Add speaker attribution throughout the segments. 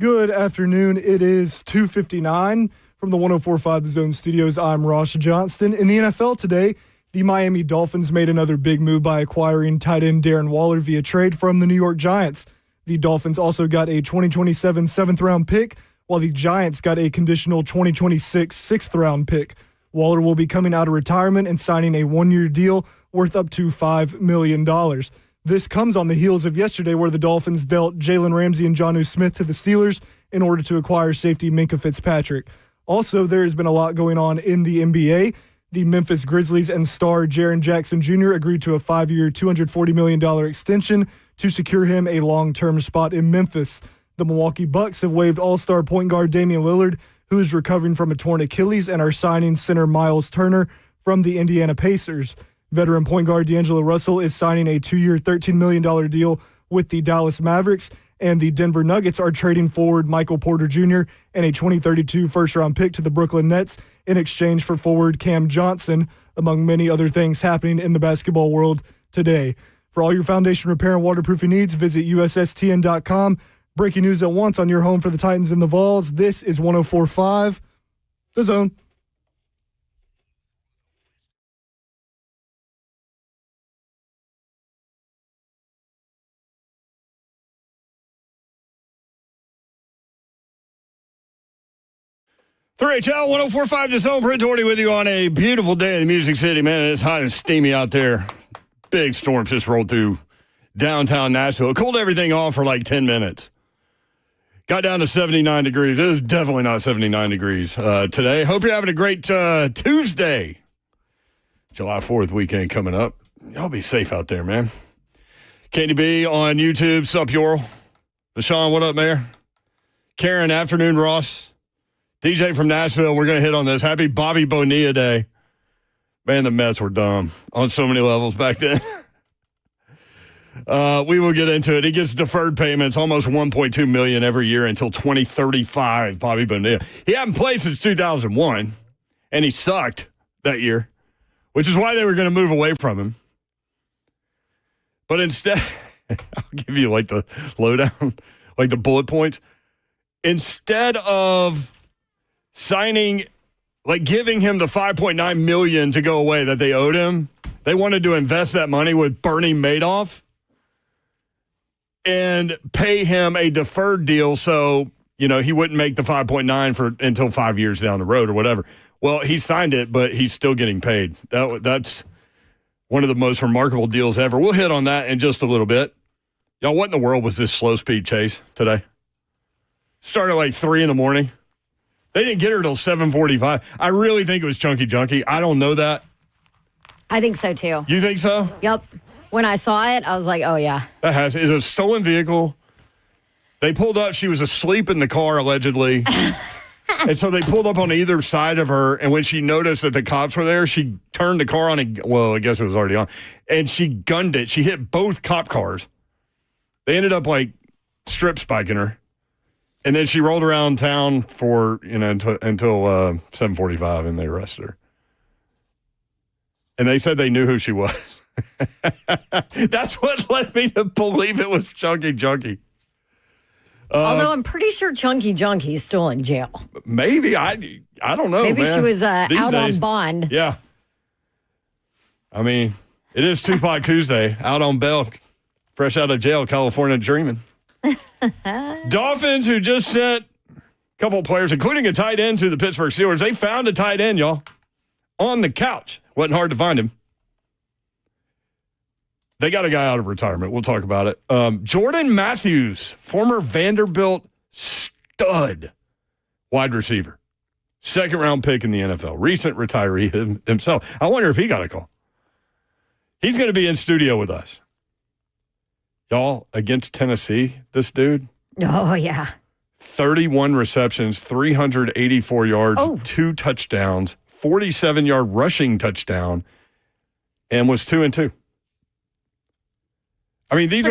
Speaker 1: Good afternoon. It is 2:59 from the 104.5 The Zone studios. I'm Ross Johnston. In the NFL today, the Miami Dolphins made another big move by acquiring tight end Darren Waller via trade from the New York Giants. The Dolphins also got a 2027 seventh-round pick, while the Giants got a conditional 2026 sixth-round pick. Waller will be coming out of retirement and signing a one-year deal worth up to $5 million. This comes on the heels of yesterday where the Dolphins dealt Jalen Ramsey and Jonnu Smith to the Steelers in order to acquire safety Minkah Fitzpatrick. Also, there has been a lot going on in the NBA. The Memphis Grizzlies and star Jaren Jackson Jr. agreed to a 5-year, $240 million extension to secure him a long-term spot in Memphis. The Milwaukee Bucks have waived all-star point guard Damian Lillard, who is recovering from a torn Achilles, and are signing center Miles Turner from the Indiana Pacers. Veteran point guard D'Angelo Russell is signing a 2-year, $13 million deal with the Dallas Mavericks, and the Denver Nuggets are trading forward Michael Porter Jr. and a 2032 first-round pick to the Brooklyn Nets in exchange for forward Cam Johnson, among many other things happening in the basketball world today. For all your foundation repair and waterproofing needs, visit USSTN.com. Breaking news at once on your home for the Titans and the Vols. This is 104.5 The Zone.
Speaker 2: HL 104.5 The Zone. Brent Doherty with you on a beautiful day in the Music City. Man, it's hot and steamy out there. Big storms just rolled through downtown Nashville. It cooled everything off for like 10 minutes. Got down to 79 degrees. It is definitely not 79 degrees today. Hope you're having a great Tuesday. July 4th weekend coming up. Y'all be safe out there, man. Katie B on YouTube. Sup, Yorl? Deshaun, what up, Mayor? Karen, afternoon, Ross. DJ from Nashville, we're going to hit on this. Happy Bobby Bonilla Day. Man, the Mets were dumb on so many levels back then. We will get into it. He gets deferred payments, almost $1.2 million every year until 2035, Bobby Bonilla. He hadn't played since 2001, and he sucked that year, which is why they were going to move away from him. But instead, I'll give you like the lowdown, like the bullet points. Instead of signing, like giving him the $5.9 million to go away that they owed him, they wanted to invest that money with Bernie Madoff and pay him a deferred deal so, he wouldn't make the 5.9 until 5 years down the road or whatever. Well, he signed it, but he's still getting paid. That's one of the most remarkable deals ever. We'll hit on that in just a little bit. Y'all, what in the world was this slow-speed chase today? Started like 3 in the morning. They didn't get her till 7:45. I really think it was Chunky Junkie. I don't know that.
Speaker 3: I think so, too.
Speaker 2: You think so?
Speaker 3: Yep. When I saw it, I was like, oh, yeah.
Speaker 2: It's a stolen vehicle. They pulled up. She was asleep in the car, allegedly. And so they pulled up on either side of her. And when she noticed that the cops were there, she turned the car on. I guess it was already on. And she gunned it. She hit both cop cars. They ended up, strip spiking her. And then she rolled around town for, until 7:45, and they arrested her. And they said they knew who she was. That's what led me to believe it was Chunky Junkie.
Speaker 3: Although I'm pretty sure Chunky Junkie is still in jail.
Speaker 2: Maybe. I don't know,
Speaker 3: Maybe
Speaker 2: man.
Speaker 3: she was out
Speaker 2: days,
Speaker 3: on bond.
Speaker 2: Yeah. I mean, it is Tupac Tuesday, out on bail, fresh out of jail, California dreaming. Dolphins, who just sent a couple of players, including a tight end, to the Pittsburgh Steelers. They found a tight end, y'all, on the couch. Wasn't hard to find him. They got a guy out of retirement. We'll talk about it. Jordan Matthews, former Vanderbilt stud wide receiver. Second-round pick in the NFL. Recent retiree himself. I wonder if he got a call. He's going to be in studio with us. Y'all, against Tennessee, this dude.
Speaker 3: Oh, yeah.
Speaker 2: 31 receptions, 384 yards, 2 touchdowns, 47-yard rushing touchdown, and was 2-2. I mean, these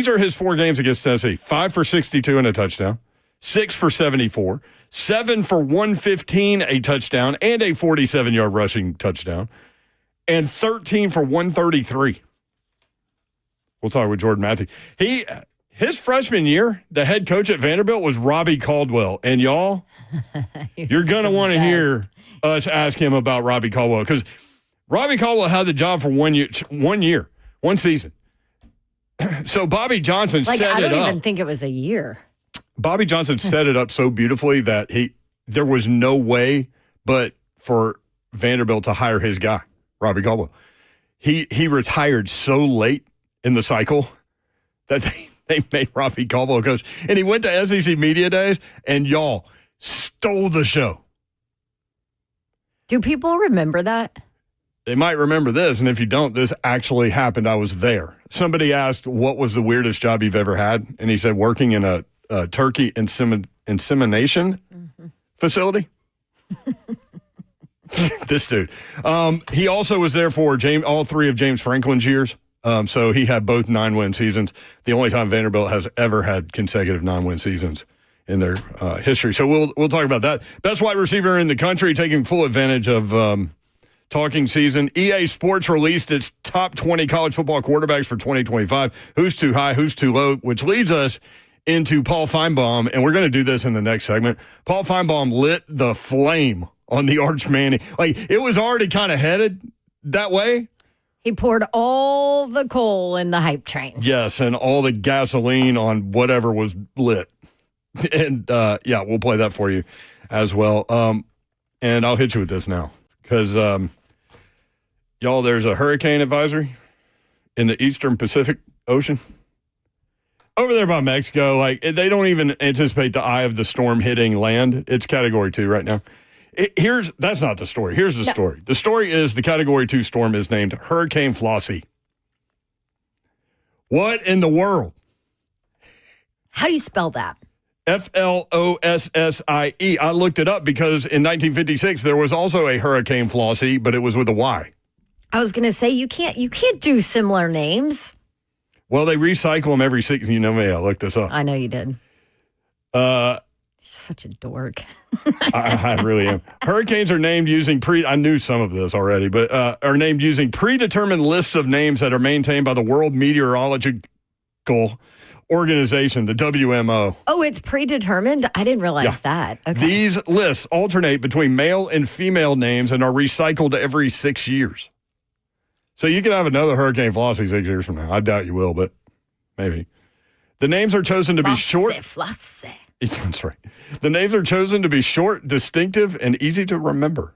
Speaker 2: are his 4 games against Tennessee. 5 for 62 and a touchdown, 6 for 74, 7 for 115, a touchdown, and a 47-yard rushing touchdown, and 13 for 133. We'll talk with Jordan Matthews. He his freshman year, the head coach at Vanderbilt was Robbie Caldwell. And y'all, you're going to want to hear us ask him about Robbie Caldwell because Robbie Caldwell had the job for 1 year, one season. So Bobby Johnson set it up.
Speaker 3: I don't even think it was a year.
Speaker 2: Bobby Johnson set it up so beautifully that there was no way but for Vanderbilt to hire his guy, Robbie Caldwell. He retired so late in the cycle that they made Robbie Caldwell coach. And he went to SEC Media Days and y'all stole the show.
Speaker 3: Do people remember that?
Speaker 2: They might remember this, and if you don't, this actually happened. I was there. Somebody asked, what was the weirdest job you've ever had? And he said, working in a turkey insemination facility. This dude. He also was there for all three of James Franklin's years. So he had both 9-win seasons. The only time Vanderbilt has ever had consecutive 9-win seasons in their history. So we'll talk about that. Best wide receiver in the country, taking full advantage of talking season. EA Sports released its top 20 college football quarterbacks for 2025. Who's too high, who's too low, which leads us into Paul Feinbaum, and we're going to do this in the next segment. Paul Feinbaum lit the flame on the Arch Manning. Like, it was already kind of headed that way.
Speaker 3: He poured all the coal in the hype train.
Speaker 2: Yes, and all the gasoline on whatever was lit. And, we'll play that for you as well. And I'll hit you with this now. Because, y'all, there's a hurricane advisory in the eastern Pacific Ocean. Over there by Mexico, like, they don't even anticipate the eye of the storm hitting land. It's Category 2 right now. That's not the story. Here's the story. The story is the Category 2 storm is named Hurricane Flossie. What in the world?
Speaker 3: How do you spell that?
Speaker 2: Flossie. I looked it up because in 1956 there was also a Hurricane Flossie, but it was with a Y.
Speaker 3: I was going to say you can't do similar names.
Speaker 2: Well, they recycle them every 6. You know me. I looked this up.
Speaker 3: I know you did. Such a dork.
Speaker 2: I really am. Hurricanes are named using I knew some of this already, but are named using predetermined lists of names that are maintained by the World Meteorological Organization, the WMO.
Speaker 3: Oh, it's predetermined? I didn't realize that. Okay.
Speaker 2: These lists alternate between male and female names and are recycled every 6 years. So you could have another Hurricane Flossie 6 years from now. I doubt you will, but maybe. The names are chosen to be short.
Speaker 3: Flossie.
Speaker 2: That's right. The names are chosen to be short, distinctive, and easy to remember,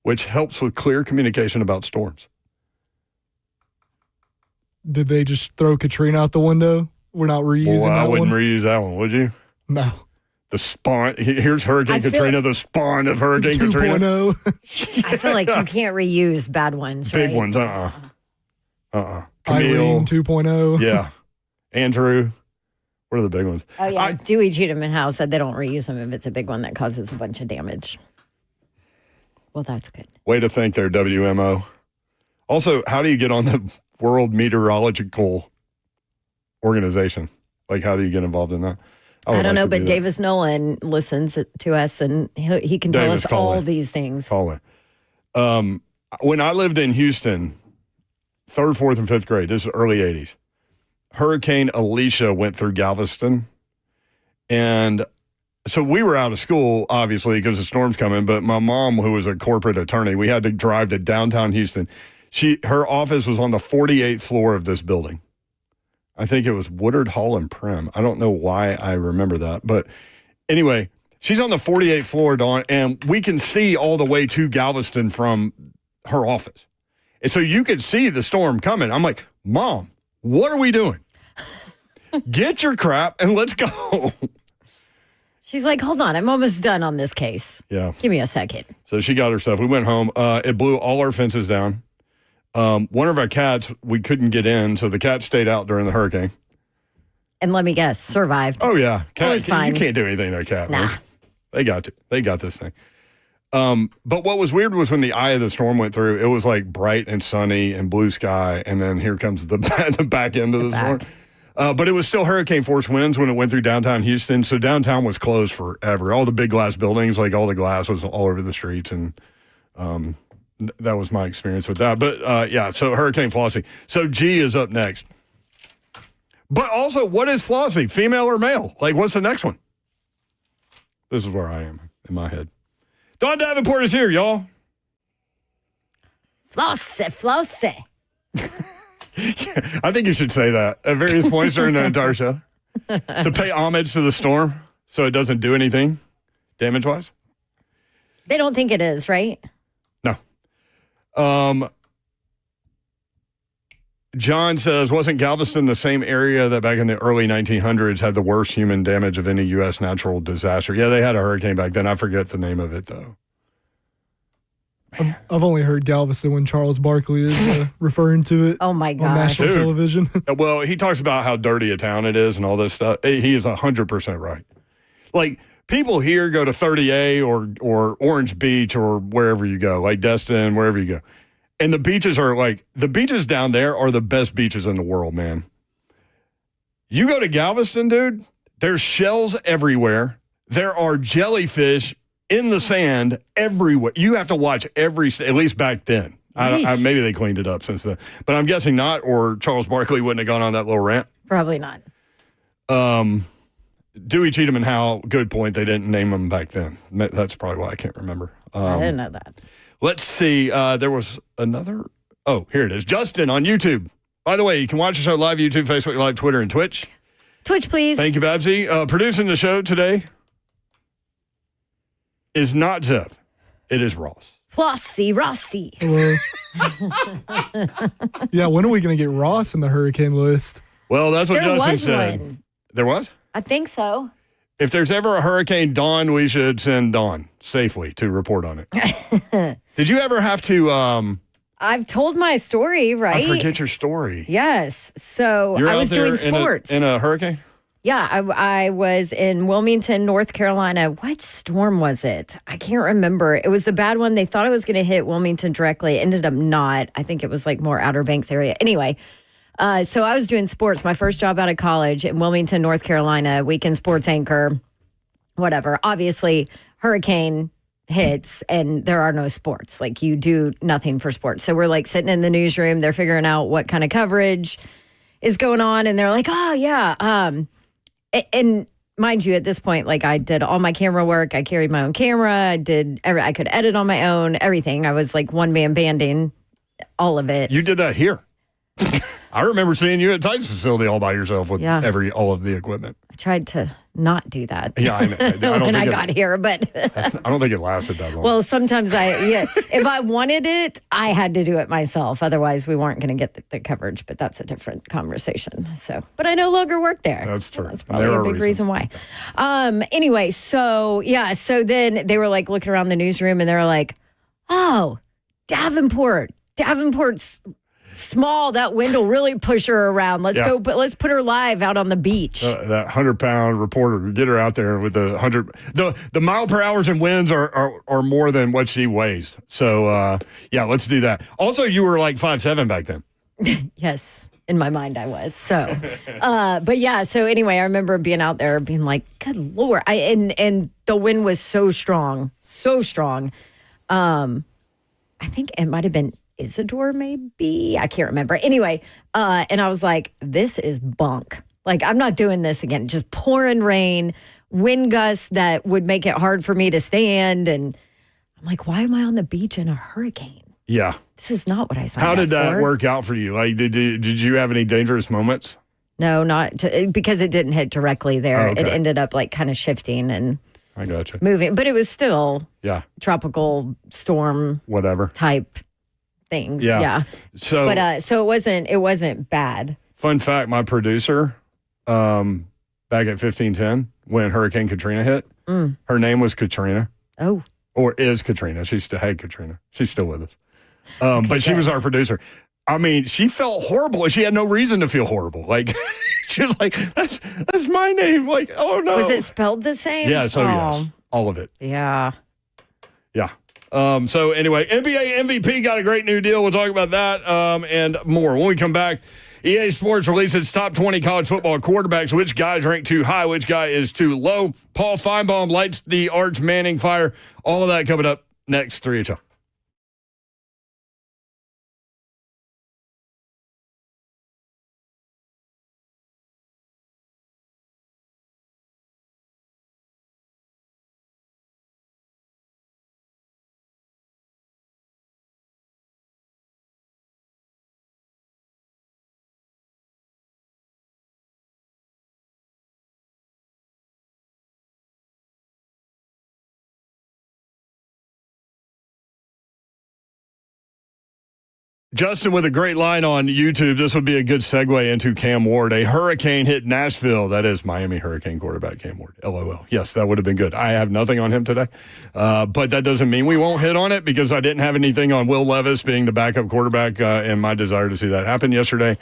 Speaker 2: which helps with clear communication about storms.
Speaker 1: Did they just throw Katrina out the window? We're not reusing that one?
Speaker 2: I wouldn't reuse that one, would you?
Speaker 1: No.
Speaker 2: The spawn. Here's Hurricane Katrina, the spawn of Hurricane
Speaker 1: 2.0.
Speaker 2: Katrina.
Speaker 3: I feel like you can't reuse bad ones, right?
Speaker 2: Big ones, Camille.
Speaker 1: Irene 2.0.
Speaker 2: Yeah. Andrew. What are the big ones?
Speaker 3: Oh, yeah. Dewey Cheatham and Howe said they don't reuse them if it's a big one that causes a bunch of damage. Well, that's good.
Speaker 2: Way to thank their WMO. Also, how do you get on the World Meteorological Organization? Like, how do you get involved in that?
Speaker 3: I don't know, but Davis Nolan listens to us, and he can tell us all these things.
Speaker 2: Call it. When I lived in Houston, 3rd, 4th, and 5th grade, this is early 80s, Hurricane Alicia went through Galveston. And so we were out of school, obviously, because the storm's coming. But my mom, who was a corporate attorney, we had to drive to downtown Houston. Her office was on the 48th floor of this building. I think it was Woodard Hall and Prim. I don't know why I remember that. But anyway, she's on the 48th floor, Dawn, and we can see all the way to Galveston from her office. And so you could see the storm coming. I'm like, Mom, what are we doing? Get your crap and let's go.
Speaker 3: She's like, hold on, I'm almost done on this case.
Speaker 2: Yeah.
Speaker 3: Give me a second.
Speaker 2: So she got her stuff. We went home. It blew all our fences down. One of our cats, we couldn't get in, so the cat stayed out during the hurricane.
Speaker 3: And let me guess, survived.
Speaker 2: Oh, yeah.
Speaker 3: It was fine.
Speaker 2: You can't do anything to a cat.
Speaker 3: Nah.
Speaker 2: Right? They got this thing. But what was weird was when the eye of the storm went through, it was like bright and sunny and blue sky, and then here comes the back end of the storm. But it was still hurricane force winds when it went through downtown Houston, so downtown was closed forever. All the big glass buildings, like all the glass was all over the streets, and that was my experience with that. But, so Hurricane Flossie. So G is up next. But also, what is Flossie? Female or male? Like, what's the next one? This is where I am in my head. Don Davenport is here, y'all.
Speaker 3: Flossie.
Speaker 2: I think you should say that at various points during the entire show to pay homage to the storm so it doesn't do anything damage-wise.
Speaker 3: They don't think it is, right?
Speaker 2: No. John says, wasn't Galveston the same area that back in the early 1900s had the worst human damage of any U.S. natural disaster? Yeah, they had a hurricane back then. I forget the name of it, though.
Speaker 1: I've only heard Galveston when Charles Barkley is referring to it.
Speaker 3: Oh, my
Speaker 1: on
Speaker 3: gosh.
Speaker 1: national television.
Speaker 2: Well, he talks about how dirty a town it is and all this stuff. He is 100% right. Like, people here go to 30A or Orange Beach or wherever you go, like Destin, wherever you go. And the beaches are like, the beaches down there are the best beaches in the world, man. You go to Galveston, dude, there's shells everywhere. There are jellyfish in the sand everywhere. You have to watch at least back then. Maybe they cleaned it up since then. But I'm guessing not, or Charles Barkley wouldn't have gone on that little rant.
Speaker 3: Probably not.
Speaker 2: Dewey, Cheatham, and Howe, good point. They didn't name them back then. That's probably why I can't remember.
Speaker 3: I didn't know that.
Speaker 2: Let's see. There was another. Oh, here it is. Justin on YouTube. By the way, you can watch the show live, YouTube, Facebook Live, Twitter, and Twitch.
Speaker 3: Twitch, please.
Speaker 2: Thank you, Babsy. Producing the show today is not Zev. It is Ross.
Speaker 3: Rossi.
Speaker 1: Hello. Yeah, when are we going to get Ross in the hurricane list?
Speaker 2: Well, that's what
Speaker 3: There
Speaker 2: Justin
Speaker 3: was
Speaker 2: said.
Speaker 3: one.
Speaker 2: There was?
Speaker 3: I think so.
Speaker 2: If there's ever a Hurricane Dawn, we should send Dawn safely to report on it. Did you ever have to...
Speaker 3: I've told my story, right?
Speaker 2: I forget your story.
Speaker 3: Yes. So
Speaker 2: You're
Speaker 3: I
Speaker 2: out
Speaker 3: was
Speaker 2: there
Speaker 3: doing sports.
Speaker 2: in a hurricane?
Speaker 3: Yeah, I was in Wilmington, North Carolina. What storm was it? I can't remember. It was the bad one. They thought it was going to hit Wilmington directly. It ended up not. I think it was like more Outer Banks area. Anyway, so I was doing sports. My first job out of college in Wilmington, North Carolina, weekend sports anchor, whatever. Obviously, hurricane hits and there are no sports. Like you do nothing for sports. So we're like sitting in the newsroom. They're figuring out what kind of coverage is going on. And they're like, oh, yeah. And mind you, at this point, like I did all my camera work. I carried my own camera. I could edit on my own, everything. I was like one man banding all of it.
Speaker 2: You did that here. I remember seeing you at Titans facility all by yourself with all of the equipment.
Speaker 3: I tried to not do that.
Speaker 2: Yeah, I know.
Speaker 3: When I got here, but
Speaker 2: I don't think it lasted that long.
Speaker 3: well, sometimes if I wanted it, I had to do it myself. Otherwise, we weren't going to get the coverage. But that's a different conversation. So, but I no longer work there.
Speaker 2: That's true.
Speaker 3: That's probably a big reason why. Anyway, so so then they were like looking around the newsroom and they were like, "Oh, Davenport's small. That wind will really push her around. Let's go, but let's put her live out on the beach."
Speaker 2: That 100-pound reporter, get her out there with the 100. The mile per hours and winds are more than what she weighs. So let's do that. Also, you were like 5'7" back then.
Speaker 3: Yes, in my mind I was. So, but yeah. So anyway, I remember being out there, being like, "Good Lord!" And the wind was so strong. I think it might have been Isidore, maybe. I can't remember. Anyway, and I was like, this is bunk. Like, I'm not doing this again. Just pouring rain, wind gusts that would make it hard for me to stand. And I'm like, why am I on the beach in a hurricane?
Speaker 2: Yeah.
Speaker 3: This is not what I signed
Speaker 2: How did
Speaker 3: up
Speaker 2: that
Speaker 3: for.
Speaker 2: work out for you? Like, did you have any dangerous moments?
Speaker 3: No, because it didn't hit directly there.
Speaker 2: Oh, okay.
Speaker 3: It ended up like kind of shifting and
Speaker 2: I gotcha.
Speaker 3: moving. But it was still tropical storm
Speaker 2: Whatever.
Speaker 3: type things.
Speaker 2: Yeah.
Speaker 3: Yeah.
Speaker 2: So,
Speaker 3: But so it wasn't bad.
Speaker 2: fun fact, my producer, back at 1510, when Hurricane Katrina hit, her name was Katrina.
Speaker 3: Oh.
Speaker 2: Or is Katrina. She's still, hey, Katrina. She's still with us. But she was our producer. I mean, she felt horrible. She had no reason to feel horrible. Like, she was like, that's my name. Like, oh, no.
Speaker 3: Was it spelled the same?
Speaker 2: Yeah, so yes. All of it.
Speaker 3: Yeah.
Speaker 2: Yeah. So anyway, NBA MVP got a great new deal. We'll talk about that and more. When we come back, EA Sports released its top 20 college football quarterbacks. Which guys rank too high? Which guy is too low? Paul Feinbaum lights the Arch Manning fire. All of that coming up next. 3HL. Justin with a great line on YouTube. This would be a good segue into Cam Ward. A hurricane hit Nashville. That is Miami Hurricane quarterback Cam Ward. LOL. Yes, that would have been good. I have nothing on him today, but that doesn't mean we won't hit on it because I didn't have anything on Will Levis being the backup quarterback and my desire to see that happen yesterday.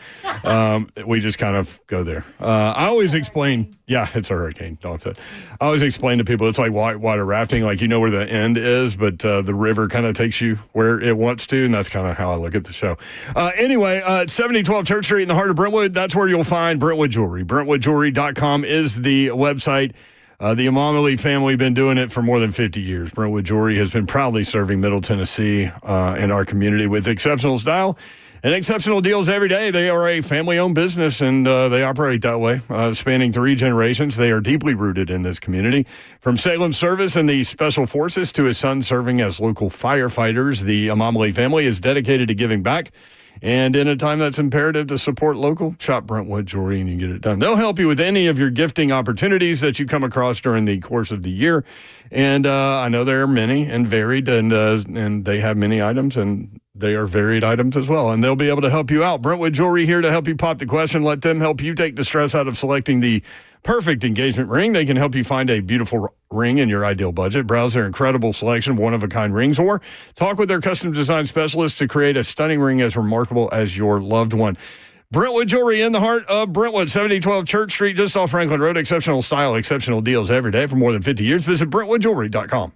Speaker 2: We just kind of go there. I always explain. Yeah, it's a hurricane. Don't say it. I always explain to people it's like water rafting. Like you know where the end is, but the river kind of takes you where it wants to, and that's kind of how I look at the show. Anyway, 7012 Church Street in the heart of Brentwood. That's where you'll find Brentwood Jewelry. BrentwoodJewelry.com is the website. The Imamali family have been doing it for more than 50 years. Brentwood Jewelry has been proudly serving Middle Tennessee and our community with exceptional style and exceptional deals every day. They are a family-owned business, and they operate that way, spanning 3 generations. They are deeply rooted in this community. From Salem's service and the Special Forces to his son serving as local firefighters, the Imamali family is dedicated to giving back. And in a time that's imperative to support local, shop Brentwood Jewelry and you get it done. They'll help you with any of your gifting opportunities that you come across during the course of the year. And I know there are many and varied, and they have many items, and they are varied items as well. And they'll be able to help you out. Brentwood Jewelry here to help you pop the question. Let them help you take the stress out of selecting the perfect engagement ring. They can help you find a beautiful ring in your ideal budget. Browse their incredible selection of one-of-a-kind rings or talk with their custom design specialists to create a stunning ring as remarkable as your loved one. Brentwood Jewelry in the heart of Brentwood, 7012 Church Street, just off Franklin Road. Exceptional style, exceptional deals every day for more than 50 years. Visit BrentwoodJewelry.com.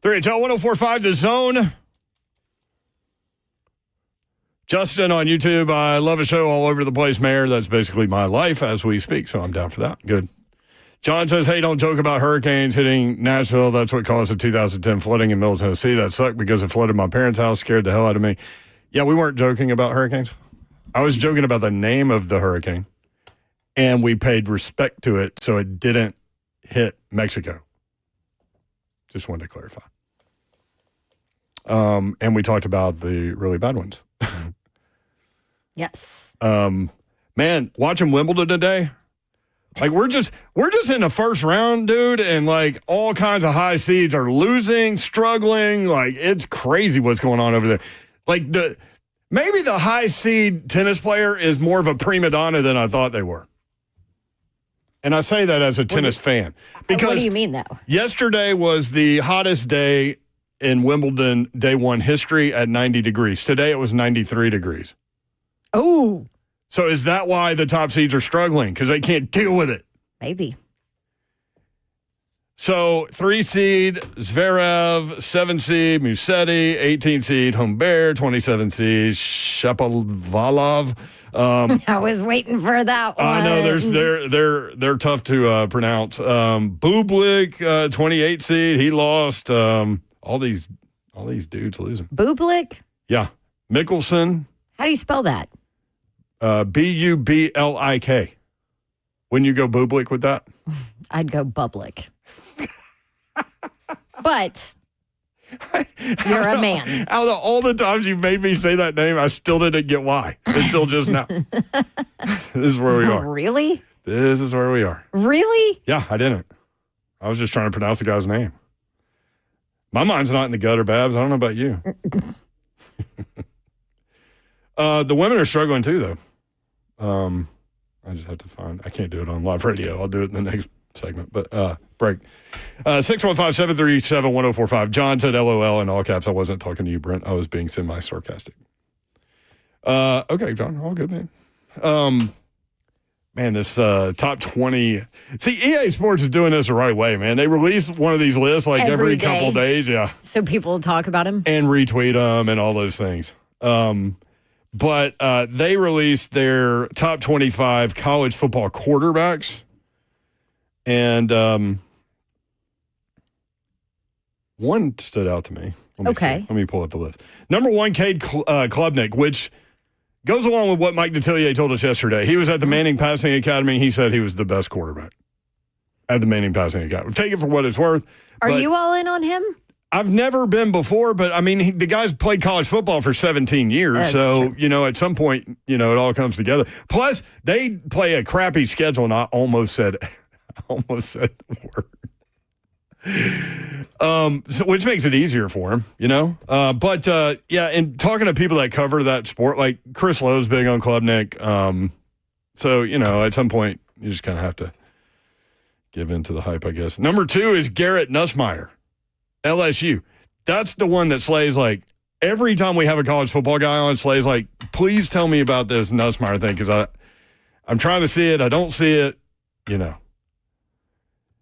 Speaker 2: 3HL 1045 The Zone. Justin on YouTube. I love a show all over the place, Mayor. That's basically my life as we speak, so I'm down for that. Good. John says, hey, don't joke about hurricanes hitting Nashville. That's what caused the 2010 flooding in Middle Tennessee. That sucked because it flooded my parents' house, scared the hell out of me. Yeah, we weren't joking about hurricanes. I was joking about the name of the hurricane, and we paid respect to it so it didn't hit Mexico. Just wanted to clarify. And we talked about the really bad ones.
Speaker 3: Yes.
Speaker 2: Man, watching Wimbledon today, like we're just in the first round, dude, and like all kinds of high seeds are losing, struggling. Like it's crazy what's going on over there. Like maybe the high seed tennis player is more of a prima donna than I thought they were. And I say that as a tennis fan. Because
Speaker 3: what do you mean, though?
Speaker 2: Yesterday was the hottest day in Wimbledon day one history at 90 degrees. Today it was 93 degrees.
Speaker 3: Oh.
Speaker 2: So is that why the top seeds are struggling? Because they can't deal with it.
Speaker 3: Maybe.
Speaker 2: So 3 seed, Zverev, 7 seed, Musetti, 18 seed, Humbert, 27 seed, Shapovalov.
Speaker 3: I was waiting for that one.
Speaker 2: I know they're tough to pronounce. Bublik, 28 seed, he lost. All these dudes losing.
Speaker 3: Bublik?
Speaker 2: Yeah. Mickelson.
Speaker 3: How do you spell that?
Speaker 2: Bublik. When you go Bublik with that?
Speaker 3: I'd go Bublik. But you're a man.
Speaker 2: Out of all the times you've made me say that name, I still didn't get why until just now. This is where we are.
Speaker 3: Really?
Speaker 2: This is where we are.
Speaker 3: Really?
Speaker 2: Yeah, I didn't. I was just trying to pronounce the guy's name. My mind's not in the gutter, Babs. I don't know about you. The women are struggling too, though. I just have to I can't do it on live radio. I'll do it in the next segment, but break. 615-737-1045. John said LOL in all caps. I wasn't talking to you, Brent. I was being semi-sarcastic. Okay, John, all good, man. Man, this top 20. See, EA Sports is doing this the right way, man. They release one of these lists like every couple days, yeah.
Speaker 3: So people talk about him?
Speaker 2: And retweet them and all those things. But they released their top 25 college football quarterbacks. And one stood out to me. Let me pull up the list. Number 1, Cade Klubnik, which goes along with what Mike Detillier told us yesterday. He was at the Manning Passing Academy. He said he was the best quarterback at the Manning Passing Academy. Take it for what it's worth.
Speaker 3: Are you all in on him?
Speaker 2: I've never been before, but I mean, the guy's played college football for 17 years. That's so, true. At some point, it all comes together. Plus, they play a crappy schedule, and I almost said the word. Which makes it easier for him, But and talking to people that cover that sport, like Chris Lowe's big on Klubnik. So, at some point, you just kind of have to give in to the hype, I guess. Number 2 is Garrett Nussmeier, LSU. That's the one that Slay's like, every time we have a college football guy on, Slay's like, please tell me about this Nussmeier thing, because I'm trying to see it. I don't see it,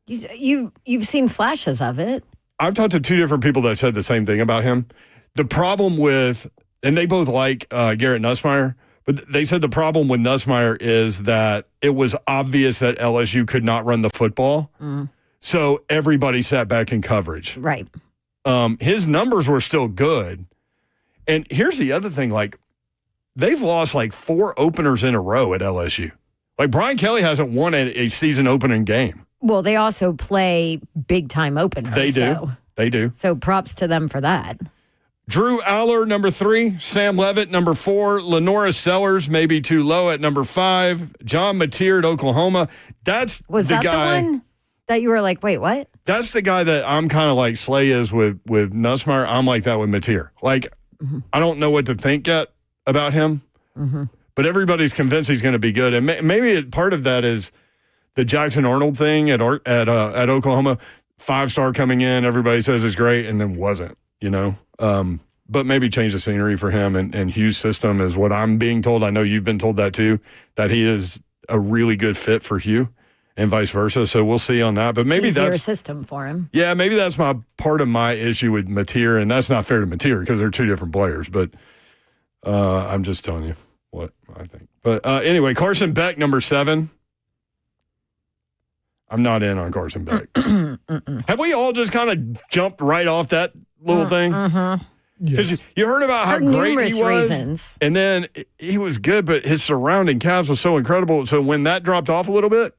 Speaker 3: You've seen flashes of it.
Speaker 2: I've talked to 2 different people that said the same thing about him. The problem with, and they both like Garrett Nussmeier, but they said the problem with Nussmeier is that it was obvious that LSU could not run the football. So everybody sat back in coverage.
Speaker 3: Right.
Speaker 2: His numbers were still good. And here's the other thing, like, they've lost like 4 openers in a row at LSU. Like, Brian Kelly hasn't won a season opening game.
Speaker 3: Well, they also play big-time openers.
Speaker 2: They do.
Speaker 3: So.
Speaker 2: They do.
Speaker 3: So props to them for that.
Speaker 2: Drew Aller, number 3. Sam Levitt, number 4. Lenora Sellers, maybe too low at number 5. John Mateer at Oklahoma. Was that guy, the one that you were like, wait, what? That's the guy that I'm kind of like Slay is with Nussmeier. I'm like that with Mateer. Like, I don't know what to think yet about him, but everybody's convinced he's going to be good. And maybe part of that is the Jackson Arnold thing at Oklahoma. 5-star coming in, everybody says it's great, and then wasn't, But maybe change the scenery for him. And Hugh's system is what I'm being told. I know you've been told that too, that he is a really good fit for Hugh. and vice versa. So we'll see on that. But maybe
Speaker 3: Easier
Speaker 2: that's
Speaker 3: system for him.
Speaker 2: Yeah, maybe that's my part of my issue with Mateer, and that's not fair to Mateer because they're two different players. But I'm just telling you what I think. But anyway, Carson Beck, number 7. I'm not in on Carson Beck. Have we all just kind of jumped right off that little thing? Because
Speaker 1: Yes.
Speaker 2: you heard about how
Speaker 3: For
Speaker 2: great
Speaker 3: numerous
Speaker 2: he was,
Speaker 3: reasons.
Speaker 2: and then he was good, but his surrounding cast was so incredible. So when that dropped off a little bit,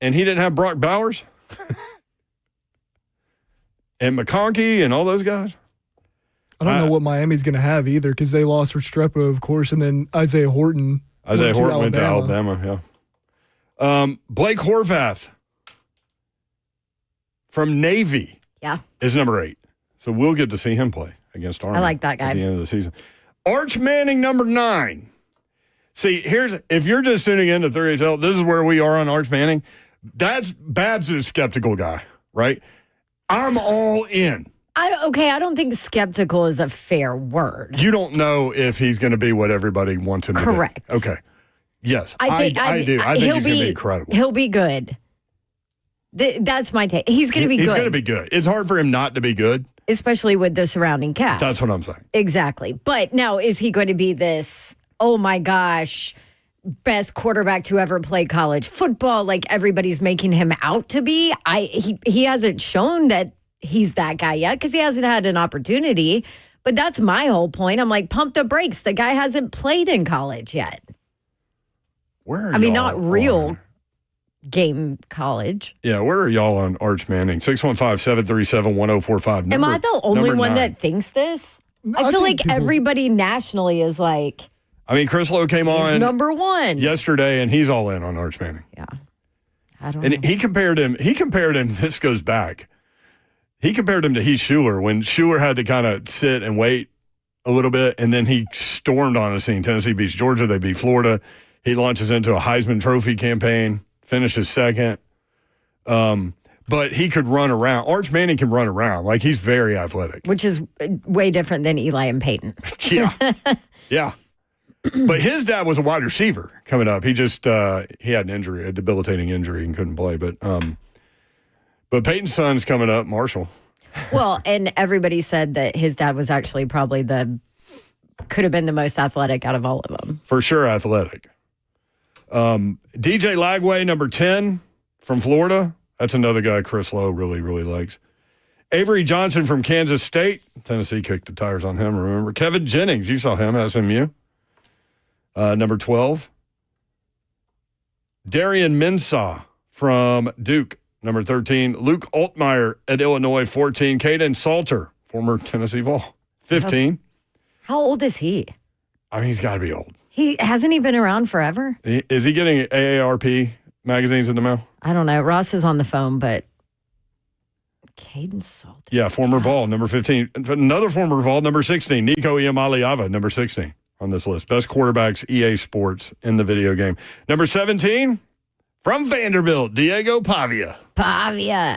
Speaker 2: and he didn't have Brock Bowers and McConkey and all those guys,
Speaker 1: I don't know what Miami's going to have either because they lost Restrepo, of course, and then Isaiah Horton.
Speaker 2: went to Alabama. Yeah. Blake Horvath from Navy is number 8. So we'll get to see him play against Army.
Speaker 3: I like that guy.
Speaker 2: At the end of the season. Arch Manning, number 9. See, if you're just tuning in to 3HL, this is where we are on Arch Manning. That's Babs' skeptical guy, right? I'm all in.
Speaker 3: I don't think skeptical is a fair word.
Speaker 2: You don't know if he's going to be what everybody wants him to be.
Speaker 3: Correct.
Speaker 2: Okay. Yes, I do. I think he's going to be incredible.
Speaker 3: He'll be good. That's my take. He's going to be good.
Speaker 2: He's going to be good. It's hard for him not to be good.
Speaker 3: Especially with the surrounding cast.
Speaker 2: That's what I'm saying.
Speaker 3: Exactly. But now, is he going to be this, oh my gosh, best quarterback to ever play college football like everybody's making him out to be? He hasn't shown that he's that guy yet because he hasn't had an opportunity. But that's my whole point. I'm like, pump the brakes. The guy hasn't played in college yet. Not real game college.
Speaker 2: Yeah, where are y'all on Arch Manning? 615-737-1045.
Speaker 3: Am I the only one
Speaker 2: 9.
Speaker 3: that thinks this? I feel
Speaker 1: think
Speaker 3: like everybody nationally is like,
Speaker 2: I mean, Chris Lowe came
Speaker 3: he's
Speaker 2: on
Speaker 3: number 1.
Speaker 2: yesterday, and he's all in on Arch Manning.
Speaker 3: Yeah. I don't know.
Speaker 2: And he compared him, this goes back. He compared him to Heath Schuler when Schuler had to kind of sit and wait a little bit, and then he stormed on the scene. Tennessee beats Georgia. They beat Florida. He launches into a Heisman Trophy campaign, finishes second. But he could run around. Arch Manning can run around. Like, he's very athletic.
Speaker 3: Which is way different than Eli and Peyton.
Speaker 2: Yeah. Yeah. But his dad was a wide receiver coming up. He just he had an injury, a debilitating injury, and couldn't play. But Peyton's son's coming up, Marshall.
Speaker 3: Well, and everybody said that his dad was actually probably could have been the most athletic out of all of them.
Speaker 2: For sure athletic. DJ Lagway, number 10 from Florida. That's another guy Chris Lowe really, really likes. Avery Johnson from Kansas State. Tennessee kicked the tires on him, remember. Kevin Jennings, you saw him at SMU. Number 12. Darian Mensah from Duke, number 13. Luke Altmaier at Illinois, 14. Caden Salter, former Tennessee Vol, 15.
Speaker 3: How old is he?
Speaker 2: I mean, he's got to be old.
Speaker 3: Hasn't he been around forever?
Speaker 2: Is he getting AARP magazines in the mail?
Speaker 3: I don't know. Ross is on the phone, but Caden Salter.
Speaker 2: Yeah, former Vol, number 15. Another former Vol, number 16. Nico Iamaleava, number 16 on this list. Best quarterbacks, EA Sports in the video game. Number 17, from Vanderbilt, Diego Pavia.
Speaker 3: Pavia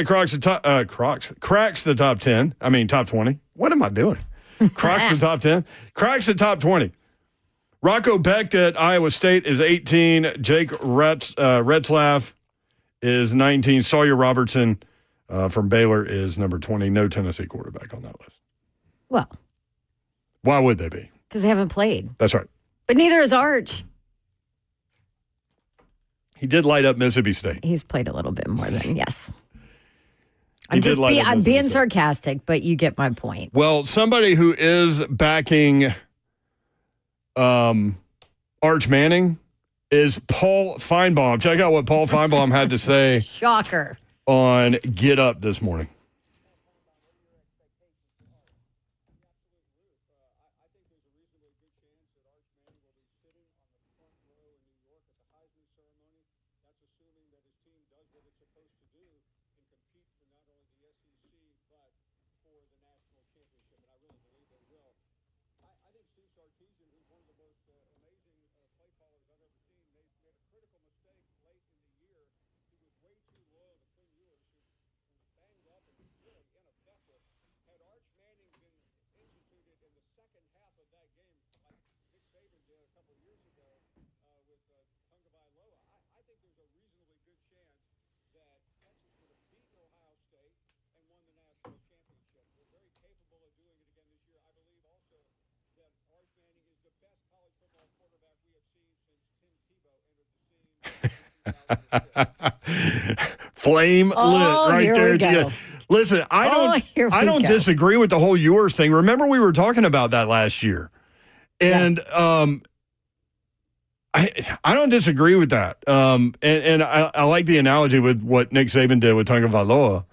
Speaker 2: cracks the top 10. I mean, top 20. What am I doing? Cracks the top 10. Cracks the top 20. Rocco Becht at Iowa State is 18. Jake Retzlaff is 19. Sawyer Robertson from Baylor is number 20. No Tennessee quarterback on that list.
Speaker 3: Well,
Speaker 2: why would they be?
Speaker 3: Because they haven't played.
Speaker 2: That's right.
Speaker 3: But neither is Arch.
Speaker 2: He did light up Mississippi State.
Speaker 3: He's played a little bit more than, yes.
Speaker 2: I'm
Speaker 3: being sarcastic, but you get my point.
Speaker 2: Well, somebody who is backing Arch Manning is Paul Feinbaum. Check out what Paul Feinbaum had to say.
Speaker 3: Shocker.
Speaker 2: On Get Up this morning. Flame lit right
Speaker 3: here
Speaker 2: there.
Speaker 3: we go.
Speaker 2: Yeah. Listen, I don't disagree with the whole yours thing. Remember, we were talking about that last year, and I don't disagree with that. And I like the analogy with what Nick Saban did with Tagovailoa,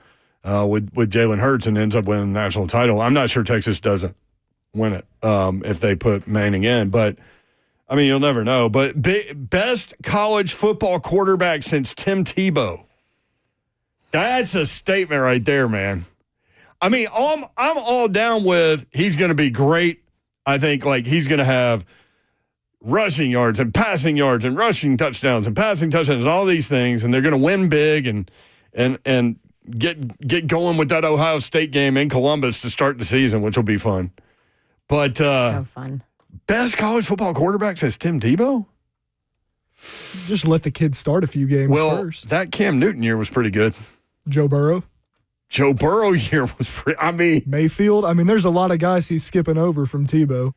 Speaker 2: with Jalen Hurts, and ends up winning the national title. I'm not sure Texas doesn't win it if they put Manning in, but I mean, you'll never know. But best college football quarterback since Tim Tebow. That's a statement right there, man. I mean, I'm all down with he's going to be great. I think like he's going to have rushing yards and passing yards and rushing touchdowns and passing touchdowns, all these things, and they're going to win big and get going with that Ohio State game in Columbus to start the season, which will be fun. But
Speaker 3: so fun.
Speaker 2: Best college football quarterback since Tim Tebow?
Speaker 1: Just let the kids start a few games first.
Speaker 2: That Cam Newton year was pretty good.
Speaker 1: Joe Burrow.
Speaker 2: Joe Burrow year was pretty, I mean.
Speaker 1: Mayfield. I mean, there's a lot of guys he's skipping over from Tebow.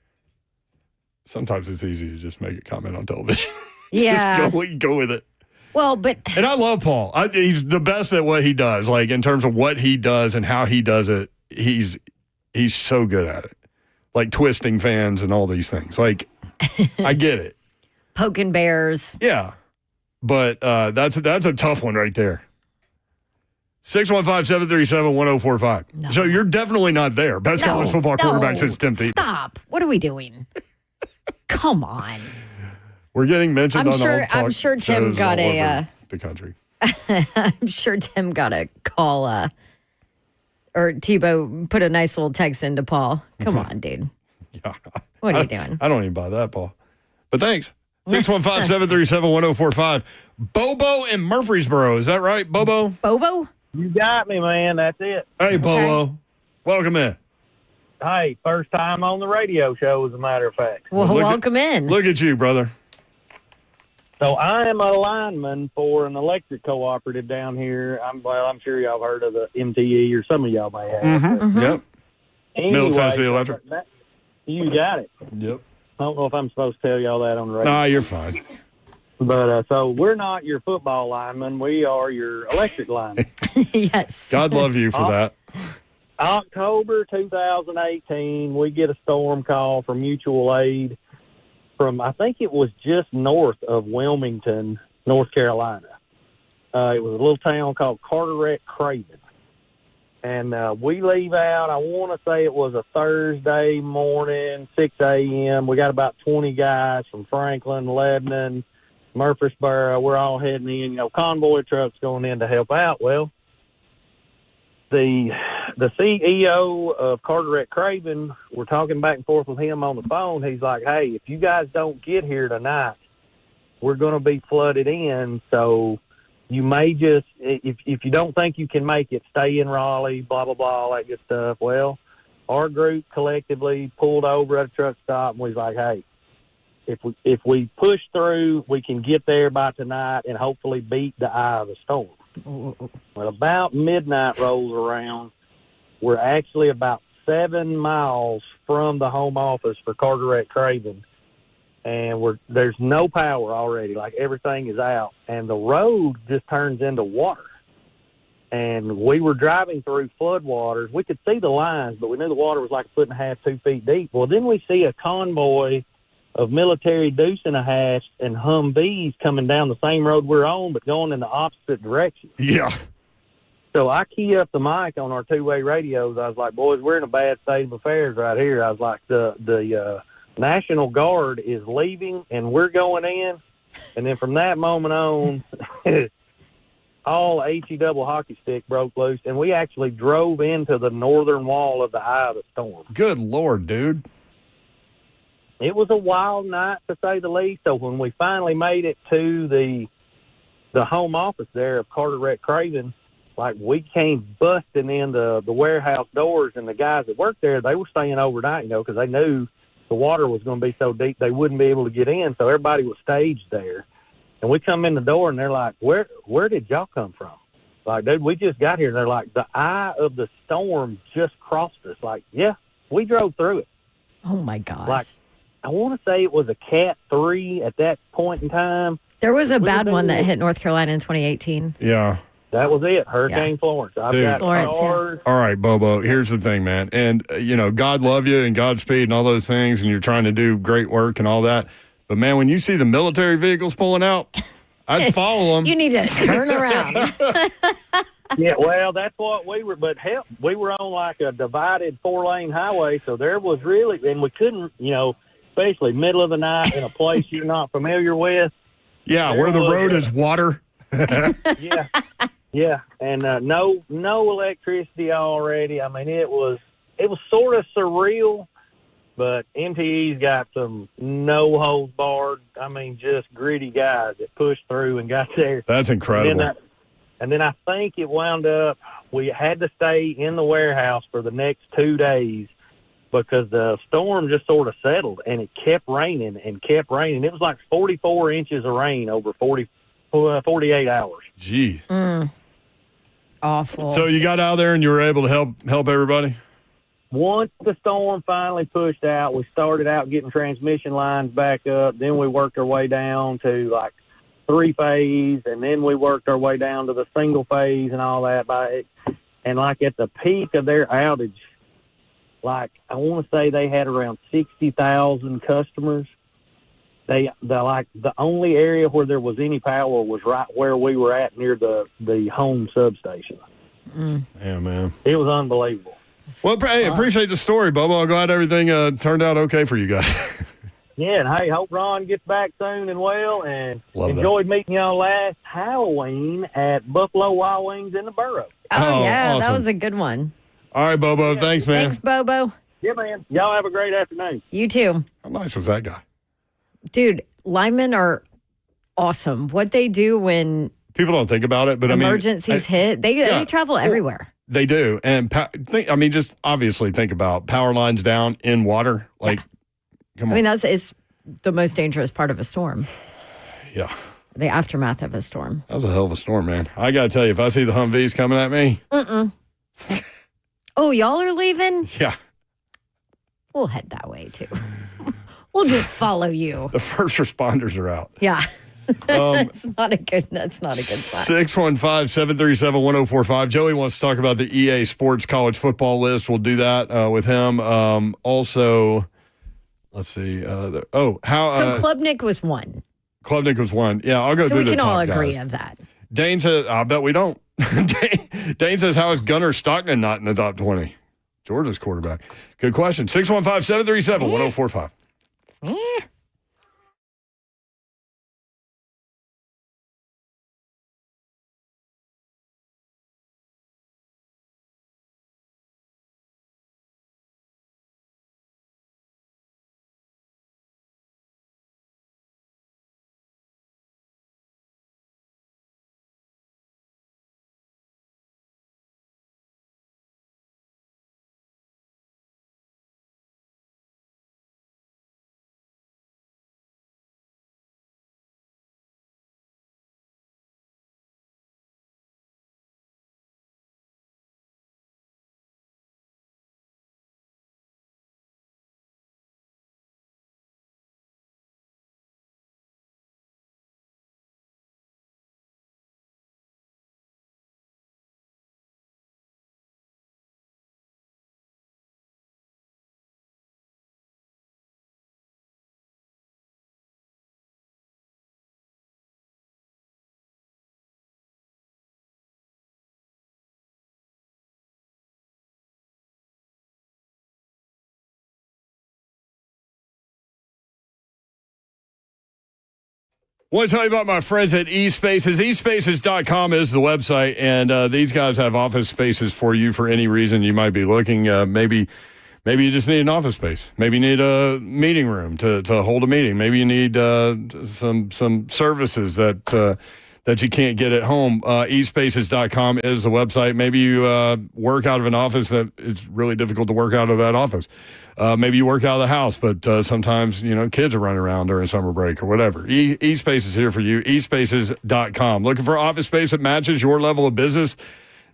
Speaker 2: Sometimes it's easy to just make a comment on television.
Speaker 3: Yeah.
Speaker 2: Just go with it.
Speaker 3: Well, but.
Speaker 2: And I love Paul. He's the best at what he does. Like, in terms of what he does and how he does it, he's so good at it. Like, twisting fans and all these things. Like, I get it.
Speaker 3: Poking bears.
Speaker 2: Yeah. But that's a tough one right there. 615-737-1045.
Speaker 3: No.
Speaker 2: So you're definitely not there. Best college football quarterback since Tim Tebow.
Speaker 3: Stop. What are we doing? Come on.
Speaker 2: We're getting mentioned on all talk
Speaker 3: I'm sure Tim
Speaker 2: shows
Speaker 3: got
Speaker 2: all
Speaker 3: a
Speaker 2: over the country.
Speaker 3: I'm sure Tim got a call or Tebow put a nice little text into Paul. Come on, dude.
Speaker 2: Yeah.
Speaker 3: What are you doing?
Speaker 2: I don't even buy that, Paul. But thanks. 615-737-1045. Bobo in Murfreesboro. Is that right, Bobo?
Speaker 3: Bobo?
Speaker 4: You got me, man. That's it.
Speaker 2: Hey, Bobo. Welcome in.
Speaker 4: Hey, first time on the radio show, as a matter of fact.
Speaker 3: Well, welcome in.
Speaker 2: Look at you, brother.
Speaker 4: So I am a lineman for an electric cooperative down here. I'm sure y'all have heard of the MTE, or some of y'all may have.
Speaker 2: Mm-hmm. Yep.
Speaker 4: Anyway,
Speaker 2: Middle Tennessee Electric.
Speaker 4: You got it.
Speaker 2: Yep.
Speaker 4: I don't know if I'm supposed to tell y'all that on the radio.
Speaker 2: Nah, you're fine.
Speaker 4: But so we're not your football linemen. We are your electric linemen.
Speaker 3: Yes.
Speaker 2: God love you for that.
Speaker 4: October 2018, we get a storm call from mutual aid from, I think it was just north of Wilmington, North Carolina. It was a little town called Carteret-Craven. And we leave out, I want to say it was a Thursday morning, 6 a.m. We got about 20 guys from Franklin, Lebanon, Murfreesboro. We're all heading in, convoy trucks going in to help out. Well, the CEO of Carteret-Craven, we're talking back and forth with him on the phone. He's like, hey, if you guys don't get here tonight, we're going to be flooded in. So you may just, if you don't think you can make it, stay in Raleigh, blah, blah, blah, all that good stuff. Well, our group collectively pulled over at a truck stop and was like, hey, if we push through, we can get there by tonight and hopefully beat the eye of the storm. Well, about midnight rolls around. We're actually about 7 miles from the home office for Carteret-Craven, and there's no power already. Like, everything is out, and the road just turns into water. And we were driving through floodwaters. We could see the lines, but we knew the water was like 1.5 feet, 2 feet deep. Well, then we see a convoy of military deuce and a hash and Humvees coming down the same road we're on, but going in the opposite direction.
Speaker 2: Yeah.
Speaker 4: So I key up the mic on our two-way radios. I was like, boys, we're in a bad state of affairs right here. I was like, the National Guard is leaving, and we're going in. And then from that moment on, all HE double hockey stick broke loose, and we actually drove into the northern wall of the eye of the storm.
Speaker 2: Good Lord, dude.
Speaker 4: It was a wild night, to say the least. So when we finally made it to the home office there of Carteret-Craven, like, we came busting in the warehouse doors, and the guys that worked there, they were staying overnight, because they knew the water was going to be so deep they wouldn't be able to get in. So everybody was staged there. And we come in the door, and they're like, where did y'all come from? Like, dude, we just got here. And they're like, the eye of the storm just crossed us. Like, yeah, we drove through it.
Speaker 3: Oh, my gosh.
Speaker 4: Like, I want to say it was a Cat 3 at that point in time.
Speaker 3: There was a
Speaker 4: We
Speaker 3: bad
Speaker 4: were
Speaker 3: one that
Speaker 4: doing-
Speaker 3: hit North Carolina in 2018.
Speaker 2: Yeah.
Speaker 4: That was it, Hurricane Florence. I've
Speaker 2: Dude.
Speaker 4: got
Speaker 3: Florence, yeah.
Speaker 4: cars.
Speaker 2: All right, Bobo, here's the thing, man. And, God love you and Godspeed and all those things, and you're trying to do great work and all that. But, man, when you see the military vehicles pulling out, I'd follow them.
Speaker 3: You need to turn around.
Speaker 4: Yeah, well, that's what we were. But hell, we were on like a divided 4-lane highway, so there was really, and we couldn't, especially middle of the night in a place you're not familiar with.
Speaker 2: Yeah, where the road is water.
Speaker 4: Yeah, yeah, and no electricity already. I mean, it was sort of surreal, but MTE's got some no holds barred. I mean, just gritty guys that pushed through and got there.
Speaker 2: That's incredible.
Speaker 4: And then I think it wound up, we had to stay in the warehouse for the next 2 days because the storm just sort of settled, and it kept raining and kept raining. It was like 44 inches of rain over 48 hours.
Speaker 2: Gee.
Speaker 3: Awful.
Speaker 2: So you got out there and you were able to help everybody?
Speaker 4: Once the storm finally pushed out, we started out getting transmission lines back up. Then we worked our way down to like 3-phase, and then we worked our way down to the single phase and all that. And like at the peak of their outage, like I want to say they had around 60,000 customers. The only area where there was any power was right where we were at near the home substation.
Speaker 2: Yeah, man.
Speaker 4: It was unbelievable.
Speaker 2: Well, hey, appreciate the story, Bobo. I'm glad everything turned out okay for you guys.
Speaker 4: Yeah, and hey, hope Ron gets back soon and well, and
Speaker 2: Love
Speaker 4: enjoyed meeting y'all last Halloween at Buffalo Wild Wings in the Borough.
Speaker 3: Oh, yeah, that
Speaker 2: awesome.
Speaker 3: was a good one.
Speaker 2: All right, Bobo. Thanks, man.
Speaker 3: Thanks, Bobo.
Speaker 4: Yeah, man. Y'all have a great afternoon.
Speaker 3: You too.
Speaker 2: How nice was that guy?
Speaker 3: Dude, linemen are awesome. What they do when
Speaker 2: People don't think about it, but
Speaker 3: emergencies hit, they travel everywhere.
Speaker 2: They do. And just obviously think about power lines down in water. Like, come on.
Speaker 3: I mean, it's the most dangerous part of a storm,
Speaker 2: Yeah.
Speaker 3: the aftermath of a storm.
Speaker 2: That was a hell of a storm, man. I got to tell you, if I see the Humvees coming at me,
Speaker 3: Oh, y'all are leaving?
Speaker 2: yeah,
Speaker 3: We'll head that way too. We'll just follow you.
Speaker 2: the first responders are out.
Speaker 3: Yeah. That's not a good sign.
Speaker 2: 615-737-1045. Joey wants to talk about the EA Sports college football list. We'll do that with him. Also, let's see. So
Speaker 3: Klubnik was one.
Speaker 2: Klubnik was one. Yeah, I'll go
Speaker 3: So
Speaker 2: through
Speaker 3: we
Speaker 2: the
Speaker 3: can
Speaker 2: top
Speaker 3: all agree
Speaker 2: guys.
Speaker 3: of that.
Speaker 2: Dane says, I bet we don't. Dane says, how is Gunnar Stockton not in the top 20? Georgia's quarterback. Good question. 615-737-1045. Want to tell you about my friends at eSpaces. eSpaces.com is the website, and these guys have office spaces for you for any reason you might be looking. Maybe you just need an office space. Maybe you need a meeting room to hold a meeting. Maybe you need some services that you can't get at home. eSpaces.com is the website. Maybe you work out of an office that it's really difficult to work out of that office. Maybe you work out of the house, but sometimes, kids are running around during summer break or whatever. eSpace is here for you. eSpaces.com. Looking for office space that matches your level of business?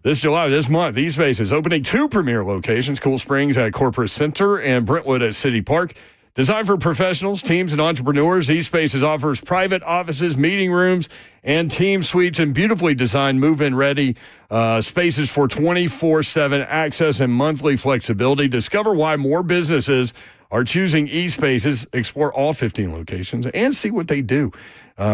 Speaker 2: This month, eSpace is opening 2 premier locations, Cool Springs at Corporate Center and Brentwood at City Park. Designed for professionals, teams, and entrepreneurs, eSpaces offers private offices, meeting rooms, and team suites and beautifully designed move-in ready spaces for 24/7 access and monthly flexibility. Discover why more businesses are choosing eSpaces. Explore all 15 locations and see what they do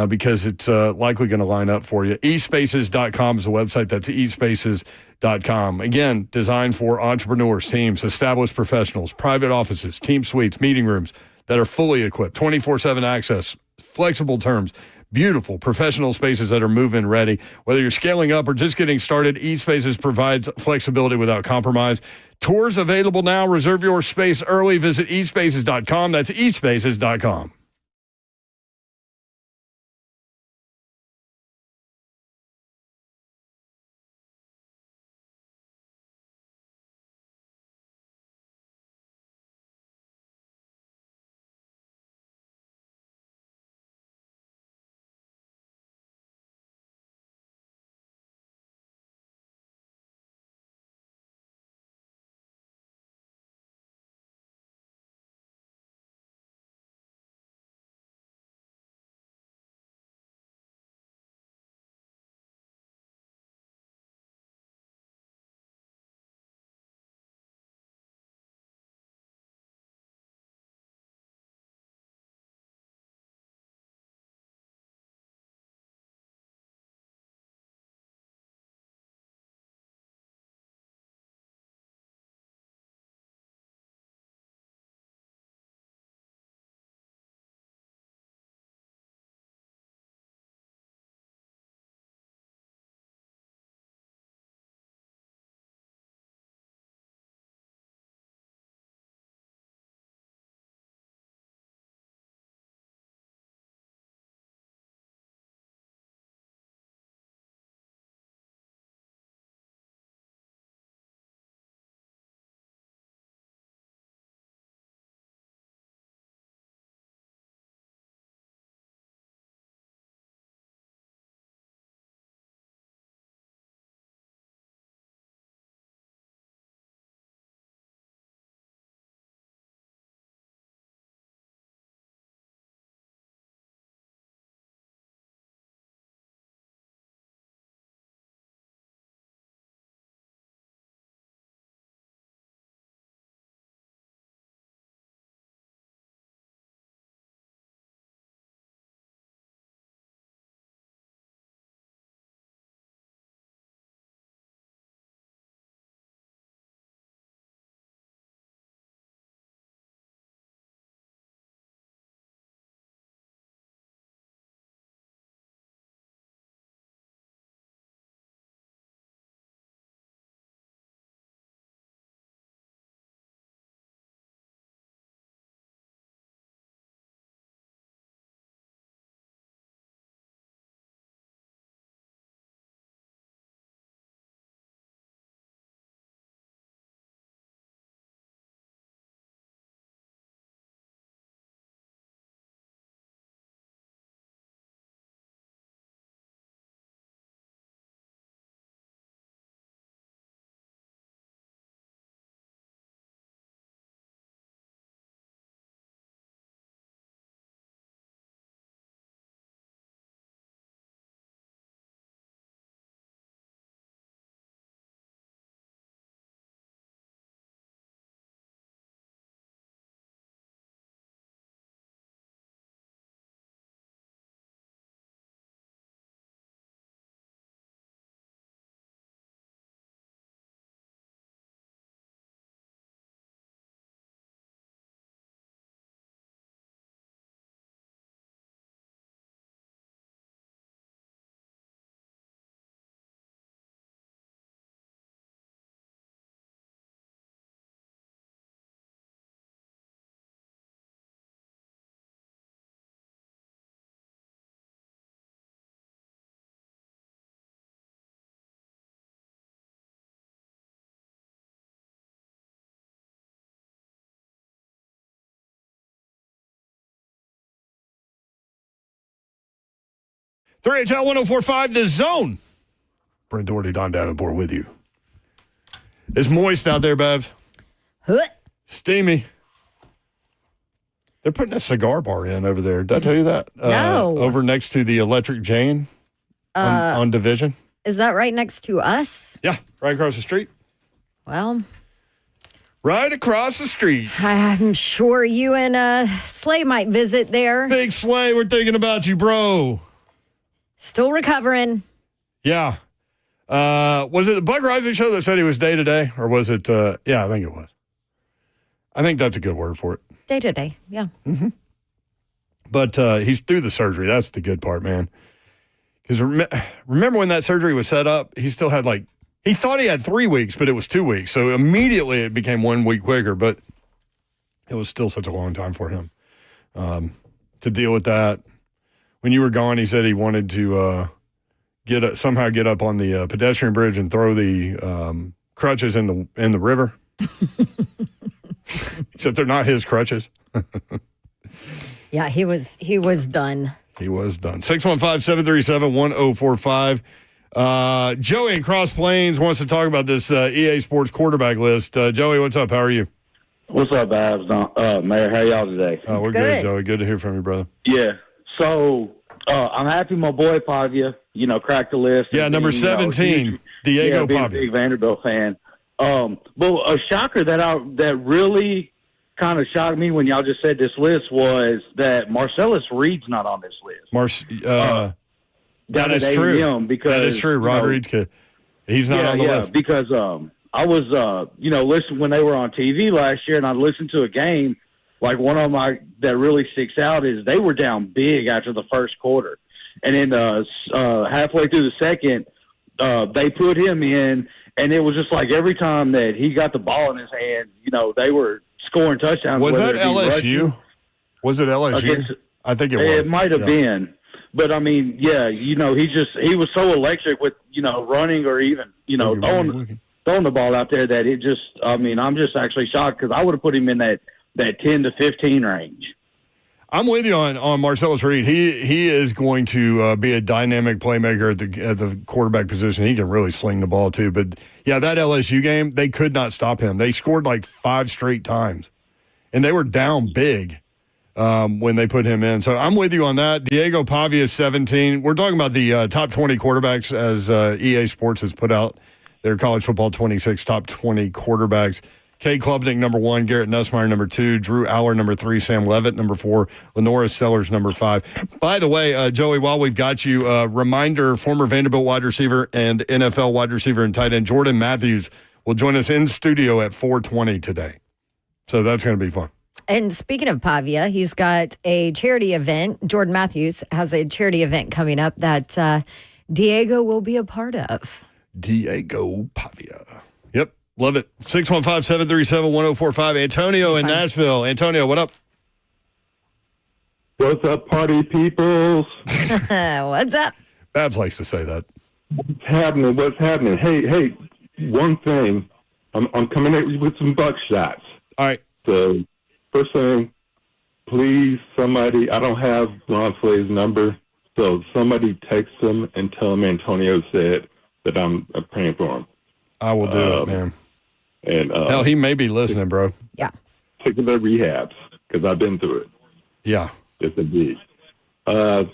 Speaker 2: because it's likely going to line up for you. eSpaces.com is the website. That's eSpaces.com. Again, designed for entrepreneurs, teams, established professionals, private offices, team suites, meeting rooms that are fully equipped, 24/7 access, flexible terms, beautiful professional spaces that are move-in ready. Whether you're scaling up or just getting started, eSpaces provides flexibility without compromise. Tours available now. Reserve your space early. Visit eSpaces.com. That's eSpaces.com. Three HL 1045, The Zone. Brent Doherty, Don Davenport with you. It's moist out there, Babs.
Speaker 3: Huh.
Speaker 2: Steamy. They're putting a cigar bar in over there. Did I tell you that?
Speaker 3: No.
Speaker 2: Over next to the Electric Jane on Division.
Speaker 3: Is that right next to us?
Speaker 2: Yeah, right across the street.
Speaker 3: Well,
Speaker 2: Right across the street.
Speaker 3: I'm sure you and Slay might visit there.
Speaker 2: Big Slay, we're thinking about you, bro.
Speaker 3: Still recovering.
Speaker 2: Yeah. Was it the Buck Rising show that said he was day to day? Or was it, yeah, I think it was. I think that's a good word for it.
Speaker 3: Day to day, yeah.
Speaker 2: Mm-hmm. But he's through the surgery. That's the good part, man. Because remember when that surgery was set up, he still had he thought he had 3 weeks, but it was 2 weeks. So immediately it became 1 week quicker, but it was still such a long time for him to deal with that. When you were gone, he said he wanted to somehow get up on the pedestrian bridge and throw the crutches in the river. Except they're not his crutches.
Speaker 3: Yeah, he was done.
Speaker 2: He was done. 615-737-1045. Joey in Cross Plains wants to talk about this EA Sports quarterback list. Joey, what's up? How are you?
Speaker 5: What's up, Babs? Mayor, how y'all today?
Speaker 2: We're good, Joey. Good to hear from you, brother.
Speaker 5: Yeah. So I'm happy my boy Pavia, cracked the list.
Speaker 2: Yeah, number 17, Diego
Speaker 5: being a
Speaker 2: Pavia.
Speaker 5: big Vanderbilt fan. But a shocker that really kind of shocked me when y'all just said this list was that Marcellus Reed's not on this list.
Speaker 2: That is true.
Speaker 5: Because,
Speaker 2: that is true. Rod Reed's kid. He's not on the list.
Speaker 5: Because I was, listening when they were on TV last year, and I listened to a game. Like one of them that really sticks out is they were down big after the first quarter, and then halfway through the second, they put him in, and it was just like every time that he got the ball in his hand, they were scoring touchdowns.
Speaker 2: Was that LSU? Was it LSU? I think it was.
Speaker 5: It might have been. But, I mean, yeah, he was so electric with, running or even, throwing the ball out there that it just, I'm just actually shocked because I would have put him in that 10 to 15 range.
Speaker 2: I'm with you on Marcellus Reed. He is going to be a dynamic playmaker at the quarterback position. He can really sling the ball too. But yeah, that LSU game, they could not stop him. They scored 5 straight times, and they were down big when they put him in. So I'm with you on that. Diego Pavia is 17. We're talking about the top 20 quarterbacks as EA Sports has put out their college football 26 top 20 quarterbacks. Kay Klubnik, number 1, Garrett Nussmeier, number 2, Drew Aller, number 3, Sam Levitt, number 4, Lenora Sellers, number 5. By the way, Joey, while we've got you, reminder, former Vanderbilt wide receiver and NFL wide receiver and tight end Jordan Matthews will join us in studio at 4:20 today. So that's going to be fun.
Speaker 3: And speaking of Pavia, he's got a charity event. Jordan Matthews has a charity event coming up that Diego will be a part of.
Speaker 2: Diego Pavia. Yep. Love it. 615-737-1045. Antonio in Nashville. Antonio, what up?
Speaker 6: What's up, party peoples?
Speaker 3: What's up?
Speaker 2: Babs likes to say that.
Speaker 6: What's happening? Hey, one thing. I'm coming at you with some buckshots.
Speaker 2: All right.
Speaker 6: So, first thing, please, somebody, I don't have Ron Slay's number, so somebody text him and tell him Antonio said that I'm praying for him.
Speaker 2: I will do it, man.
Speaker 6: And
Speaker 2: hell, he may be listening, bro.
Speaker 3: Yeah.
Speaker 6: Take him to rehabs, because I've been through it.
Speaker 2: Yeah.
Speaker 6: Yes, indeed. 2,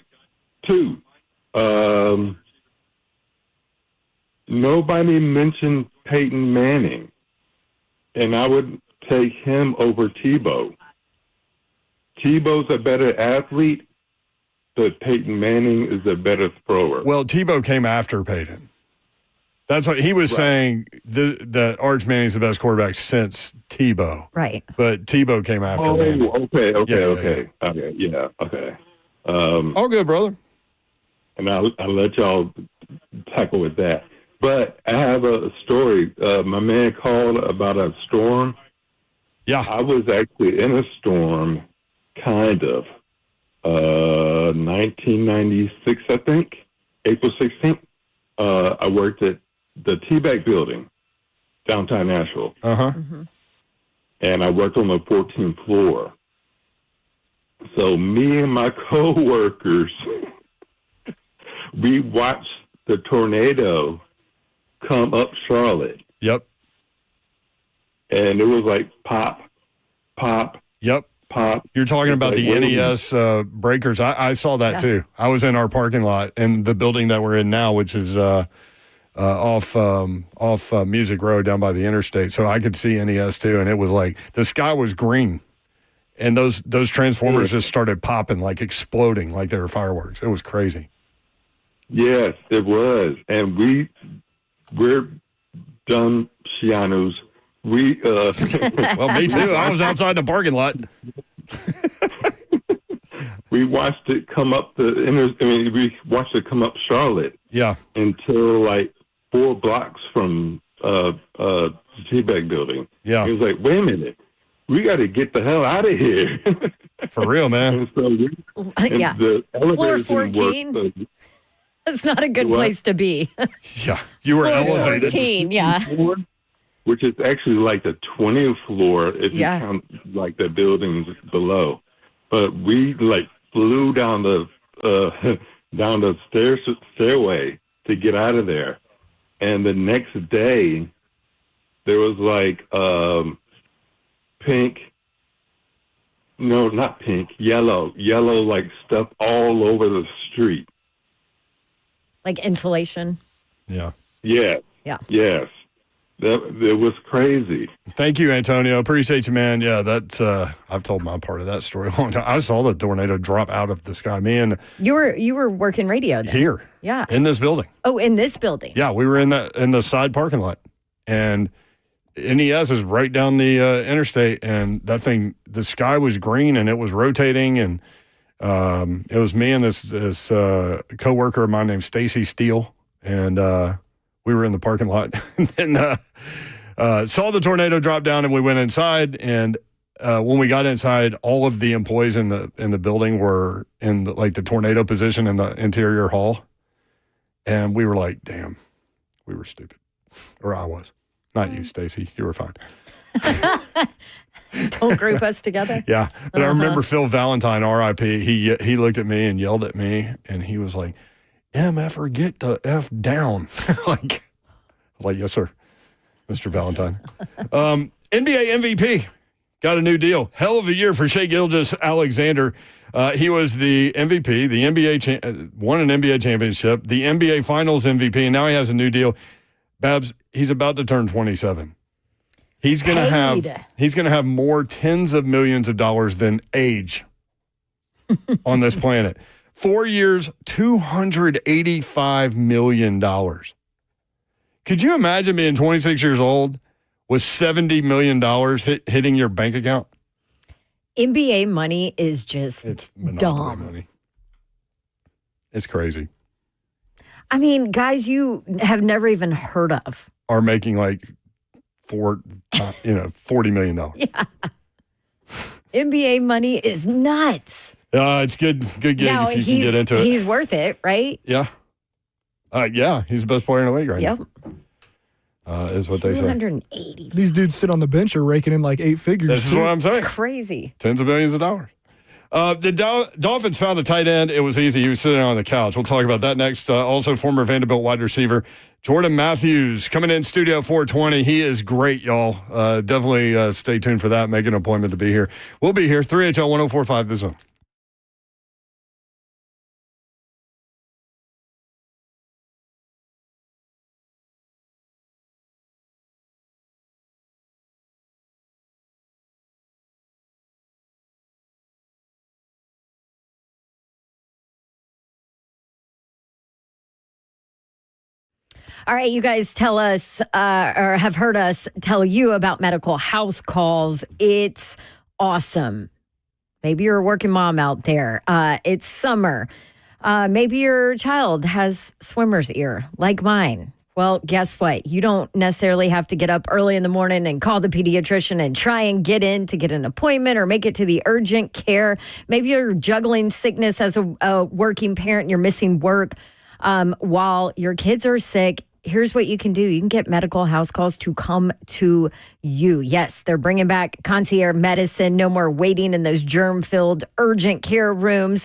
Speaker 6: nobody mentioned Peyton Manning, and I would take him over Tebow. Tebow's a better athlete, but Peyton Manning is a better thrower.
Speaker 2: Well, Tebow came after Peyton. That's what he was saying, that Arch Manning's the best quarterback since Tebow.
Speaker 3: Right.
Speaker 2: But Tebow came after Manning.
Speaker 6: Okay.
Speaker 2: Yeah.
Speaker 6: Okay.
Speaker 2: All good, brother.
Speaker 6: And I'll let y'all tackle with that. But I have a story. My man called about a storm.
Speaker 2: Yeah.
Speaker 6: I was actually in a storm, kind of, 1996, I think, April 16th. I worked at the T-Bag building, downtown Nashville.
Speaker 2: Uh-huh.
Speaker 3: Mm-hmm.
Speaker 6: And I worked on the 14th floor. So me and my coworkers, we watched the tornado come up Charlotte.
Speaker 2: Yep.
Speaker 6: And it was like pop, pop,
Speaker 2: Yep.
Speaker 6: pop.
Speaker 2: You're talking
Speaker 6: It's
Speaker 2: about
Speaker 6: like,
Speaker 2: the
Speaker 6: wait a minute.
Speaker 2: NES breakers. I saw that too. I was in our parking lot in the building that we're in now, which is off Music Road down by the interstate. So I could see NES too, and it was like the sky was green, and those transformers just started popping, like exploding, like they were fireworks. It was crazy.
Speaker 6: Yes, it was, and we're dumb Shianos. We
Speaker 2: Well, me too. I was outside the parking lot.
Speaker 6: we watched it come up we watched it come up Charlotte
Speaker 2: Yeah.
Speaker 6: until like 4 blocks from the T-Bag building.
Speaker 2: Yeah.
Speaker 6: It was like, wait a minute, we got to get the hell out of here.
Speaker 2: For real, man.
Speaker 6: And so
Speaker 3: Yeah.
Speaker 6: the
Speaker 3: Floor
Speaker 6: elevators didn't
Speaker 3: 14?
Speaker 6: work,
Speaker 3: It's not a good
Speaker 6: What?
Speaker 3: place to be.
Speaker 2: Yeah. You were
Speaker 3: Floor
Speaker 2: elevated.
Speaker 3: 14, yeah.
Speaker 6: floor, which is actually like the 20th floor if
Speaker 3: Yeah.
Speaker 6: you count like the buildings below. But we like flew down the down the stairway to get out of there, and the next day there was like pink. No, not pink. Yellow like stuff all over the street.
Speaker 3: Like insulation.
Speaker 2: Yeah.
Speaker 6: Yes.
Speaker 3: Yeah.
Speaker 6: Yes. It was crazy.
Speaker 2: Thank you, Antonio. Appreciate you, man. Yeah, that's I've told my part of that story a long time. I saw the tornado drop out of the sky. Me and
Speaker 3: You were working radio then.
Speaker 2: here.
Speaker 3: Yeah.
Speaker 2: In this building.
Speaker 3: Oh, in this building.
Speaker 2: Yeah, we were in the side parking lot. And NES is right down the interstate, and that thing, the sky was green and it was rotating, and it was me and this coworker of mine named Stacy Steele, and we were in the parking lot, and then saw the tornado drop down, and we went inside, and when we got inside, all of the employees in the building were in the tornado position in the interior hall, and we were like, damn, we were stupid, or I was. Not you, Stacy. You were fine.
Speaker 3: Don't group us together.
Speaker 2: Yeah. But I remember Phil Valentine, R.I.P., he looked at me and yelled at me, and he was like, MF, get the F down. I was like, yes, sir, Mr. Valentine. NBA MVP. Got a new deal. Hell of a year for Shai Gilgeous-Alexander. He was the MVP, the NBA won an NBA championship, the NBA Finals MVP, and now he has a new deal. Babs, he's about to turn 27. He's going to have more tens of millions of dollars than age on this planet. 4 years, $285 million. Could you imagine being 26 years old with $70 million hitting your bank account?
Speaker 3: NBA money is just
Speaker 2: It's monopoly
Speaker 3: dumb.
Speaker 2: money. It's crazy.
Speaker 3: I mean, guys you have never even heard of.
Speaker 2: Are making like $40 million.
Speaker 3: Yeah. NBA money is nuts.
Speaker 2: It's good gig
Speaker 3: Now,
Speaker 2: if you can get into it.
Speaker 3: He's worth it, right?
Speaker 2: Yeah. Yeah, he's the best player in the league right
Speaker 3: Yep.
Speaker 2: now. Is what they say.
Speaker 3: 280.
Speaker 1: These dudes sit on the bench are raking in like 8 figures.
Speaker 2: This is
Speaker 1: too.
Speaker 2: what I'm saying.
Speaker 3: It's crazy.
Speaker 2: Tens of millions of dollars. The Dolphins found a tight end. It was easy. He was sitting on the couch. We'll talk about that next. Also, former Vanderbilt wide receiver Jordan Matthews coming in studio 420. He is great, y'all. Definitely stay tuned for that. Make an appointment to be here. We'll be here. 3HL 1045 The Zone.
Speaker 3: All right, you guys tell us or have heard us tell you about medical house calls. It's awesome. Maybe you're a working mom out there. It's summer. Maybe your child has swimmer's ear like mine. Well, guess what? You don't necessarily have to get up early in the morning and call the pediatrician and try and get in to get an appointment or make it to the urgent care. Maybe you're juggling sickness as a working parent and you're missing work while your kids are sick. Here's what you can do. You can get medical house calls to come to you. Yes, they're bringing back concierge medicine. No more waiting in those germ-filled urgent care rooms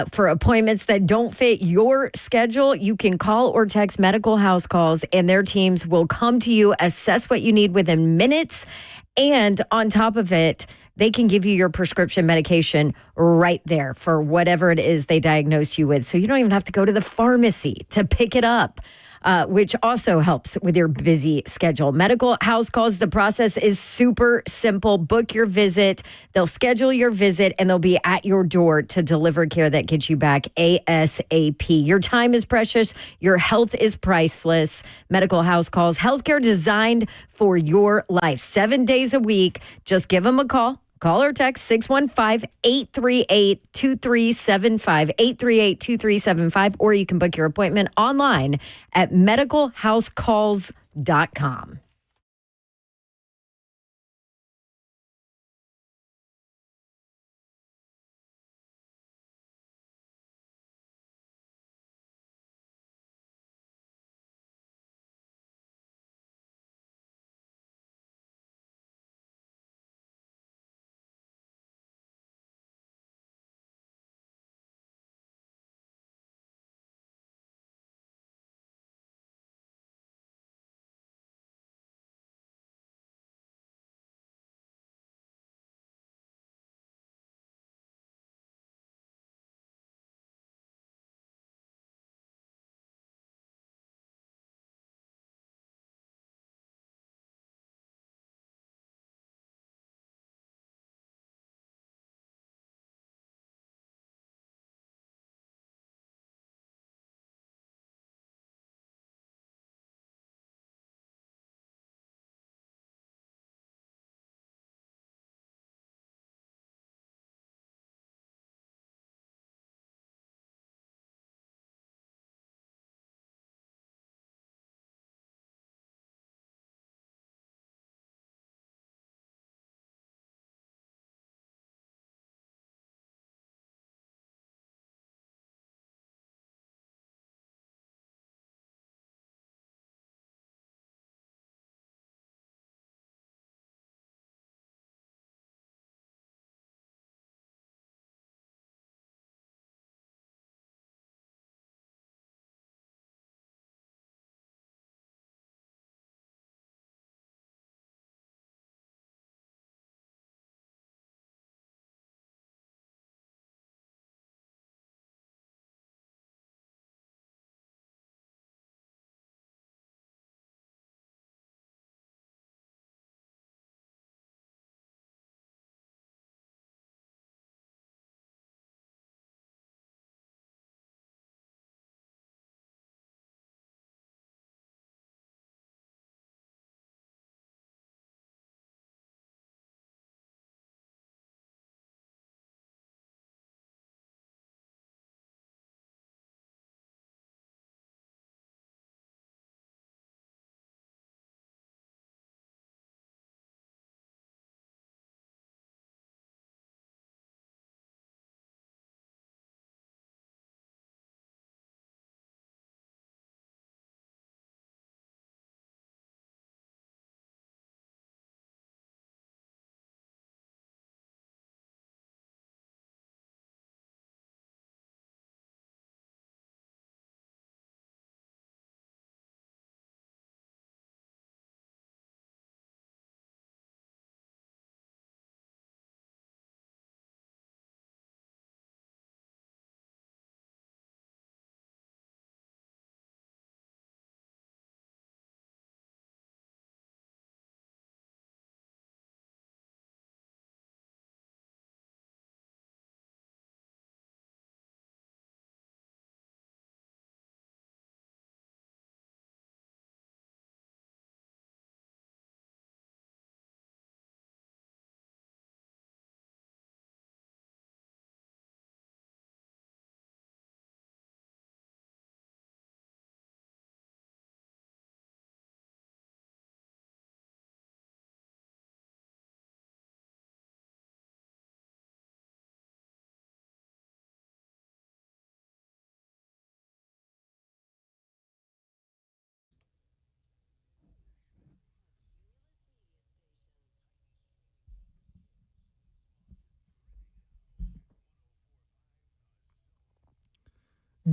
Speaker 3: for appointments that don't fit your schedule. You can call or text medical house calls, and their teams will come to you, assess what you need within minutes. And on top of it, they can give you your prescription medication right there for whatever it is they diagnose you with. So you don't even have to go to the pharmacy to pick it up. Which also helps with your busy schedule. Medical house calls, the process is super simple. Book your visit. They'll schedule your visit, and they'll be at your door to deliver care that gets you back ASAP. Your time is precious. Your health is priceless. Medical house calls, healthcare designed for your life. 7 days a week. Just give them a call. Call or text 615-838-2375, 838-2375, or you can book your appointment online at medicalhousecalls.com.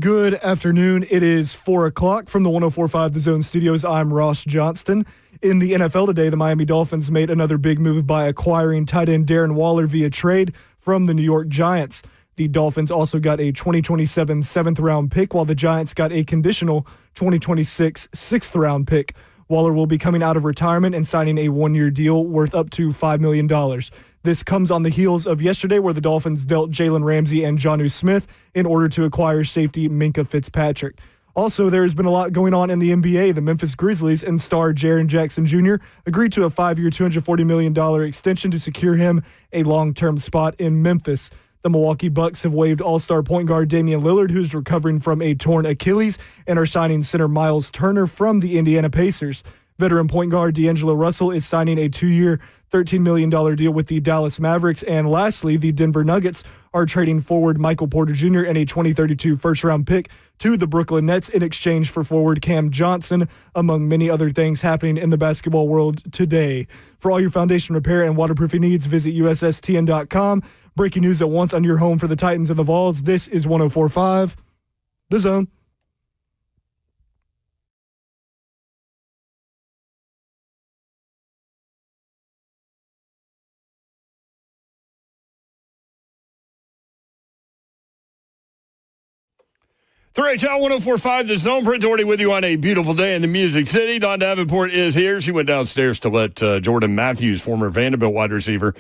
Speaker 1: Good afternoon. It is 4 o'clock from the 104.5 The Zone Studios. I'm Ross Johnston. In the NFL today, the Miami Dolphins made another big move by acquiring tight end Darren Waller via trade from the New York Giants. The Dolphins also got a 2027 seventh-round pick, while the Giants got a conditional 2026 sixth-round pick. Waller will be coming out of retirement and signing a one-year deal worth up to $5 million. This comes on the heels of yesterday where the Dolphins dealt Jalen Ramsey and Jonnu Smith in order to acquire safety Minkah Fitzpatrick. Also, there has been a lot going on in the NBA. The Memphis Grizzlies and star Jaren Jackson Jr. agreed to a 5-year, $240 million extension to secure him a long-term spot in Memphis. The Milwaukee Bucks have waived all-star point guard Damian Lillard, who's recovering from a torn Achilles, and are signing center Miles Turner from the Indiana Pacers. Veteran point guard D'Angelo Russell is signing a 2-year, $13 million deal with the Dallas Mavericks. And lastly, the Denver Nuggets are trading forward Michael Porter Jr. and a 2032 first-round pick to the Brooklyn Nets in exchange for forward Cam Johnson, among many other things happening in the basketball world today. For all your foundation repair and waterproofing needs, visit USSTN.com. Breaking news at once on your home for the Titans and the Vols. This is 104.5 The Zone.
Speaker 2: Three HL 104.5 The Zone. Brent Doherty with you on a beautiful day in the Music City. Dawn Davenport is here. She went downstairs to let Jordan Matthews, former Vanderbilt wide receiver,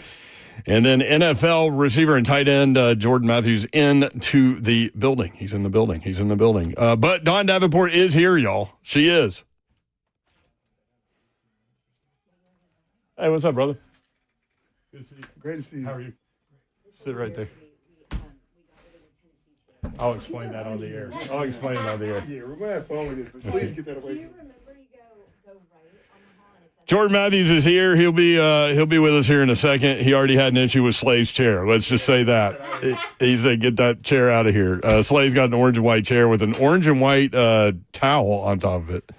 Speaker 2: and then NFL receiver and tight end Jordan Matthews into the building. He's in the building. But Dawn Davenport is here, y'all. She is. Hey, what's up, brother? Good to see you.
Speaker 7: Great to see you.
Speaker 2: How are you? Sit right there. I'll explain that on the air.
Speaker 7: Yeah, we're going to have fun with it, but please get that away from me.
Speaker 2: Jordan Matthews is here. He'll be with us here in a second. He already had an issue with Slay's chair. Let's just say that. He said, get that chair out of here. Slay's got an orange and white chair with an orange and white towel on top of it.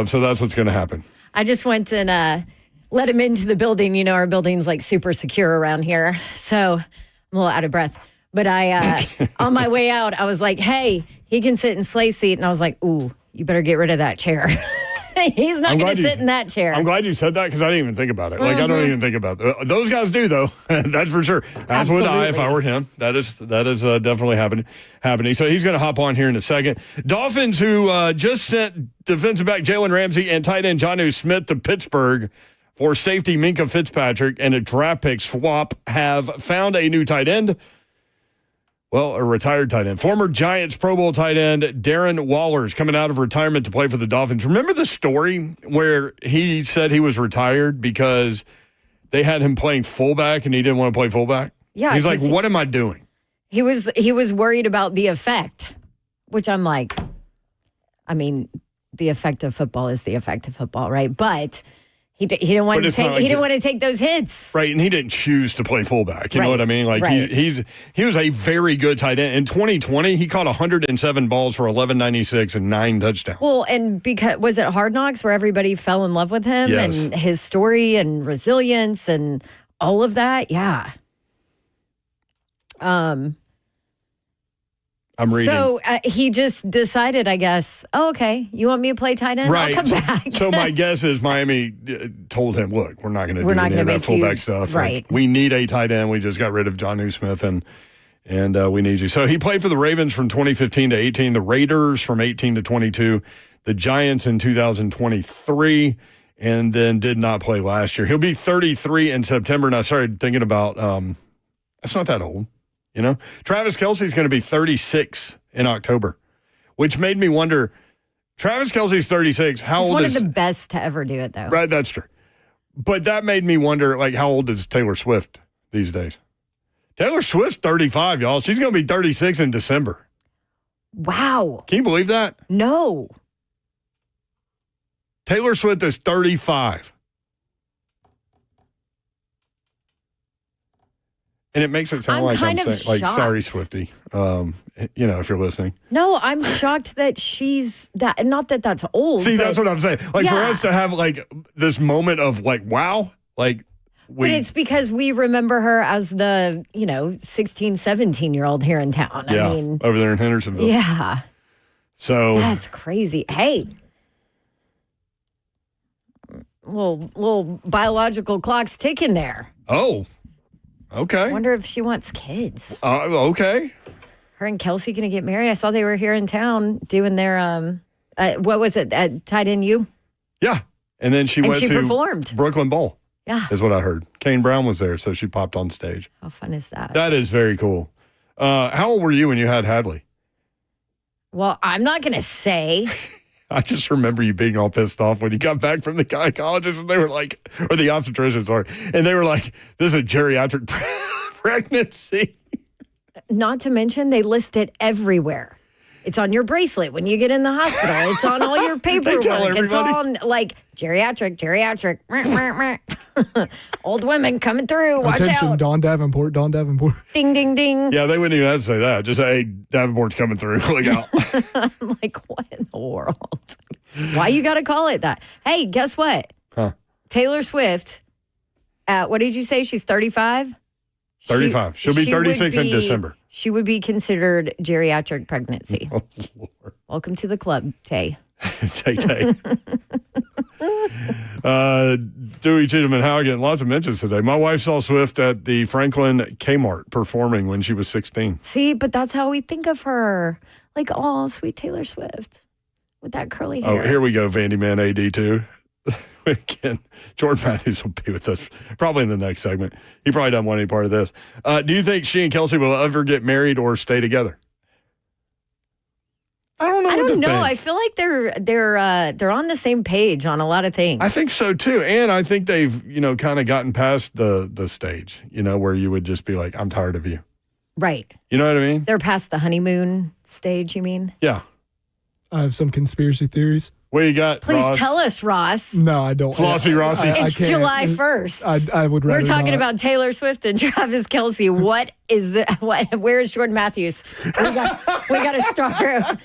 Speaker 2: So that's what's going to happen.
Speaker 3: I just went and let him into the building. You know, our building's like super secure around here. So I'm a little out of breath. But I, on my way out, I was like, hey, he can sit in Slay's seat. And I was like, ooh, you better get rid of that chair. He's not going to sit in that chair.
Speaker 2: I'm glad you said that because I didn't even think about it. Like, I don't even think about it. Those guys do, though. That's for sure. As would I if I were him. That is definitely happening. So he's going to hop on here in a second. Dolphins, who just sent defensive back Jalen Ramsey and tight end Jonnu Smith to Pittsburgh for safety Minkah Fitzpatrick and a draft pick swap, have found a new tight end. Well, a retired tight end. Former Giants Pro Bowl tight end Darren Waller is coming out of retirement to play for the Dolphins. Remember the story where he said he was retired because they had him playing fullback and he didn't want to play fullback?
Speaker 3: Yeah.
Speaker 2: He's like, what am I doing?
Speaker 3: He was worried about the effect, which I'm like, I mean, the effect of football is the effect of football, right? But he didn't want to take he didn't want to take those hits.
Speaker 2: Right, and he didn't choose to play fullback. You know what I mean? Like he was a very good tight end. In 2020, he caught 107 balls for 1196 and 9 touchdowns.
Speaker 3: Well, and because was it Hard Knocks where everybody fell in love with him and his story and resilience and all of that? Yeah.
Speaker 2: I'm reading.
Speaker 3: So he just decided, I guess, oh, okay, you want me to play tight end?
Speaker 2: Right.
Speaker 3: I'll come back.
Speaker 2: So my guess is Miami told him, look, we're not going to do any of that fullback stuff.
Speaker 3: Right.
Speaker 2: Like, we need a tight end. We just got rid of Jonnu Smith, and we need you. So he played for the Ravens from 2015 to 18, the Raiders from 18 to 22, the Giants in 2023, and then did not play last year. He'll be 33 in September, and I started thinking about that's not that old. You know, Travis Kelce's going to be 36 in October, which made me wonder. Travis Kelce's 36. How old is?
Speaker 3: He's one of the best to ever do it, though.
Speaker 2: Right, that's true. But that made me wonder, like, how old is Taylor Swift these days? Taylor Swift's 35, y'all. She's going to be 36 in December.
Speaker 3: Wow.
Speaker 2: Can you believe that?
Speaker 3: No.
Speaker 2: Taylor Swift is 35. And it makes it sound like I'm saying, like, sorry, Swiftie, you know, if you're listening.
Speaker 3: No, I'm shocked that she's that. Not that that's old.
Speaker 2: See, that's what I'm saying. Like, for us to have, like, this moment of, like, wow, like.
Speaker 3: But it's because we remember her as the, 16, 17-year-old here in town.
Speaker 2: Yeah,
Speaker 3: I mean,
Speaker 2: over there in Hendersonville.
Speaker 3: yeah,
Speaker 2: So
Speaker 3: that's crazy. Hey, little biological clock's ticking there.
Speaker 2: Oh, okay.
Speaker 3: I wonder if she wants kids.
Speaker 2: Okay.
Speaker 3: Her and Kelsey going to get married. I saw they were here in town doing their, what was it, at Tight End U?
Speaker 2: Yeah. And then she went
Speaker 3: she
Speaker 2: to
Speaker 3: performed.
Speaker 2: Brooklyn Bowl.
Speaker 3: Yeah.
Speaker 2: Is what I heard. Kane Brown was there, so she popped on stage.
Speaker 3: How fun is that?
Speaker 2: That is very cool. How old were you when you had Hadley?
Speaker 3: Well, I'm not going to say.
Speaker 2: I just remember you being all pissed off when you got back from the gynecologist and they were like, or the obstetrician, sorry. And they were like, this is a geriatric pregnancy.
Speaker 3: Not to mention, they list it everywhere. It's on your bracelet when you get in the hospital. It's on all your paperwork. It's on like geriatric. Old women coming through. Watch
Speaker 1: Attention,
Speaker 3: out.
Speaker 1: Don Davenport.
Speaker 3: Ding, ding, ding.
Speaker 2: Yeah, they wouldn't even have to say that. Just say, hey, Davenport's coming through. Look out.
Speaker 3: I'm like, what in the world? Why you got to call it that? Hey, guess what?
Speaker 2: Huh.
Speaker 3: Taylor Swift, what did you say? She's 35?
Speaker 2: 35. She'll be 36 in December.
Speaker 3: She would be considered geriatric pregnancy.
Speaker 2: Oh, Lord.
Speaker 3: Welcome to the club, Tay.
Speaker 2: Tay. Dewey Cheatham and Howe getting lots of mentions today. My wife saw Swift at the Franklin Kmart performing when she was 16.
Speaker 3: See, but that's how we think of her. Like, oh, sweet Taylor Swift with that curly hair.
Speaker 2: Oh, here we go, Vandy Man AD too. Again, Jordan Matthews will be with us probably in the next segment. He probably doesn't want any part of this. Do you think she and Kelsey will ever get married or stay together? I don't know.
Speaker 3: I don't know. I feel like they're on the same page on a lot of things.
Speaker 2: I think so too, and I think they've kind of gotten past the stage where you would just be like, I'm tired of you.
Speaker 3: Right.
Speaker 2: You know what I mean?
Speaker 3: They're past the honeymoon stage. You mean?
Speaker 2: Yeah.
Speaker 1: I have some conspiracy theories.
Speaker 2: What you got,
Speaker 3: Please
Speaker 2: Ross?
Speaker 3: tell us, Ross.
Speaker 1: No, I don't.
Speaker 2: Flossie Rossi.
Speaker 1: I
Speaker 3: It's
Speaker 1: can't.
Speaker 3: July 1st.
Speaker 1: I would rather
Speaker 3: We're talking
Speaker 1: not.
Speaker 3: about Taylor Swift and Travis Kelsey. What is where is Jordan Matthews? We got to start.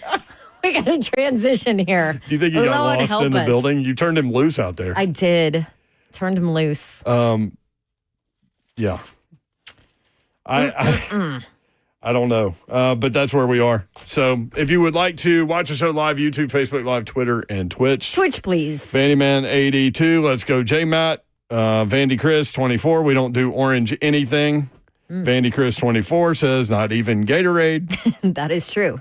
Speaker 3: We got to transition here.
Speaker 2: Do you think he got
Speaker 3: Lord,
Speaker 2: lost
Speaker 3: help
Speaker 2: in the
Speaker 3: us.
Speaker 2: building? You turned him loose out there.
Speaker 3: I did. Turned him loose.
Speaker 2: Yeah. I don't know, but that's where we are. So if you would like to watch the show live, YouTube, Facebook Live, Twitter, and Twitch.
Speaker 3: Twitch, please.
Speaker 2: Vandyman 82. Let's go, J Matt. Vandy Chris 24. We don't do orange anything. Vandy Chris 24 says not even Gatorade.
Speaker 3: That is true.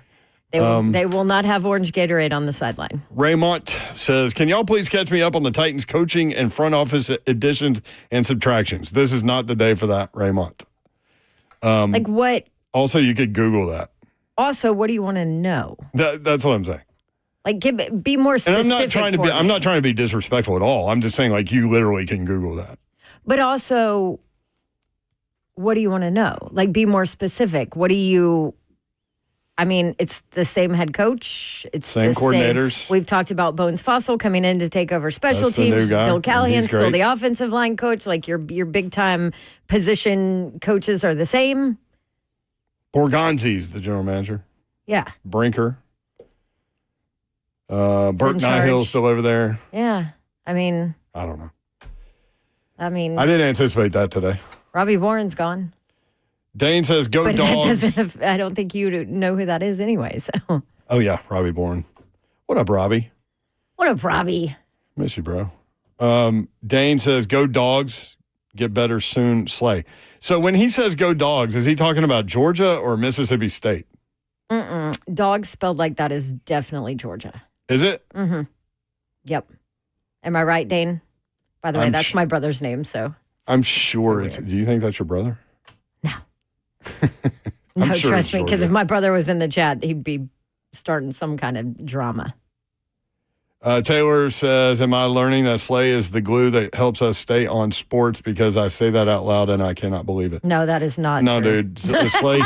Speaker 3: They will not have orange Gatorade on the sideline.
Speaker 2: Raymont says, can y'all please catch me up on the Titans coaching and front office additions and subtractions? This is not the day for that, Raymont.
Speaker 3: Like what?
Speaker 2: Also, you could Google that.
Speaker 3: Also, what do you want to know?
Speaker 2: That's what I'm saying.
Speaker 3: Like, be more specific.
Speaker 2: And I'm not trying to be disrespectful at all. I'm just saying, like, you literally can Google that.
Speaker 3: But also, what do you want to know? Like, be more specific. What do you? I mean, it's the same head coach. It's
Speaker 2: Same
Speaker 3: the
Speaker 2: coordinators.
Speaker 3: We've talked about Bones Fossil coming in to take over special
Speaker 2: That's the new
Speaker 3: teams.
Speaker 2: guy,
Speaker 3: Bill
Speaker 2: and
Speaker 3: Callahan,
Speaker 2: he's
Speaker 3: still
Speaker 2: great.
Speaker 3: the offensive line coach. Like your big time position coaches are the same.
Speaker 2: Borgonzi's the general manager.
Speaker 3: Yeah.
Speaker 2: Brinker. Bert
Speaker 3: charge.
Speaker 2: Nihill's still over there.
Speaker 3: Yeah. I mean,
Speaker 2: I don't know.
Speaker 3: I
Speaker 2: didn't anticipate that today.
Speaker 3: Robbie Warren's gone.
Speaker 2: Dane says, go
Speaker 3: But
Speaker 2: Dogs.
Speaker 3: I don't think you know who that is anyway. So,
Speaker 2: Oh, yeah, Robbie Bourne. What up, Robbie?
Speaker 3: what up, Robbie?
Speaker 2: Miss you, bro. Dane says, go Dogs. Get better soon, Slay. So when he says go Dogs, is he talking about Georgia or Mississippi State?
Speaker 3: Dog spelled like that is definitely Georgia.
Speaker 2: Is it?
Speaker 3: Yep. Am I right, Dane? By the way,
Speaker 2: I'm
Speaker 3: that's my brother's name, so.
Speaker 2: I'm sure it's.
Speaker 3: weird.
Speaker 2: Do you think that's your brother?
Speaker 3: No.
Speaker 2: I'm
Speaker 3: No,
Speaker 2: sure
Speaker 3: trust
Speaker 2: it's
Speaker 3: me, because
Speaker 2: Georgia.
Speaker 3: if my brother was in the chat, he'd be starting some kind of drama.
Speaker 2: Taylor says, am I learning that Slay is the glue that helps us stay on sports? Because I say that out loud and I cannot believe it.
Speaker 3: No, that is not
Speaker 2: No,
Speaker 3: true.
Speaker 2: dude. Slay.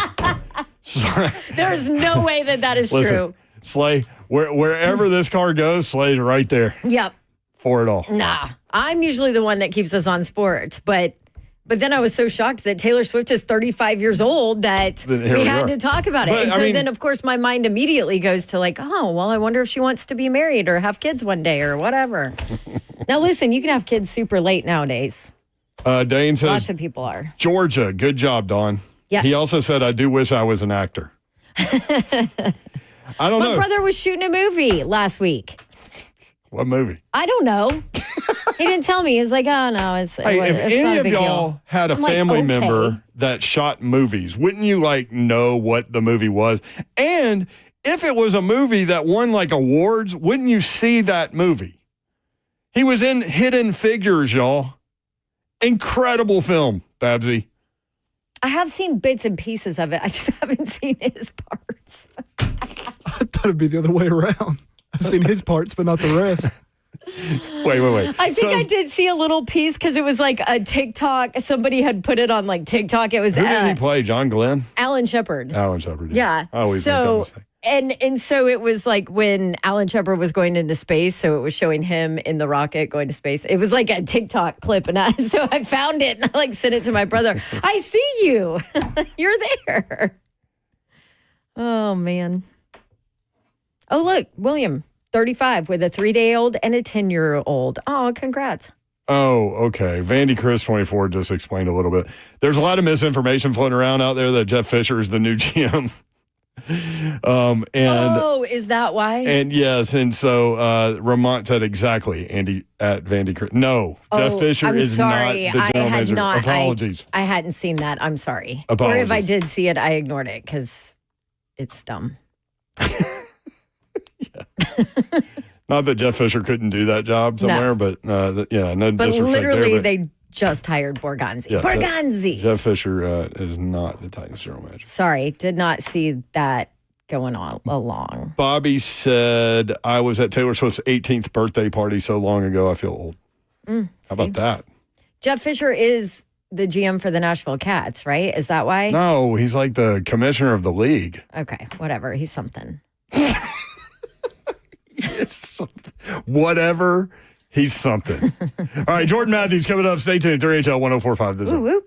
Speaker 3: There's no way that is
Speaker 2: Listen,
Speaker 3: true.
Speaker 2: Slay, wherever this car goes, Slay's right there
Speaker 3: Yep.
Speaker 2: for it all.
Speaker 3: Nah. I'm usually the one that keeps us on sports, but then I was so shocked that Taylor Swift is 35 years old that
Speaker 2: Then here
Speaker 3: we
Speaker 2: we
Speaker 3: had
Speaker 2: are.
Speaker 3: to talk about it.
Speaker 2: But,
Speaker 3: And
Speaker 2: I
Speaker 3: so
Speaker 2: mean-
Speaker 3: then, of course, my mind immediately goes to like, oh, well, I wonder if she wants to be married or have kids one day or whatever. Now, listen, you can have kids super late nowadays.
Speaker 2: Dane says,
Speaker 3: Lots of people are.
Speaker 2: Georgia, good job, Dawn.
Speaker 3: Yes.
Speaker 2: He also said, I do wish I was an actor. I don't know.
Speaker 3: My brother was shooting a movie last week.
Speaker 2: What movie?
Speaker 3: I don't know. He didn't tell me. He was like, oh, no, it's
Speaker 2: Hey, if
Speaker 3: it's not
Speaker 2: any
Speaker 3: a
Speaker 2: of
Speaker 3: big
Speaker 2: y'all
Speaker 3: deal.
Speaker 2: had a
Speaker 3: I'm like,
Speaker 2: family
Speaker 3: okay.
Speaker 2: member that shot movies, wouldn't you like know what the movie was? And if it was a movie that won like awards, wouldn't you see that movie? He was in Hidden Figures, y'all. Incredible film, Babsy.
Speaker 3: I have seen bits and pieces of it. I just haven't seen his parts.
Speaker 1: I thought it'd be the other way around. I've seen his parts, but not the rest.
Speaker 2: Wait.
Speaker 3: I think I did see a little piece because it was like a TikTok. Somebody had put it on like TikTok. It was
Speaker 2: Who did he play? John Glenn?
Speaker 3: Alan Shepard.
Speaker 2: Alan Shepard.
Speaker 3: Yeah.
Speaker 2: I always make that
Speaker 3: So
Speaker 2: mistake.
Speaker 3: and so it was like when Alan Shepard was going into space, so it was showing him in the rocket going to space. It was like a TikTok clip, and so I found it and I like sent it to my brother. I see you. You're there. Oh man. Oh look, William, 35, with a 3-day-old and a 10-year-old. Oh, congrats.
Speaker 2: Oh, okay. Vandy Chris 24 just explained a little bit. There's a lot of misinformation floating around out there that Jeff Fisher is the new GM.
Speaker 3: Is that why?
Speaker 2: And yes, and so Ramont said exactly, Andy at Vandy Chris. No, Jeff Fisher
Speaker 3: I'm
Speaker 2: is
Speaker 3: sorry.
Speaker 2: not the general manager.
Speaker 3: Not.
Speaker 2: Apologies.
Speaker 3: I hadn't seen that. I'm sorry.
Speaker 2: Apologies.
Speaker 3: Or if I did see it, I ignored it because it's dumb.
Speaker 2: Not that Jeff Fisher couldn't do that job somewhere, but no
Speaker 3: But
Speaker 2: disrespect
Speaker 3: literally,
Speaker 2: there, but
Speaker 3: they just hired Borgonzi.
Speaker 2: Yeah,
Speaker 3: Borgonzi.
Speaker 2: Jeff Fisher is not the Titans general manager.
Speaker 3: Sorry, did not see that going on along.
Speaker 2: Bobby said, I was at Taylor Swift's 18th birthday party so long ago, I feel old. How about that?
Speaker 3: Jeff Fisher is the GM for the Nashville Cats, right? Is that why?
Speaker 2: No, he's like the commissioner of the league.
Speaker 3: Okay, whatever. He's something.
Speaker 2: Whatever. He's something. All right, Jordan Matthews coming up. Stay tuned. 3HL 1045. This
Speaker 3: Woo woo.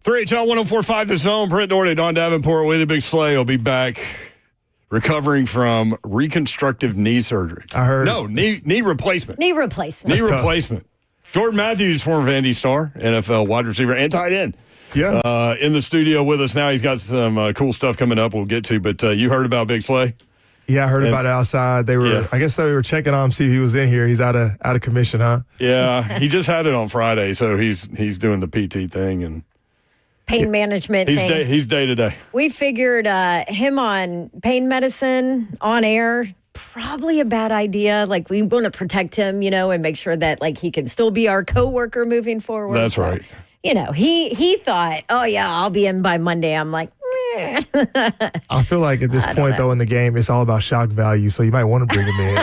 Speaker 2: 3HL 1045 The Zone. Brent Doherty, Don Davenport with you. Big Slay will be back recovering from reconstructive knee surgery.
Speaker 8: I heard.
Speaker 2: No, knee replacement.
Speaker 3: Knee replacement.
Speaker 2: Knee replacement. Jordan Matthews, former Vandy star, NFL wide receiver and tight end.
Speaker 8: Yeah.
Speaker 2: In the studio with us now. He's got some cool stuff coming up we'll get to. But you heard about Big Slay?
Speaker 8: Yeah, I heard about it outside. They were, I guess they were checking on him, see if he was in here. He's out of commission, huh?
Speaker 2: Yeah, he just had it on Friday, so he's doing the PT thing and
Speaker 3: Pain management thing.
Speaker 2: He's day to day.
Speaker 3: We figured him on pain medicine on air, probably a bad idea. Like, we want to protect him, and make sure that, like, he can still be our coworker moving forward.
Speaker 2: That's right.
Speaker 3: He thought, oh, yeah, I'll be in by Monday. I'm like,
Speaker 8: I feel like at this point, though, in the game, it's all about shock value, so you might want to bring him in.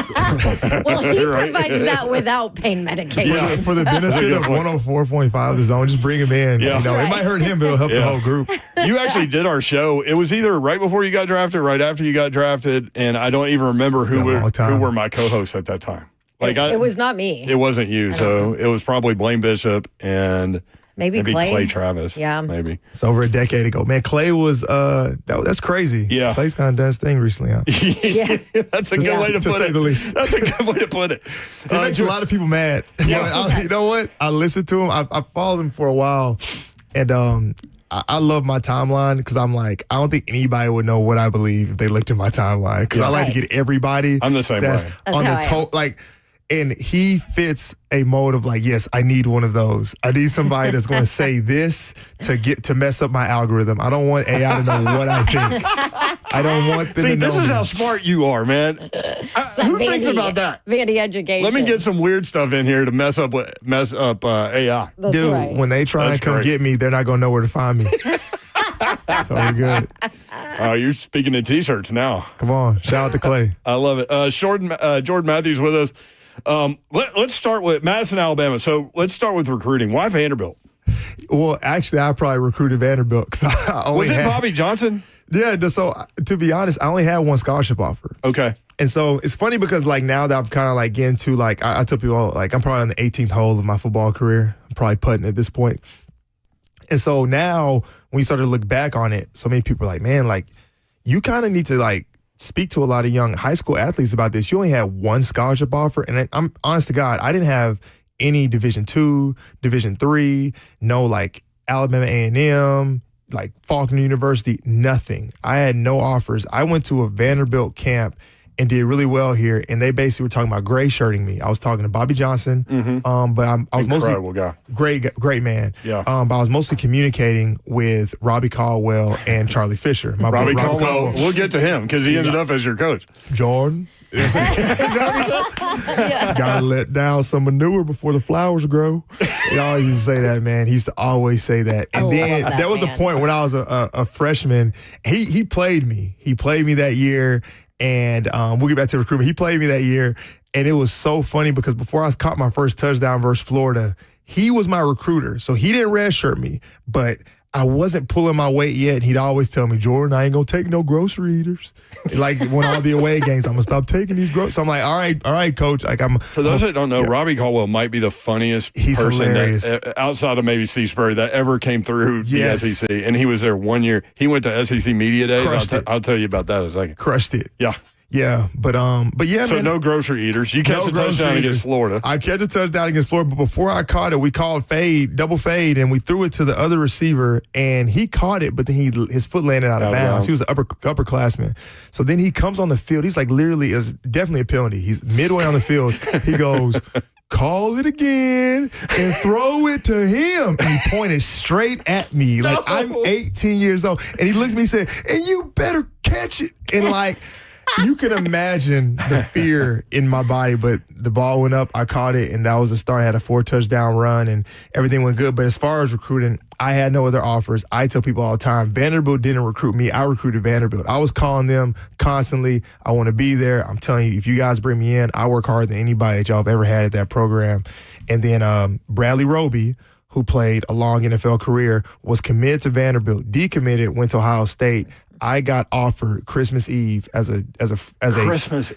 Speaker 3: well, he provides that without pain medication.
Speaker 2: Yeah.
Speaker 8: For the benefit of 104.5 The Zone, just bring him in.
Speaker 2: Yeah.
Speaker 8: It might hurt him, but it'll help the whole group.
Speaker 2: You actually did our show. It was either right before you got drafted, right after you got drafted, and I don't even remember who were my co-hosts at that time. Like
Speaker 3: it was not me.
Speaker 2: It wasn't you, so it was probably Blaine Bishop and
Speaker 3: maybe
Speaker 2: Clay Travis.
Speaker 3: Yeah,
Speaker 2: maybe.
Speaker 8: It's over a decade ago, man. Clay was that's crazy.
Speaker 2: Yeah,
Speaker 8: Clay's kind of done his thing recently, huh?
Speaker 3: Yeah,
Speaker 2: that's a good way to put it.
Speaker 8: To say the least.
Speaker 2: That's a good way to put it.
Speaker 8: It makes a lot of people mad.
Speaker 2: Yeah.
Speaker 8: You know what? I listened to him. I followed him for a while, and I love my timeline because I'm like, I don't think anybody would know what I believe if they looked at my timeline because I like to get everybody.
Speaker 2: I'm the same
Speaker 8: that's
Speaker 2: way.
Speaker 8: on the like. And he fits a mode of like, yes, I need one of those. I need somebody that's going to say this to mess up my algorithm. I don't want AI to know what I think. I don't want them to know.
Speaker 2: This is
Speaker 8: me.
Speaker 2: how smart you are, man. Who thinks about that?
Speaker 3: Vandy education.
Speaker 2: Let me get some weird stuff in here to mess up AI.
Speaker 3: That's
Speaker 8: Dude,
Speaker 3: right.
Speaker 8: when they try and come get me, they're not going to know where to find me. So we're good.
Speaker 2: You're speaking in T-shirts now.
Speaker 8: Come on. Shout out to Clay.
Speaker 2: I love it. Jordan Matthews with us. Let's start with Madison, Alabama. So let's start with recruiting. Why Vanderbilt?
Speaker 8: Well, actually, I probably recruited Vanderbilt.
Speaker 2: Was it Bobby Johnson?
Speaker 8: Yeah. So to be honest, I only had one scholarship offer.
Speaker 2: Okay.
Speaker 8: And so it's funny because like now that I'm kind of like getting to like, I tell people like I'm probably on the 18th hole of my football career. I'm probably putting at this point. And so now when you start to look back on it, so many people are like, man, like you kind of need to like speak to a lot of young high school athletes about this. You only had one scholarship offer. And I'm honest to God, I didn't have any Division II, Division III, no like Alabama A&M, like Faulkner University, nothing. I had no offers. I went to a Vanderbilt camp and did really well here. And they basically were talking about gray shirting me. I was talking to Bobby Johnson, but I was
Speaker 2: Incredible
Speaker 8: mostly
Speaker 2: guy.
Speaker 8: Great man.
Speaker 2: Yeah.
Speaker 8: But I was mostly communicating with Robbie Caldwell and Charlie Fisher.
Speaker 2: Robbie Caldwell. We'll get to him because he ended up as your coach.
Speaker 8: Jordan. Gotta let down some manure before the flowers grow. He always used to say that, man. He used to always say that. And then there was a point when I was a freshman. He played me. He played me that year. And we'll get back to recruitment. He played me that year. And it was so funny because before I caught my first touchdown versus Florida, he was my recruiter. So he didn't redshirt me, but I wasn't pulling my weight yet. And he'd always tell me, Jordan, I ain't going to take no grocery eaters. Like when all the away games, I'm going to stop taking these groceries. So I'm like, all right, coach. Like
Speaker 2: For those that don't know, Robbie Caldwell might be the funniest person that, outside of maybe C. Spurrier that ever came through the SEC. And he was there 1 year. He went to SEC Media Days. I'll tell you about that in a second.
Speaker 8: Crushed it.
Speaker 2: Yeah.
Speaker 8: Yeah, but yeah,
Speaker 2: so
Speaker 8: man.
Speaker 2: no grocery eaters. You catch a touchdown against Florida.
Speaker 8: I catch a touchdown against Florida, but before I caught it, we called double fade, and we threw it to the other receiver, and he caught it, but then his foot landed out of bounds. He was an upperclassman. So then he comes on the field. He's like literally is definitely a penalty. He's midway on the field. He goes, call it again and throw it to him. And he pointed straight at me. Like I'm 18 years old. And he looks at me and said, and you better catch it. And like, you can imagine the fear in my body, but the ball went up, I caught it, and that was the start. I had a 4-touchdown run, and everything went good. But as far as recruiting, I had no other offers. I tell people all the time, Vanderbilt didn't recruit me. I recruited Vanderbilt. I was calling them constantly. I want to be there. I'm telling you, if you guys bring me in, I work harder than anybody that y'all have ever had at that program. And then Bradley Roby, who played a long NFL career, was committed to Vanderbilt, decommitted, went to Ohio State. I got offered Christmas Eve as a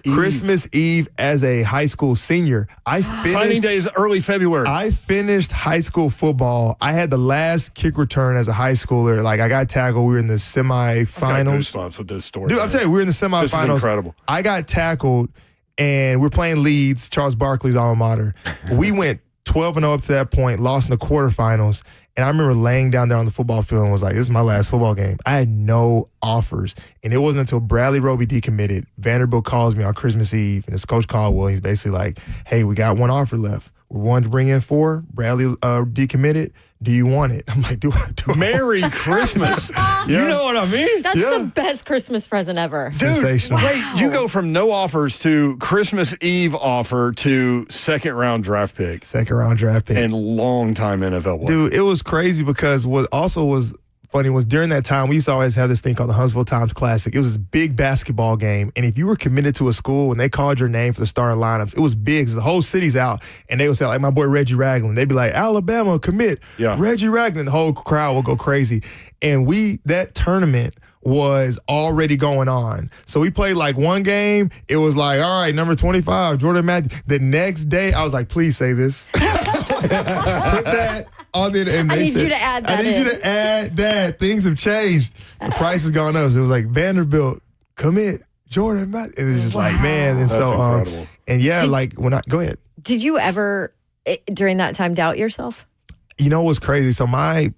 Speaker 2: Christmas Eve
Speaker 8: as a high school senior.
Speaker 2: Signing day is early February.
Speaker 8: I finished high school football. I had the last kick return as a high schooler. Like, I got tackled. We were in the semifinals.
Speaker 2: I got goosebumps with this story.
Speaker 8: Dude, I'm telling you, we were in the semifinals.
Speaker 2: This is incredible.
Speaker 8: I got tackled, and we're playing Leeds, Charles Barkley's alma mater. We went 12-0 up to that point, lost in the quarterfinals. And I remember laying down there on the football field and was like, this is my last football game. I had no offers. And it wasn't until Bradley Roby decommitted, Vanderbilt calls me on Christmas Eve, and it's Coach Caldwell. He's basically like, hey, we got one offer left. We're wanting to bring in 4. Bradley decommitted. Do you want it? I'm like, do I?
Speaker 2: Merry Christmas. You know what I mean?
Speaker 3: That's the best Christmas present ever.
Speaker 8: Sensational.
Speaker 2: Dude, wait, you go from no offers to Christmas Eve offer to second-round draft pick.
Speaker 8: Second-round draft pick.
Speaker 2: And long-time NFL player.
Speaker 8: Dude, it was crazy because what also was funny was during that time, we used to always have this thing called the Huntsville Times Classic. It was this big basketball game, and if you were committed to a school, when they called your name for the starting lineups, it was big because the whole city's out, and they would say, like my boy Reggie Ragland, they'd be like, Alabama, commit.
Speaker 2: Yeah.
Speaker 8: Reggie Ragland, the whole crowd would go crazy. And that tournament was already going on. So we played like one game. It was like, all right, number 25, Jordan Matthews. The next day, I was like, please say this. Put that on it. And
Speaker 3: I
Speaker 8: they
Speaker 3: need
Speaker 8: said,
Speaker 3: you to add that
Speaker 8: I need you to add that. Things have changed. The price has gone up. So it was like, Vanderbilt, commit, Jordan Matthews. And it's just like, man. And
Speaker 2: That's
Speaker 8: so,
Speaker 2: incredible.
Speaker 8: and yeah, go ahead.
Speaker 3: Did you ever, during that time, doubt yourself?
Speaker 8: You know what's crazy? So my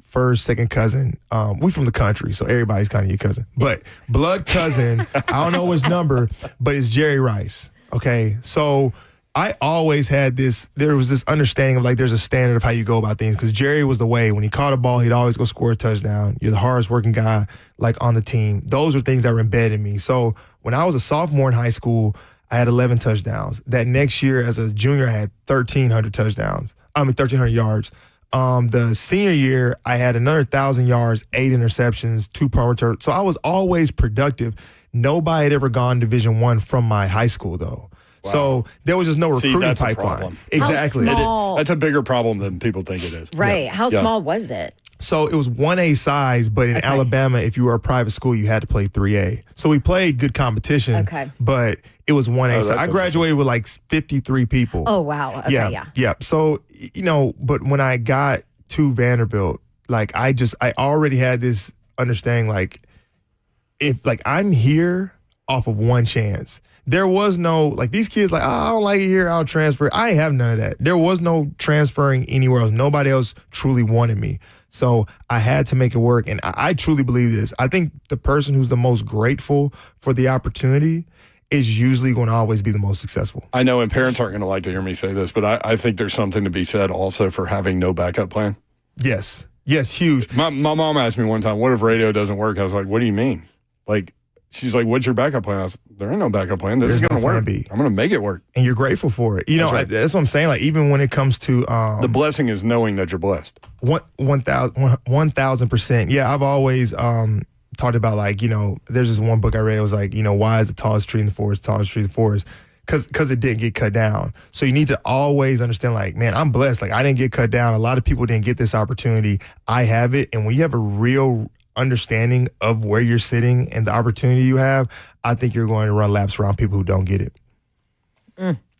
Speaker 8: first, second cousin, we from the country, so everybody's kind of your cousin. But blood cousin, I don't know which number, but it's Jerry Rice. Okay, so I always had there was this understanding of like there's a standard of how you go about things because Jerry was the way. When he caught a ball, he'd always go score a touchdown. You're the hardest working guy on the team. Those are things that were embedded in me. So when I was a sophomore in high school, I had 11 touchdowns. That next year as a junior, I had 1,300 yards. The senior year, I had another 1,000 yards, 8 interceptions, 2 punt returns. So I was always productive. Nobody had ever gone Division I from my high school, though. Wow. So there was just no recruiting
Speaker 2: that's
Speaker 8: pipeline.
Speaker 2: A problem.
Speaker 8: Exactly.
Speaker 3: How small?
Speaker 2: That's a bigger problem than people think it is.
Speaker 3: Right.
Speaker 2: Yeah.
Speaker 3: How small was it?
Speaker 8: So it was 1A size, but in Alabama, if you were a private school, you had to play 3A. So we played good competition, but it was 1A size. I graduated with like 53 people.
Speaker 3: Oh, wow. Okay, yeah.
Speaker 8: So, but when I got to Vanderbilt, I already had this understanding, if I'm here off of one chance. There was no, these kids I don't like it here, I'll transfer. I ain't have none of that. There was no transferring anywhere else. Nobody else truly wanted me. So I had to make it work. And I truly believe this. I think the person who's the most grateful for the opportunity is usually going to always be the most successful.
Speaker 2: I know, and parents aren't going to like to hear me say this, but I think there's something to be said also for having no backup plan.
Speaker 8: Yes, huge.
Speaker 2: My mom asked me one time, what if radio doesn't work? I was like, what do you mean? She's like, what's your backup plan? I was like, there ain't no backup plan. This is going to work. I'm going to make it work.
Speaker 8: And you're grateful for it. That's what I'm saying. Even when it comes to
Speaker 2: the blessing is knowing that you're blessed.
Speaker 8: 1,000%. Yeah, I've always talked about there's this one book I read. It was why is the tallest tree in the forest tallest tree in the forest? Because it didn't get cut down. So you need to always understand, man, I'm blessed. I didn't get cut down. A lot of people didn't get this opportunity. I have it. And when you have a real understanding of where you're sitting and the opportunity you have, I think you're going to run laps around people who don't get it.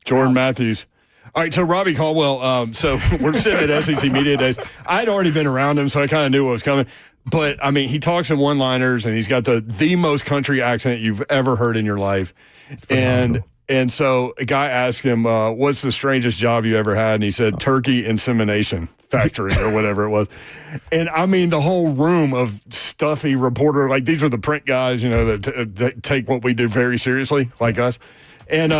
Speaker 2: Jordan Matthews. All right, so Robbie Caldwell, so we're sitting at SEC Media Days. I'd already been around him, so I kind of knew what was coming. But, he talks in one-liners, and he's got the most country accent you've ever heard in your life. And so a guy asked him, what's the strangest job you ever had? And he said, turkey insemination factory or whatever it was. And, the whole room of stuffy reporter, these are the print guys, that take what we do very seriously, like us. And,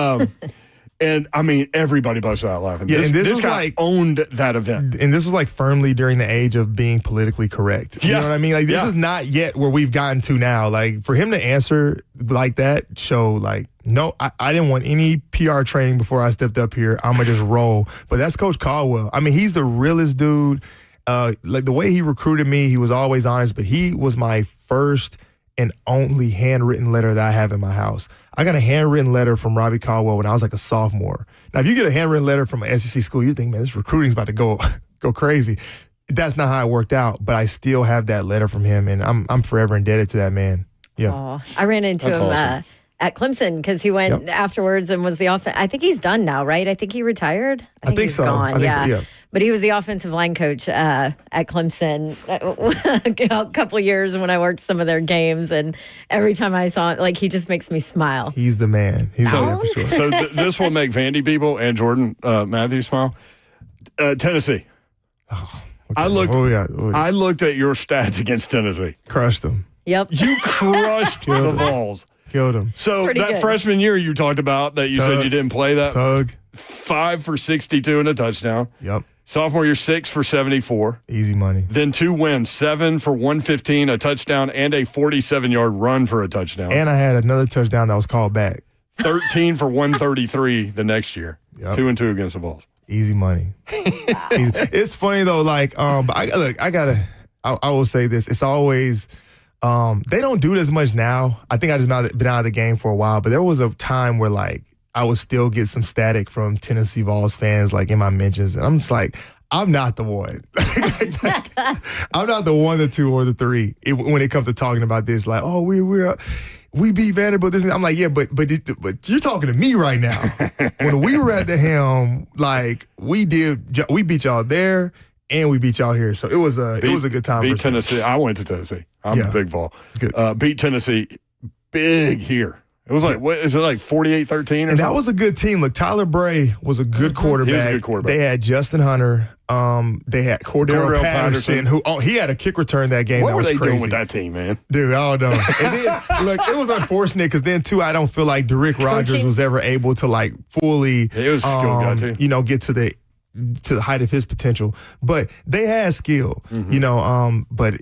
Speaker 2: everybody busted out laughing.
Speaker 8: Yeah,
Speaker 2: this guy owned that event.
Speaker 8: And this was firmly during the age of being politically correct. You know what I mean? This is not yet where we've gotten to now. For him to answer like that show, no, I didn't want any PR training before I stepped up here. I'm going to just roll. But that's Coach Caldwell. He's the realest dude. The way he recruited me, he was always honest, but he was my first and only handwritten letter that I have in my house. I got a handwritten letter from Robbie Caldwell when I was a sophomore. Now, if you get a handwritten letter from an SEC school, you think, man, this recruiting's about to go crazy. that's not how it worked out. But I still have that letter from him, and I'm forever indebted to that man. Yeah.
Speaker 3: Oh, I ran into
Speaker 2: That's
Speaker 3: him
Speaker 2: awesome.
Speaker 3: at Clemson because he went afterwards and was the offense. I think he's done now, right? I think he retired.
Speaker 8: I think
Speaker 3: he's
Speaker 8: so.
Speaker 3: Gone.
Speaker 8: I think so, yeah.
Speaker 3: But he was the offensive line coach at Clemson a couple of years when I worked some of their games, and every time I saw it, like he just makes me smile.
Speaker 8: He's the man. He's the man for sure.
Speaker 2: So this will make Vandy people and Jordan Matthews smile. Tennessee. I looked. I looked at your stats against Tennessee.
Speaker 8: Crushed him.
Speaker 3: Yep.
Speaker 2: You crushed the Vols.
Speaker 8: Killed him.
Speaker 2: So
Speaker 3: Pretty
Speaker 2: that
Speaker 3: good.
Speaker 2: freshman year you talked about that you said you didn't play that.
Speaker 8: Tug.
Speaker 2: 5 for 62 and a touchdown.
Speaker 8: Yep.
Speaker 2: Sophomore year 6 for 74.
Speaker 8: Easy money.
Speaker 2: Then 2 wins, 7 for 115, a touchdown, and a 47-yard run for a touchdown.
Speaker 8: And I had another touchdown that was called back.
Speaker 2: 13 for 133 the next year.
Speaker 8: Yep.
Speaker 2: 2 and 2 against the Vols.
Speaker 8: Easy money. It's funny though, like, but I will say this. It's always, they don't do it as much now. I think I just been out of the game for a while, but there was a time where like I would still get some static from Tennessee Vols fans, like in my mentions, and I'm just like, I'm not the one. I'm not the 1, the 2, or the 3 when it comes to talking about this. Like, oh, we beat Vanderbilt. I'm like, yeah, but you're talking to me right now. When we were at the helm, like we beat y'all there and we beat y'all here. So it was a good time.
Speaker 2: Beat Tennessee. I went to Tennessee. I'm a big Vol.
Speaker 8: Good.
Speaker 2: Beat Tennessee big here. It was like, what is it, like 48-13
Speaker 8: And that was a good team. Look, Tyler Bray was a good quarterback.
Speaker 2: He was a good quarterback.
Speaker 8: They had Justin Hunter. They had Cordero Patterson, who he had a kick return that game.
Speaker 2: What
Speaker 8: that
Speaker 2: were
Speaker 8: was
Speaker 2: they
Speaker 8: crazy.
Speaker 2: doing with that team, man?
Speaker 8: Dude, I don't know. And then, look, it was unfortunate because then, too, I don't feel like Derrick Rogers was ever able to, like, fully,
Speaker 2: He was a skilled guy, too.
Speaker 8: Get to the height of his potential. But they had skill, but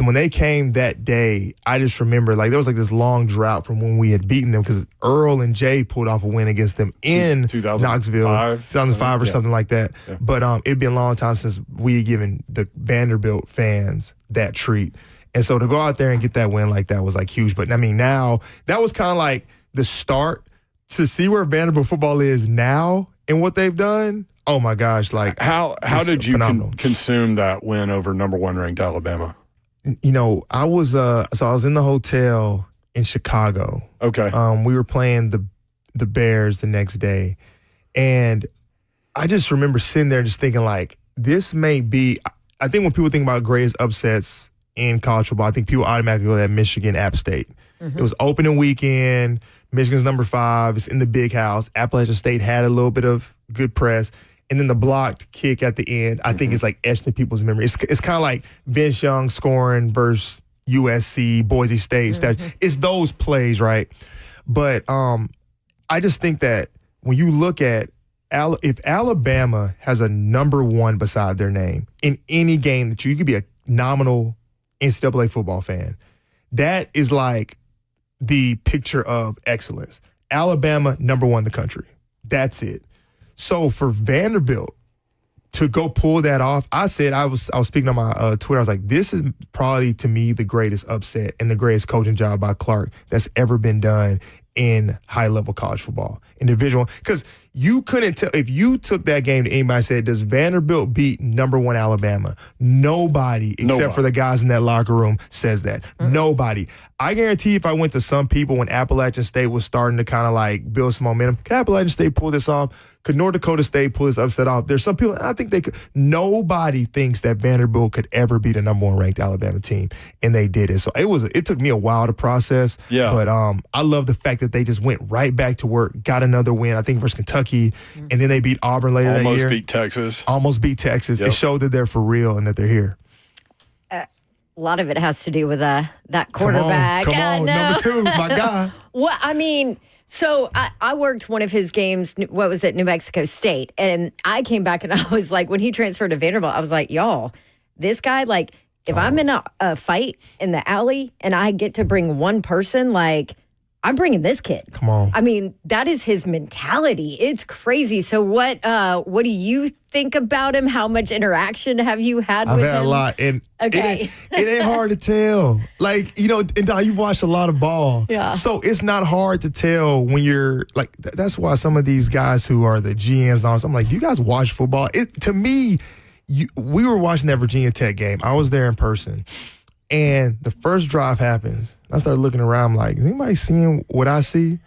Speaker 8: when they came that day, I just remember, like, there was, like, this long drought from when we had beaten them because Earl and Jay pulled off a win against them in Knoxville, 2005 or something like that. Yeah. But it'd been a long time since we had given the Vanderbilt fans that treat. And so to go out there and get that win like that was, like, huge. But, I mean, now, that was kind of like the start to see where Vanderbilt football is now and what they've done. Oh, my gosh. Like,
Speaker 2: how did you consume that win over number 1 ranked Alabama?
Speaker 8: I was in the hotel in Chicago.
Speaker 2: Okay.
Speaker 8: We were playing the Bears the next day, and I just remember sitting there just thinking, like, this may be. I think when people think about greatest upsets in college football, I think people automatically go to that Michigan App State. Mm-hmm. It was opening weekend. Michigan's number 5. It's in the big house. Appalachian State had a little bit of good press. And then the blocked kick at the end, I think it's like etched in people's memory. It's kind of like Vince Young scoring versus USC, Boise State. It's those plays, right? But I just think that when you look at if Alabama has a number 1 beside their name in any game that you could be a nominal NCAA football fan, that is like the picture of excellence. Alabama, number 1 in the country. That's it. So for Vanderbilt to go pull that off, I was speaking on my Twitter. I was like, this is probably to me the greatest upset and the greatest coaching job by Clark that's ever been done in high level college football, individual. Because you couldn't tell if you took that game to anybody and said, does Vanderbilt beat number 1 Alabama? Nobody except for the guys in that locker room says that. Mm-hmm. Nobody. I guarantee if I went to some people when Appalachian State was starting to kind of like build some momentum, could Appalachian State pull this off? Could North Dakota State pull this upset off? There's some people, I think they could. Nobody thinks that Vanderbilt could ever beat a number 1 ranked Alabama team, and they did it. So it took me a while to process. Yeah. But I love the fact that they just went right back to work, got another win, I think versus Kentucky, and then they beat Auburn later that year. Almost beat Texas.
Speaker 2: Yep.
Speaker 8: It showed that they're for real and that they're here.
Speaker 3: A lot of it has to do with that quarterback.
Speaker 8: Come on, number 2, my guy.
Speaker 3: Well, I mean, so I worked one of his games, what was it, New Mexico State, and I came back and I was like, when he transferred to Vanderbilt, I was like, y'all, this guy, like, if I'm in a fight in the alley and I get to bring one person, like, I'm bringing this kid.
Speaker 8: Come on.
Speaker 3: I mean, that is his mentality. It's crazy. So what do you think about him? How much interaction have you had with him?
Speaker 8: I've had a lot. And it ain't hard to tell. Like, and you've watched a lot of ball.
Speaker 3: Yeah.
Speaker 8: So it's not hard to tell when you're like, that's why some of these guys who are the GMs and all this, I'm like, do you guys watch football? To me, we were watching that Virginia Tech game. I was there in person. And the first drive happens. I started looking around, I'm like, is anybody seeing what I see?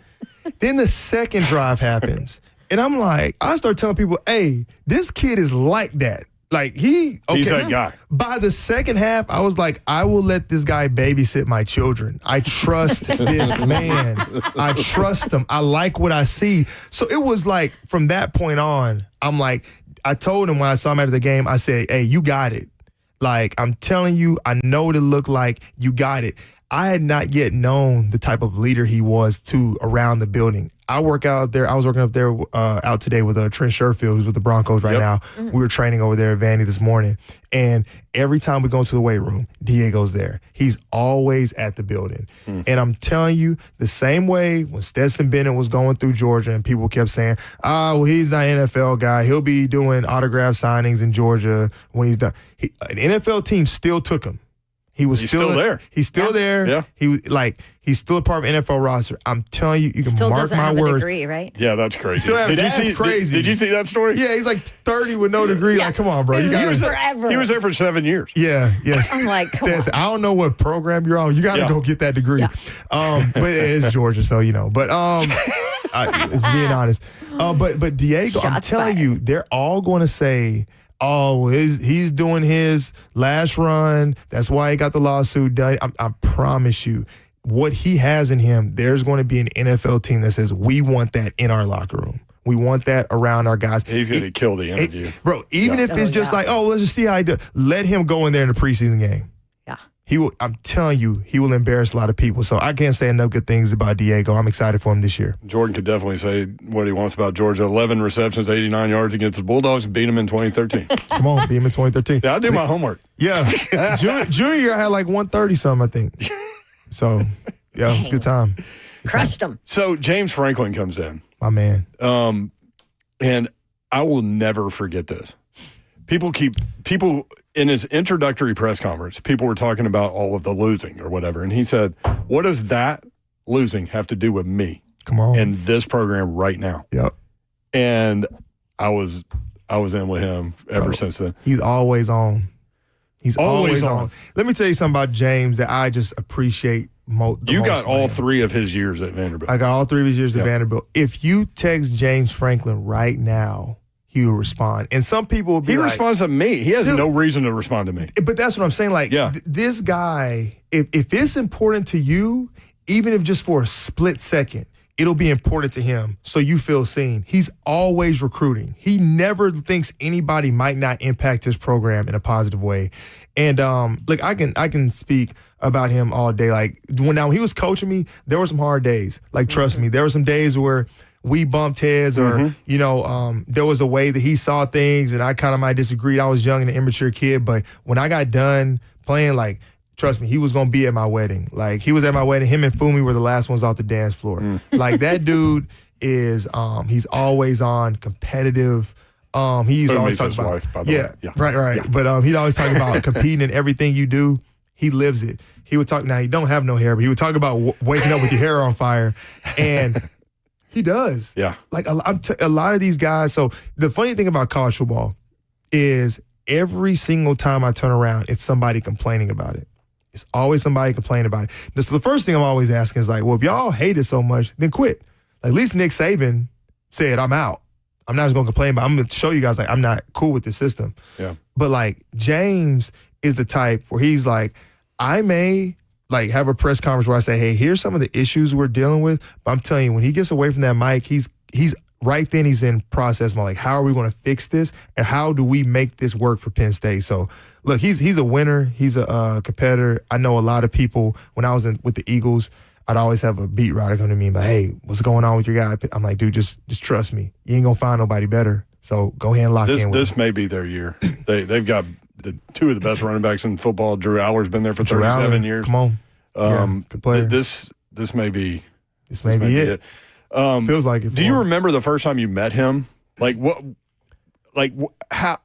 Speaker 8: Then the second drive happens. And I'm like, I start telling people, hey, this kid is like that. Like, he's
Speaker 2: that guy.
Speaker 8: By the second half, I was like, I will let this guy babysit my children. I trust this man. I trust him. I like what I see. So it was like, from that point on, I'm like, I told him when I saw him after the game, I said, hey, you got it. Like, I'm telling you, I know what it looked like. You got it. I had not yet known the type of leader he was around the building. I work out there. I was working up there out today with Trent Sherfield, who's with the Broncos right now. Mm-hmm. We were training over there at Vandy this morning. And every time we go into the weight room, Diego's there. He's always at the building. Mm. And I'm telling you, the same way when Stetson Bennett was going through Georgia and people kept saying, well, he's not an NFL guy. He'll be doing autograph signings in Georgia when he's done. An NFL team still took him. He's still there. He's still there.
Speaker 2: Yeah.
Speaker 8: He's still a part of NFL roster. I'm telling you, you can
Speaker 3: still
Speaker 8: mark my words.
Speaker 3: Degree, right?
Speaker 2: Yeah, that's crazy.
Speaker 8: That's crazy.
Speaker 2: Did you see that story?
Speaker 8: Yeah, he's like 30 with no degree. Yeah. Like, come on, bro.
Speaker 3: He was forever.
Speaker 2: He was there for 7 years.
Speaker 8: Yeah, yes.
Speaker 3: I'm like,
Speaker 8: I don't know what program you're on. You got to go get that degree. Yeah. But it's Georgia, so you know. But it's being honest. But Diego, I'm telling you, they're all going to say, oh, he's doing his last run. That's why he got the lawsuit done. I promise you, what he has in him, there's going to be an NFL team that says, we want that in our locker room. We want that around our guys.
Speaker 2: He's going to kill the interview.
Speaker 8: Bro, even if it's just like, let's just see how he does. Let him go in there in the preseason game.
Speaker 3: Yeah.
Speaker 8: He will. I'm telling you, he will embarrass a lot of people. So I can't say enough good things about Diego. I'm excited for him this year.
Speaker 2: Jordan could definitely say what he wants about Georgia. 11 receptions, 89 yards against the Bulldogs, and beat him in 2013.
Speaker 8: Come on, beat him in 2013.
Speaker 2: Yeah, I did my homework.
Speaker 8: Yeah. Junior year, I had like 130-something, I think. So, yeah, it was a good time.
Speaker 3: Crushed him.
Speaker 2: So James Franklin comes in.
Speaker 8: My man.
Speaker 2: And I will never forget this. People in his introductory press conference, people were talking about all of the losing or whatever. And he said, what does that losing have to do with me?
Speaker 8: Come on.
Speaker 2: In this program right now?
Speaker 8: Yep.
Speaker 2: And I was in with him ever since then.
Speaker 8: He's always on. He's always on. Let me tell you something about James that I just appreciate
Speaker 2: You got all 3 of his years at Vanderbilt.
Speaker 8: I got all 3 of his years at Vanderbilt. If you text James Franklin right now, he will respond. And some people will be
Speaker 2: he responds to me. He has no reason to respond to me.
Speaker 8: But that's what I'm saying. Like, this guy, if it's important to you, even if just for a split second, it'll be important to him so you feel seen. He's always recruiting. He never thinks anybody might not impact his program in a positive way. And look, I can speak about him all day. Like, when he was coaching me, there were some hard days. Like, trust me, there were some days where we bumped heads or, there was a way that he saw things and I kind of might disagree. I was young and an immature kid, but when I got done playing, like, trust me, he was going to be at my wedding. Like, he was at my wedding. Him and Fumi were the last ones off the dance floor. Like, that dude is, he's always on, competitive. He's always talking about,
Speaker 2: wife, by the way.
Speaker 8: Right.
Speaker 2: Yeah.
Speaker 8: But he'd always talk about competing in everything you do. He lives it. He would talk, now he don't have no hair, but he would talk about waking up with your hair on fire. And he does.
Speaker 2: Yeah.
Speaker 8: Like, a lot of these guys. So the funny thing about college football is every single time I turn around, it's somebody complaining about it. It's always somebody complaining about it. So the first thing I'm always asking is like, well, if y'all hate it so much, then quit. Like, at least Nick Saban said, I'm out. I'm not just going to complain, but I'm going to show you guys, like, I'm not cool with this system.
Speaker 2: Yeah.
Speaker 8: But, like, James is the type where he's like, I may, like, have a press conference where I say, hey, here's some of the issues we're dealing with. But I'm telling you, when he gets away from that mic, he's right then he's in process mode. Like, how are we going to fix this? And how do we make this work for Penn State? So, look, he's a winner. He's a competitor. I know a lot of people, when I was with the Eagles, I'd always have a beat writer come to me and be like, hey, what's going on with your guy? I'm like, dude, just trust me. You ain't going to find nobody better. So go ahead and lock in with
Speaker 2: This
Speaker 8: him.
Speaker 2: may be their year. They've got the 2 of the best running backs in football. Drew Aller's been there for 37 years.
Speaker 8: Come on. Good player.
Speaker 2: This may be
Speaker 8: it. Feels like it.
Speaker 2: Do you remember the first time you met him? How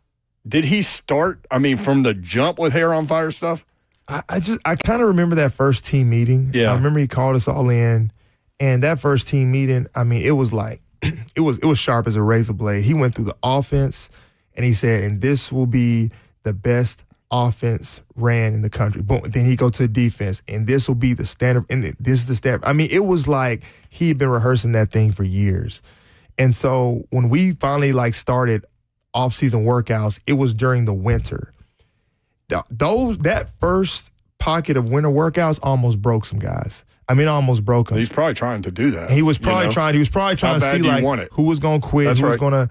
Speaker 2: did he start? I mean, from the jump with hair on fire stuff?
Speaker 8: I kind of remember that first team meeting.
Speaker 2: Yeah.
Speaker 8: I remember he called us all in, and that first team meeting, I mean, it was like, it was sharp as a razor blade. He went through the offense and he said, and this will be the best offense ran in the country. Boom. Then he go to defense, and this will be the standard. And this is the standard. I mean, it was like he had been rehearsing that thing for years. And so when we finally started off-season workouts, it was during the winter. That first pocket of winter workouts almost broke some guys. I mean, almost broke him.
Speaker 2: He's probably trying to do that.
Speaker 8: He was probably trying. He was probably trying to see who was going to quit, who was going to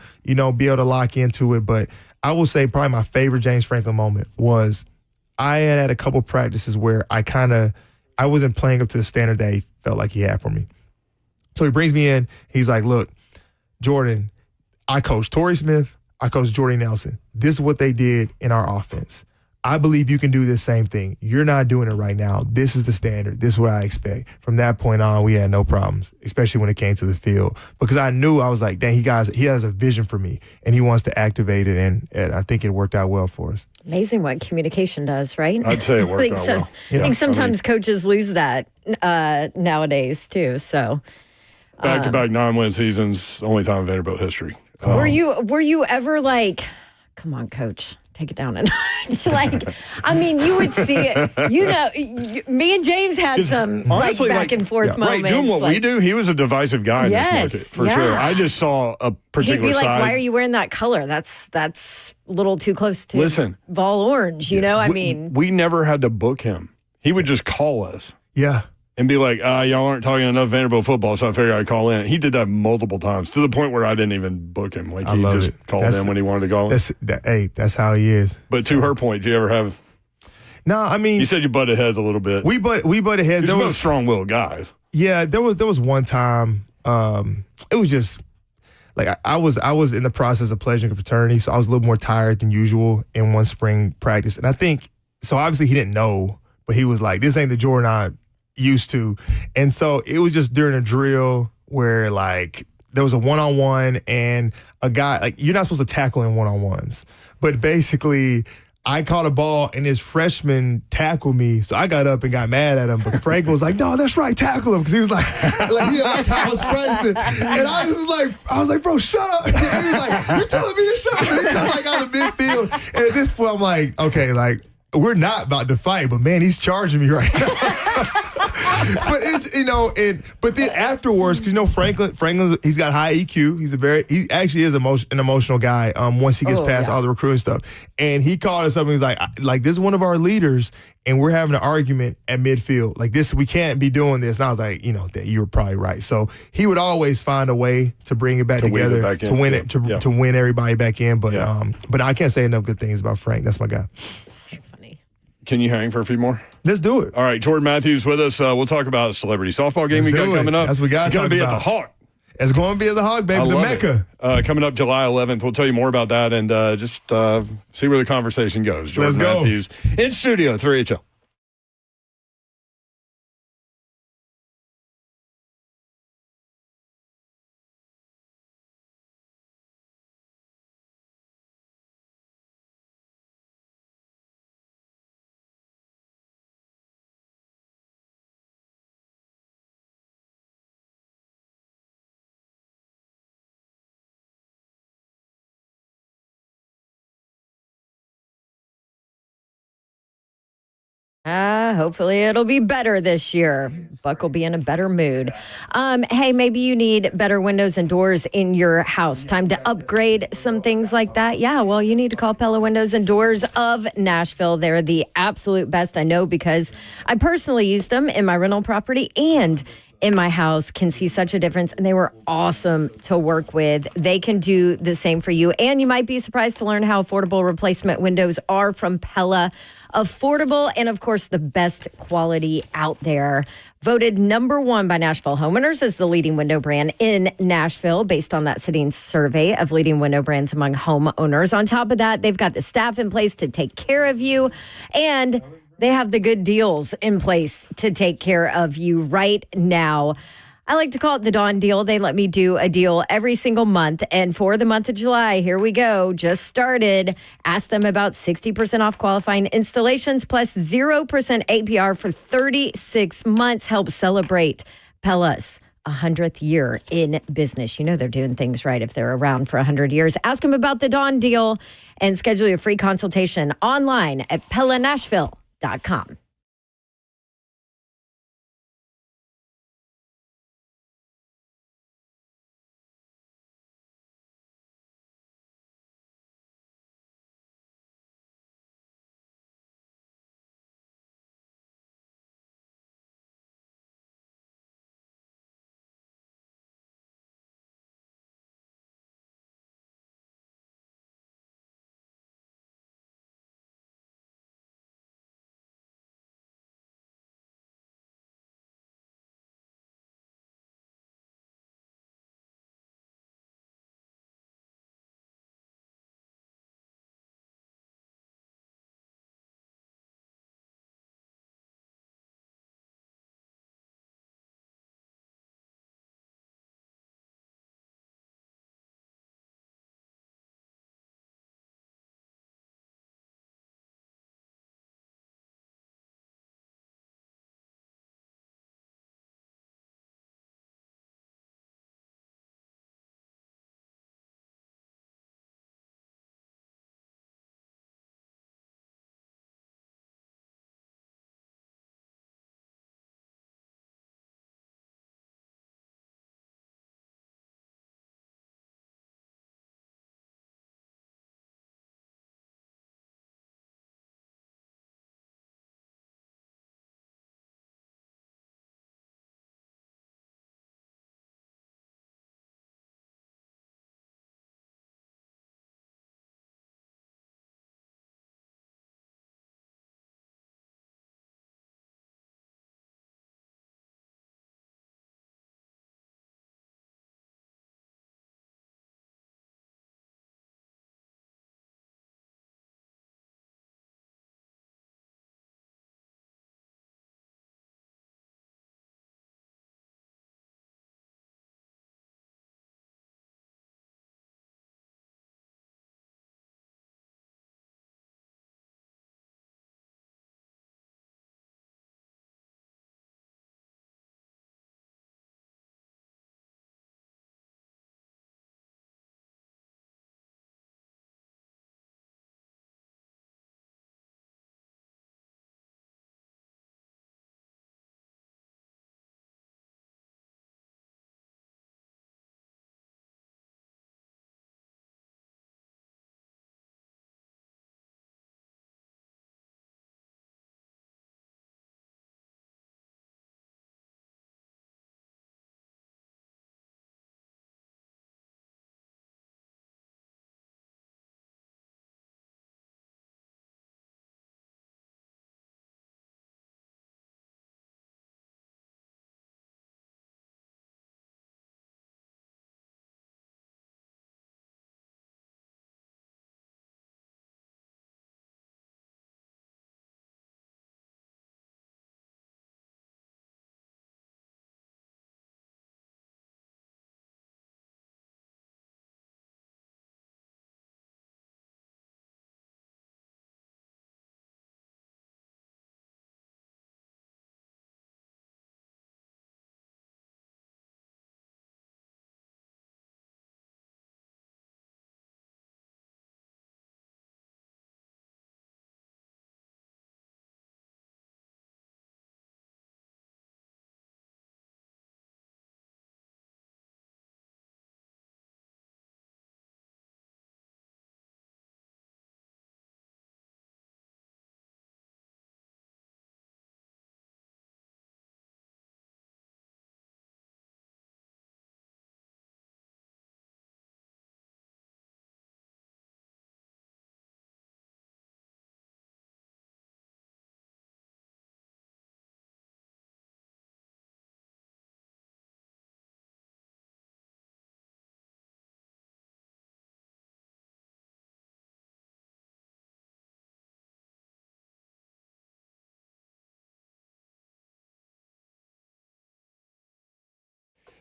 Speaker 8: be able to lock into it. But I will say probably my favorite James Franklin moment was I had a couple practices where I wasn't playing up to the standard that he felt like he had for me. So he brings me in. He's like, look, Jordan, I coach Torrey Smith. I coach Jordy Nelson. This is what they did in our offense. I believe you can do this same thing. You're not doing it right now. This is the standard. This is what I expect. From that point on, we had no problems, especially when it came to the field. Because I knew, I was like, dang, he has a vision for me, and he wants to activate it, and I think it worked out well for us.
Speaker 3: Amazing what communication does, right?
Speaker 2: I'd say it worked out well.
Speaker 3: I think sometimes coaches lose that nowadays, too. So
Speaker 2: back-to-back 9-win seasons, only time in Vanderbilt history.
Speaker 3: Were you ever like, come on, coach, take it down a notch? You would see it. Me and James had some honestly, back and forth moments.
Speaker 2: Right, doing what we do, he was a divisive guy in this market, for sure. I just saw a particular
Speaker 3: He'd be like,
Speaker 2: side.
Speaker 3: why are you wearing that color? That's a little too close to Vol Orange, you know?
Speaker 2: We never had to book him. He would just call us.
Speaker 8: Yeah.
Speaker 2: And be like, y'all aren't talking enough Vanderbilt football, so I figured I'd call in. He did that multiple times to the point where I didn't even book him. He just called in when he wanted to call in.
Speaker 8: That's how he is.
Speaker 2: But to her point, do you ever have?
Speaker 8: No, I mean,
Speaker 2: you said you butted heads a little bit.
Speaker 8: We butted heads.
Speaker 2: There was strong-willed guys.
Speaker 8: Yeah, there was one time. It was just I was in the process of pledging a fraternity, so I was a little more tired than usual in one spring practice, and I think so. Obviously, he didn't know, but he was like, "This ain't the Jordan I used to," and so it was just during a drill where there was a one-on-one and a guy you're not supposed to tackle in one-on-ones, but basically I caught a ball and his freshman tackled me, so I got up and got mad at him. But Franklin was like, "No, that's right, tackle him," because he was like he like I was practicing, and I was like, "Bro, shut up!" And he was like, "You're telling me to shut up?" So he comes out of midfield, and at this point I'm like, "Okay, we're not about to fight, but man, he's charging me right now." But it's but then afterwards, because Franklin, he's got high EQ. He actually is an emotional guy. Once he gets past all the recruiting stuff, and he called us up and he was like, "This is one of our leaders, and we're having an argument at midfield. This, we can't be doing this." And I was like, that you were probably right. So he would always find a way to bring it back together, to win everybody back in. But I can't say enough good things about Frank. That's my guy.
Speaker 2: Can you hang for a few more?
Speaker 8: Let's do it.
Speaker 2: All right, Jordan Matthews with us. We'll talk about a celebrity softball game we got coming up.
Speaker 8: That's what we got.
Speaker 2: It's going to be at the Hawk.
Speaker 8: It's going to be at the Hawk, baby, the Mecca.
Speaker 2: Coming up July 11th. We'll tell you more about that and just see where the conversation goes. Jordan Matthews in studio, 3HL.
Speaker 3: Hopefully it'll be better this year. Buck will be in a better mood. Hey, maybe you need better windows and doors in your house. Time to upgrade some things like that. Yeah, well, you need to call Pella Windows and Doors of Nashville. They're the absolute best, I know, because I personally used them in my rental property and in my house, can see such a difference, and they were awesome to work with. They can do the same for you, and you might be surprised to learn how affordable replacement windows are from Pella. Affordable and, of course, the best quality out there. Voted #1 by Nashville homeowners as the leading window brand in Nashville based on that city's survey of leading window brands among homeowners. On top of that, they've got the staff in place to take care of you, and they have the good deals in place to take care of you right now. I like to call it the Dawn deal. They let me do a deal every single month. And for the month of July, here we go. Just started. Ask them about 60% off qualifying installations plus 0% APR for 36 months. Help celebrate Pella's 100th year in business. You know they're doing things right if they're around for 100 years. Ask them about the Dawn deal and schedule your free consultation online at PellaNashville.com.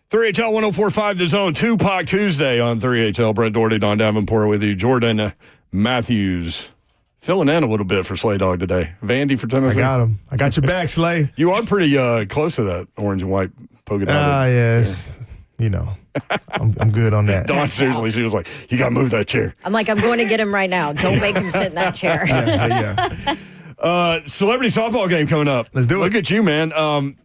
Speaker 2: HL 1045 The Zone, Tupac Tuesday on 3HL. Brent Doherty, Don Davenport with you. Jordan Matthews filling in a little bit for Slay Dog today. Vandy for Tennessee.
Speaker 8: I got him. I got your back, Slay.
Speaker 2: You are pretty close to that orange and white polka dot.
Speaker 8: Yes. You know, I'm good on that.
Speaker 2: Dawn, seriously, she was like, you got to move that chair.
Speaker 3: I'm like, I'm going to get him right now. Don't make him sit in that chair.
Speaker 2: Celebrity softball game coming up.
Speaker 8: Let's do it.
Speaker 2: Look at you, man.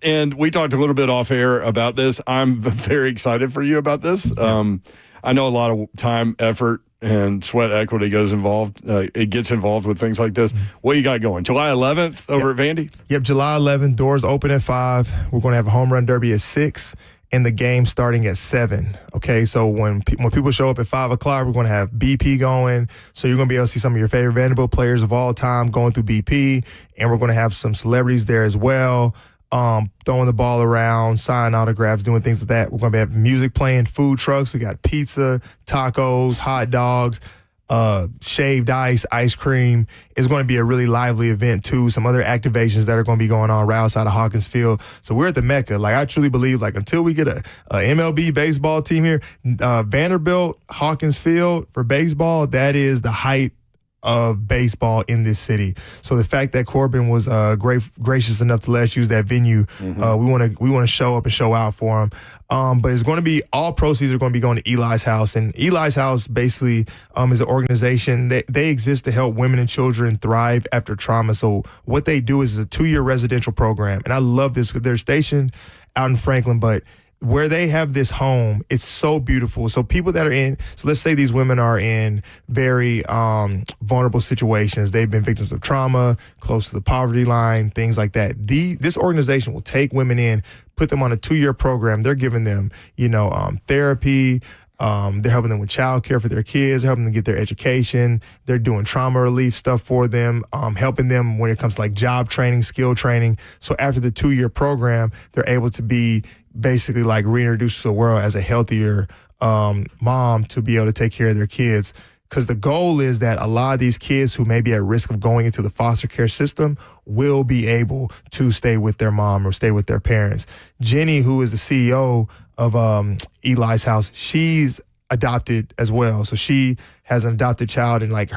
Speaker 2: And we talked a little bit off air about this. I'm very excited for you about this. I know a lot of time, effort, and sweat equity goes involved. It gets involved with things like this. What you got going? July 11th over at Vandy?
Speaker 8: Yep, July 11th. Doors open at 5. We're going to have a home run derby at 6. And the game starting at 7. Okay, so when people show up at 5 o'clock, we're going to have BP going. So you're going to be able to see some of your favorite Vanderbilt players of all time going through BP. And we're going to have some celebrities there as well, throwing the ball around, signing autographs, doing things like that. We're going to have music playing, food trucks. We got pizza, tacos, hot dogs, shaved ice cream. It's going to be a really lively event too. Some other activations that are going to be going on right outside of Hawkins Field. So we're at the Mecca. Like, I truly believe, like, until we get a MLB baseball team here, Vanderbilt, Hawkins Field for baseball, that is the height of baseball in this city. So the fact that Corbin was gracious enough to let us use that venue, we want to show up and show out for him. But it's going to be, all proceeds are going to be going to Eli's House. And Eli's House basically is an organization that they exist to help women and children thrive after trauma. So what they do is a 2-year residential program. And I love this because they're stationed out in Franklin, but where they have this home, it's so beautiful. So people that are so let's say these women are in very vulnerable situations. They've been victims of trauma, close to the poverty line, things like that. This organization will take women in, put them on a 2-year program. They're giving them, therapy. They're helping them with childcare for their kids, helping them get their education. They're doing trauma relief stuff for them, helping them when it comes to like job training, skill training. So after the 2-year program, they're able to be basically like reintroduced to the world as a healthier mom to be able to take care of their kids. Because the goal is that a lot of these kids who may be at risk of going into the foster care system will be able to stay with their mom or stay with their parents. Jenny, who is the CEO of Eli's House, she's adopted as well. So she has an adopted child, and like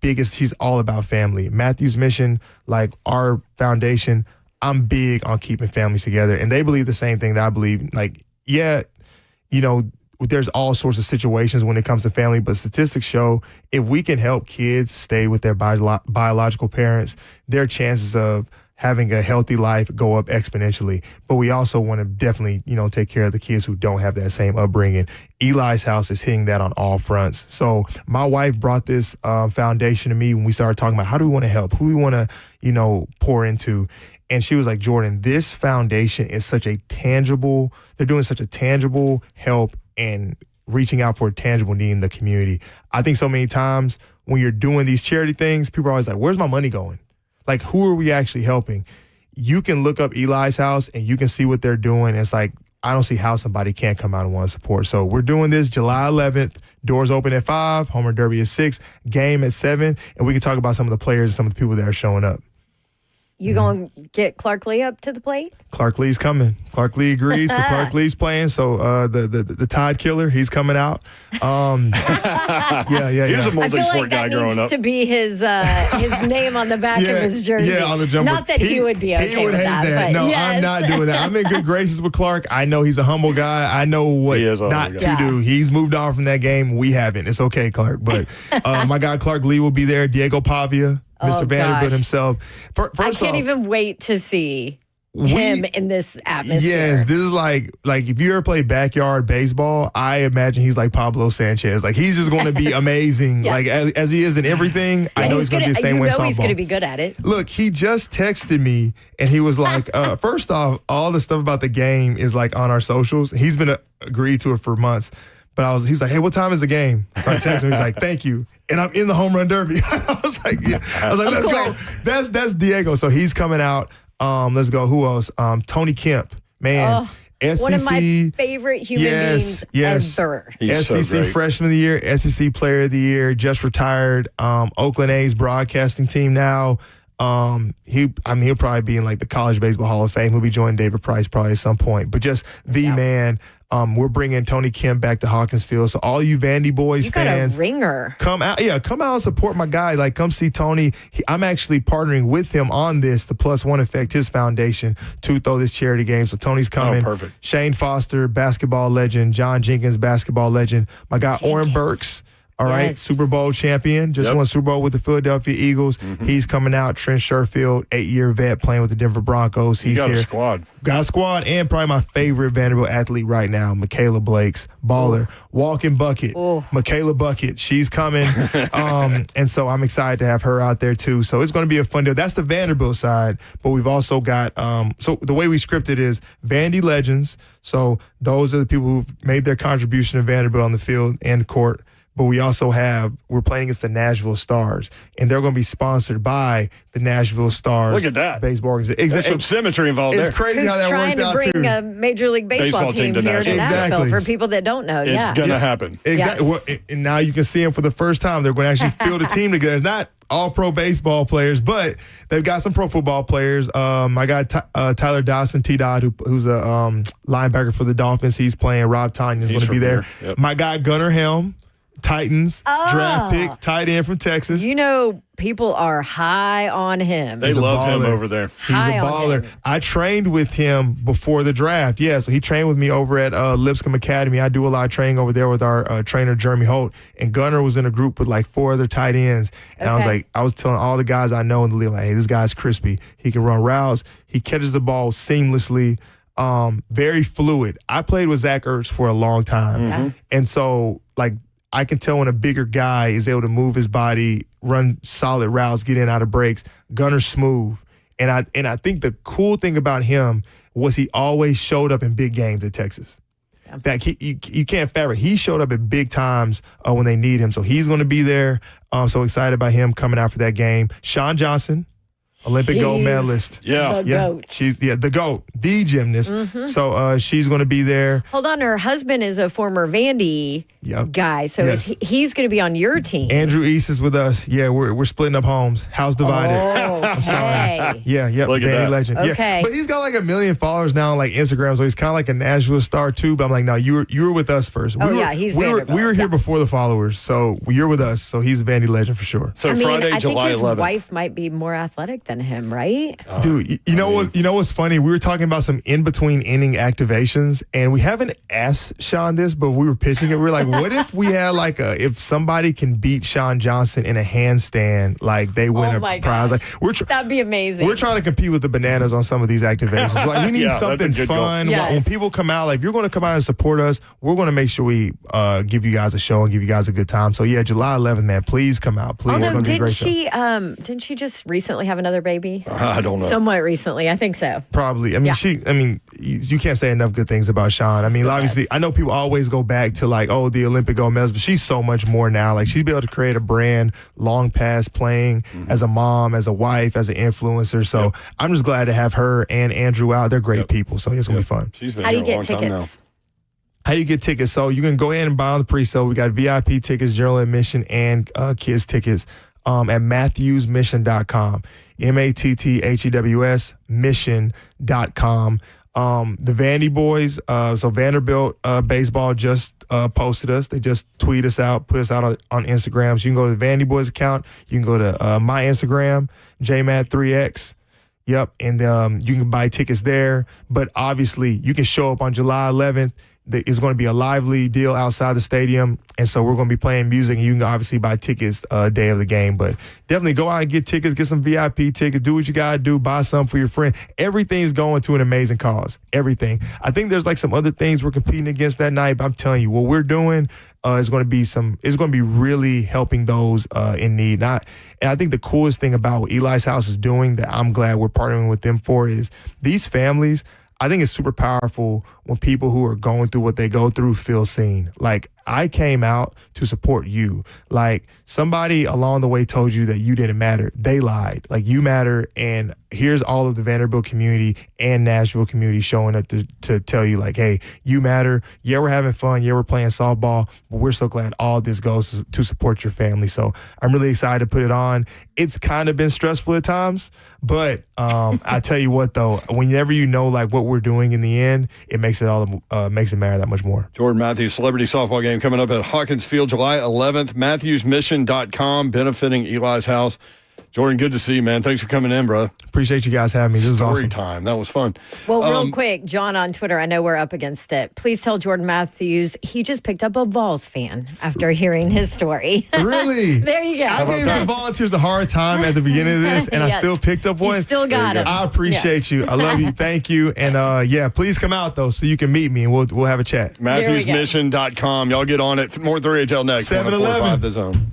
Speaker 8: she's all about family. Matthew's mission, like our foundation, I'm big on keeping families together. And they believe the same thing that I believe. Like, there's all sorts of situations when it comes to family, but statistics show if we can help kids stay with their biological parents, their chances of having a healthy life go up exponentially. But we also want to definitely, take care of the kids who don't have that same upbringing. Eli's House is hitting that on all fronts. So my wife brought this foundation to me when we started talking about how do we want to help, who we want to, pour into. And she was like, Jordan, this foundation is they're doing such a tangible help and reaching out for a tangible need in the community. I think so many times when you're doing these charity things, people are always like, where's my money going? Like, who are we actually helping? You can look up Eli's House and you can see what they're doing. It's like, I don't see how somebody can't come out and want to support. So we're doing this July 11th. Doors open at 5, home run derby at 6, game at 7. And we can talk about some of the players and some of the people that are showing up.
Speaker 3: You going to get Clark Lee up to the plate?
Speaker 8: Clark Lee's coming. Clark Lee agrees. So Clark Lee's playing. So the Tide Killer, he's coming out.
Speaker 2: He was a multi-sport guy growing up.
Speaker 3: To be his name on the back of his jersey.
Speaker 8: Yeah, on the jumper.
Speaker 3: Not that he would be okay
Speaker 8: He would
Speaker 3: with
Speaker 8: hate that. No,
Speaker 3: yes.
Speaker 8: I'm not doing that. I'm in good graces with Clark. I know he's a humble guy. I know what not to do. He's moved on from that game. We haven't. It's okay, Clark. But my guy Clark Lee will be there. Diego Pavia. Mr. Vanderbilt himself.
Speaker 3: I can't even wait to see him in this atmosphere.
Speaker 8: Yes, this is like if you ever play backyard baseball, I imagine he's like Pablo Sanchez. Like, he's just going to be amazing. Like, as he is in everything, I know he's going to be the same way in softball.
Speaker 3: He's going to be good at it.
Speaker 8: Look, he just texted me, and he was like, first off, all the stuff about the game is like on our socials. He's been agreed to it for months. But he's like, hey, what time is the game? So I texted him. He's like, thank you. And I'm in the home run derby. I was like, yeah. I was like, let's go. That's Diego. So he's coming out. Let's go. Who else? Tony Kemp. Man. SEC,
Speaker 3: one of my favorite human beings ever.
Speaker 8: He's SEC Freshman of the Year, SEC Player of the Year, just retired. Oakland A's broadcasting team now. He'll probably be in like the College Baseball Hall of Fame. He'll be joining David Price probably at some point. But just the man. We're bringing Tony Kim back to Hawkins Field. So all you Vandy Boys fans,
Speaker 3: got a ringer.
Speaker 8: come out and support my guy. Like, come see Tony. I'm actually partnering with him on this, the Plus One Effect, his foundation, to throw this charity game. So Tony's coming.
Speaker 2: Oh, perfect.
Speaker 8: Shane Foster, basketball legend. John Jenkins, basketball legend. My guy Oren Burks. All right,
Speaker 3: Yes.
Speaker 8: Super Bowl champion. Just won Super Bowl with the Philadelphia Eagles. He's coming out. Trent Sherfield, 8-year vet playing with the Denver Broncos. He's
Speaker 2: got
Speaker 8: here.
Speaker 2: a squad.
Speaker 8: Got a squad, and probably my favorite Vanderbilt athlete right now, Michaela Blakes, baller, walking bucket. Michaela Bucket, she's coming. And so I'm excited to have her out there too. So it's going to be a fun deal. That's the Vanderbilt side, but we've also got, so the way we scripted is Vandy Legends. So those are the people who've made their contribution to Vanderbilt on the field and court. But we also we're playing against the Nashville Stars, and they're going to be sponsored by the Nashville Stars.
Speaker 2: Look at that.
Speaker 8: Baseball organization.
Speaker 2: There's some symmetry involved
Speaker 8: It's
Speaker 2: there.
Speaker 8: crazy how that
Speaker 3: trying
Speaker 8: worked
Speaker 3: to
Speaker 8: out
Speaker 3: bring
Speaker 8: too.
Speaker 3: a Major League Baseball team
Speaker 2: to
Speaker 3: here to
Speaker 2: Nashville.
Speaker 3: Nashville
Speaker 8: Exactly.
Speaker 3: for people that don't know.
Speaker 2: It's
Speaker 3: Yeah.
Speaker 2: going to happen.
Speaker 8: Exactly.
Speaker 3: Yes.
Speaker 8: Well, and now you can see them for the first time. They're going to actually field a team together. It's not all pro baseball players, but they've got some pro football players. I got Tyler Dawson, T-Dot, who's a linebacker for the Dolphins. He's playing. Rob Tanya's going to
Speaker 2: from
Speaker 8: be there.
Speaker 2: here. Yep.
Speaker 8: My guy Gunnar Helm, Titans, draft pick, tight end from Texas.
Speaker 3: You know, people are high on him.
Speaker 2: They
Speaker 8: He's a
Speaker 2: love him
Speaker 8: baller.
Speaker 2: over there.
Speaker 8: He's
Speaker 3: High
Speaker 8: a
Speaker 3: on
Speaker 8: baller.
Speaker 3: him.
Speaker 8: I trained with him before the draft. Yeah, so he trained with me over at Lipscomb Academy. I do a lot of training over there with our trainer, Jeremy Holt. And Gunnar was in a group with like 4 other tight ends. And I was telling all the guys I know in the league, like, hey, this guy's crispy. He can run routes. He catches the ball seamlessly. Very fluid. I played with Zach Ertz for a long time. And so, like, I can tell when a bigger guy is able to move his body, run solid routes, get in out of breaks. Gunner's smooth. And I think the cool thing about him was he always showed up in big games at Texas. That you can't fabricate. He showed up at big times when they need him. So he's going to be there. So excited about him coming out for that game. Sean Johnson, Olympic gold medalist.
Speaker 2: Yeah.
Speaker 3: The GOAT.
Speaker 8: She's the GOAT, the gymnast. So she's going to be there.
Speaker 3: Hold on, her husband is a former Vandy guy, so
Speaker 8: Yes.
Speaker 3: he's going to be on your team.
Speaker 8: Andrew East is with us. Yeah, we're splitting up homes. House divided.
Speaker 3: I'm
Speaker 8: sorry. Yeah,
Speaker 2: Look at
Speaker 8: Vandy
Speaker 2: that.
Speaker 8: legend.
Speaker 3: Okay.
Speaker 8: Yeah. But he's got like 1 million followers now on like Instagram, so he's kind of like a Nashville star too. But I'm like, no, you were with us first.
Speaker 3: He's
Speaker 8: we were
Speaker 3: Vanderbilt.
Speaker 8: here before the followers, so you're with us. So he's a Vandy legend for sure.
Speaker 2: So
Speaker 3: I mean,
Speaker 2: Friday,
Speaker 3: I think
Speaker 2: July
Speaker 3: his
Speaker 2: 11th.
Speaker 3: wife might be more athletic than him, right?
Speaker 8: Dude, you know what's funny? We were talking about some in between inning activations, and we haven't asked Sean this, but we were pitching it. We were like, what if we had like if somebody can beat Sean Johnson in a handstand, like they win
Speaker 3: Oh my
Speaker 8: a prize?
Speaker 3: gosh.
Speaker 8: Like
Speaker 3: That'd be amazing.
Speaker 8: we're trying to compete with the bananas on some of these activations. Like we need
Speaker 2: Yeah, that's a
Speaker 8: something
Speaker 2: good goal.
Speaker 8: fun.
Speaker 3: Yes.
Speaker 8: When people come out, like if you're going to come out and support us, we're going to make sure we give you guys a show and give you guys a good time. So yeah, July 11th, man, please come out. Please, it's
Speaker 3: Although,
Speaker 8: going to be a great show.
Speaker 3: didn't she just recently have another baby?
Speaker 2: I don't know.
Speaker 3: Somewhat recently, I think so.
Speaker 8: Probably. I mean, you can't say enough good things about Sean. I mean, obviously, I know people always go back to like, oh, the Olympic gold medals, but she's so much more now. Like, she's been able to create a brand long past playing as a mom, as a wife, as an influencer. So I'm just glad to have her and Andrew out. They're great people. So it's going to be fun.
Speaker 2: She's been
Speaker 3: How do you
Speaker 2: here a
Speaker 3: get
Speaker 2: long time now.
Speaker 3: tickets?
Speaker 8: How do you get tickets? So you can go ahead and buy on the pre-sale. We got VIP tickets, general admission, and kids tickets at MatthewsMission.com. MATTHEWS mission.com. The Vandy boys, so Vanderbilt baseball just posted us. They just tweet us out, put us out on Instagram. So you can go to the Vandy boys account. You can go to my Instagram, JMAT3X. Yep, and you can buy tickets there. But obviously, you can show up on July 11th. It's going to be a lively deal outside the stadium, and so we're going to be playing music, and you can obviously buy tickets day of the game. But definitely go out and get tickets, get some VIP tickets, do what you got to do, buy some for your friend. Everything's going to an amazing cause. Everything. I think there's like some other things we're competing against that night, but I'm telling you, what we're doing is going to be it's going to be really helping those in need. And I think the coolest thing about what Eli's House is doing that I'm glad we're partnering with them for is these families. I think it's super powerful when people who are going through what they go through feel seen. Like, I came out to support you. Like, somebody along the way told you that you didn't matter. They lied. Like, you matter, and here's all of the Vanderbilt community and Nashville community showing up to tell you, like, hey, you matter. Yeah, we're having fun. Yeah, we're playing softball, but we're so glad all this goes to support your family. So I'm really excited to put it on. It's kind of been stressful at times, but I tell you what, though, whenever you know, like, what we're doing in the end, it makes it matter that much more.
Speaker 2: Jordan Matthews celebrity softball game coming up at Hawkins Field July 11th. MatthewsMission.com, benefiting Eli's house. Jordan, good to see you, man. Thanks for coming in, bro.
Speaker 8: Appreciate you guys having me. This is
Speaker 2: Story
Speaker 8: awesome.
Speaker 2: time. That was fun.
Speaker 3: Well, real quick, John on Twitter, I know we're up against it. Please tell Jordan Matthews he just picked up a Vols fan after hearing his story.
Speaker 8: Really?
Speaker 3: There you go.
Speaker 8: I gave the volunteers a hard time at the beginning of this, and
Speaker 3: Yes.
Speaker 8: I still picked up one.
Speaker 3: You still got him.
Speaker 8: I appreciate you. I love you. Thank you. And yeah, please come out, though, so you can meet me, and we'll have a chat.
Speaker 2: MatthewsMission.com. Y'all get on it. More 3 until next.
Speaker 8: 7-Eleven.
Speaker 2: 104.5 The Zone.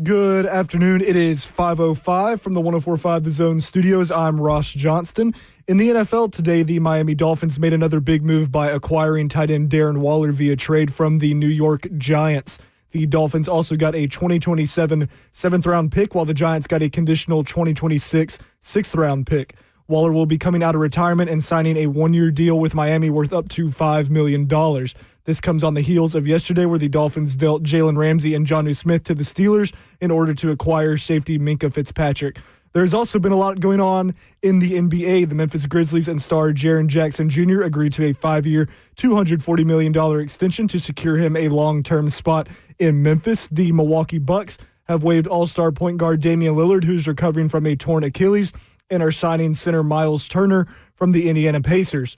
Speaker 1: Good afternoon. It is 5:05 from the 104.5 The Zone studios. I'm Ross Johnston. In the NFL today, the Miami Dolphins made another big move by acquiring tight end Darren Waller via trade from the New York Giants. The Dolphins also got a 2027 seventh-round pick, while the Giants got a conditional 2026 sixth-round pick. Waller will be coming out of retirement and signing a one-year deal with Miami worth up to $5 million. This comes on the heels of yesterday where the Dolphins dealt Jalen Ramsey and Jonnu Smith to the Steelers in order to acquire safety Minkah Fitzpatrick. There's also been a lot going on in the NBA. The Memphis Grizzlies and star Jaren Jackson Jr. agreed to a 5-year, $240 million extension to secure him a long-term spot in Memphis. The Milwaukee Bucks have waived all-star point guard Damian Lillard, who's recovering from a torn Achilles, and are signing center Miles Turner from the Indiana Pacers.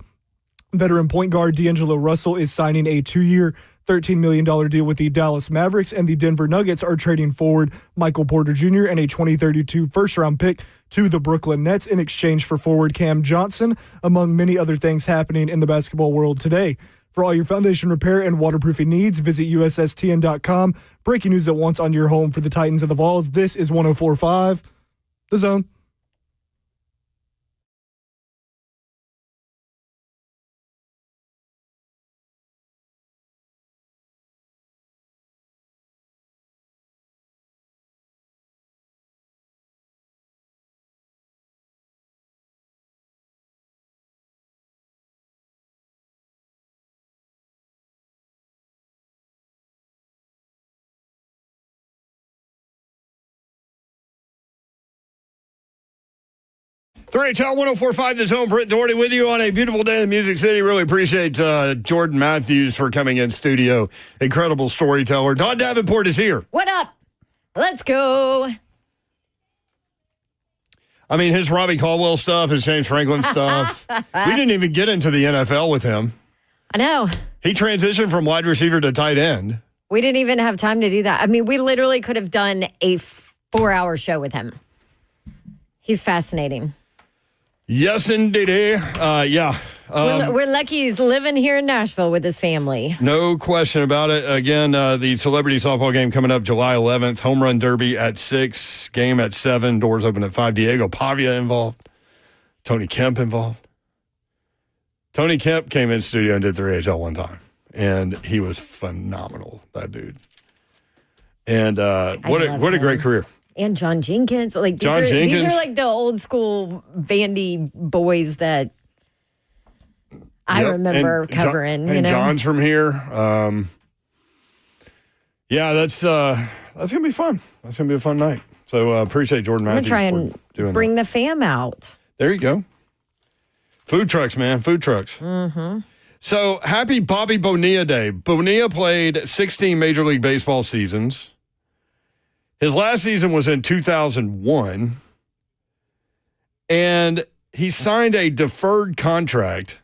Speaker 1: Veteran point guard D'Angelo Russell is signing a 2-year, $13 million deal with the Dallas Mavericks, and the Denver Nuggets are trading forward Michael Porter Jr. and a 2032 first-round pick to the Brooklyn Nets in exchange for forward Cam Johnson, among many other things happening in the basketball world today. For all your foundation repair and waterproofing needs, visit USSTN.com. Breaking news at once on your home for the Titans and the Vols. This is 104.5 The Zone.
Speaker 2: HL 104.5 The Zone. Britt Doherty with you on a beautiful day in Music City. Really appreciate Jordan Matthews for coming in studio. Incredible storyteller. Don Davenport is here.
Speaker 3: What up? Let's go.
Speaker 2: I mean, his Robbie Caldwell stuff, his James Franklin stuff. We didn't even get into the NFL with him.
Speaker 3: I know.
Speaker 2: He transitioned from wide receiver to tight end.
Speaker 3: We didn't even have time to do that. I mean, we literally could have done a 4-hour show with him. He's fascinating.
Speaker 2: Yes, indeed. Yeah.
Speaker 3: We're lucky he's living here in Nashville with his family.
Speaker 2: No question about it. Again, the celebrity softball game coming up July 11th. Home run derby at 6. Game at 7. Doors open at 5. Diego Pavia involved. Tony Kemp involved. Tony Kemp came in studio and did 3HL one time. And he was phenomenal, that dude. And what a great career.
Speaker 3: And John Jenkins. Like these are like the old school Vandy boys that I remember covering.
Speaker 2: And John's from here. Yeah, that's gonna be fun. That's gonna be a fun night. So appreciate Jordan Matthews.
Speaker 3: I'm gonna try and bring the fam out.
Speaker 2: There you go. Food trucks, man. Food trucks.
Speaker 3: Mm-hmm.
Speaker 2: So happy Bobby Bonilla Day. Bonilla played 16 Major League Baseball seasons. His last season was in 2001, and he signed a deferred contract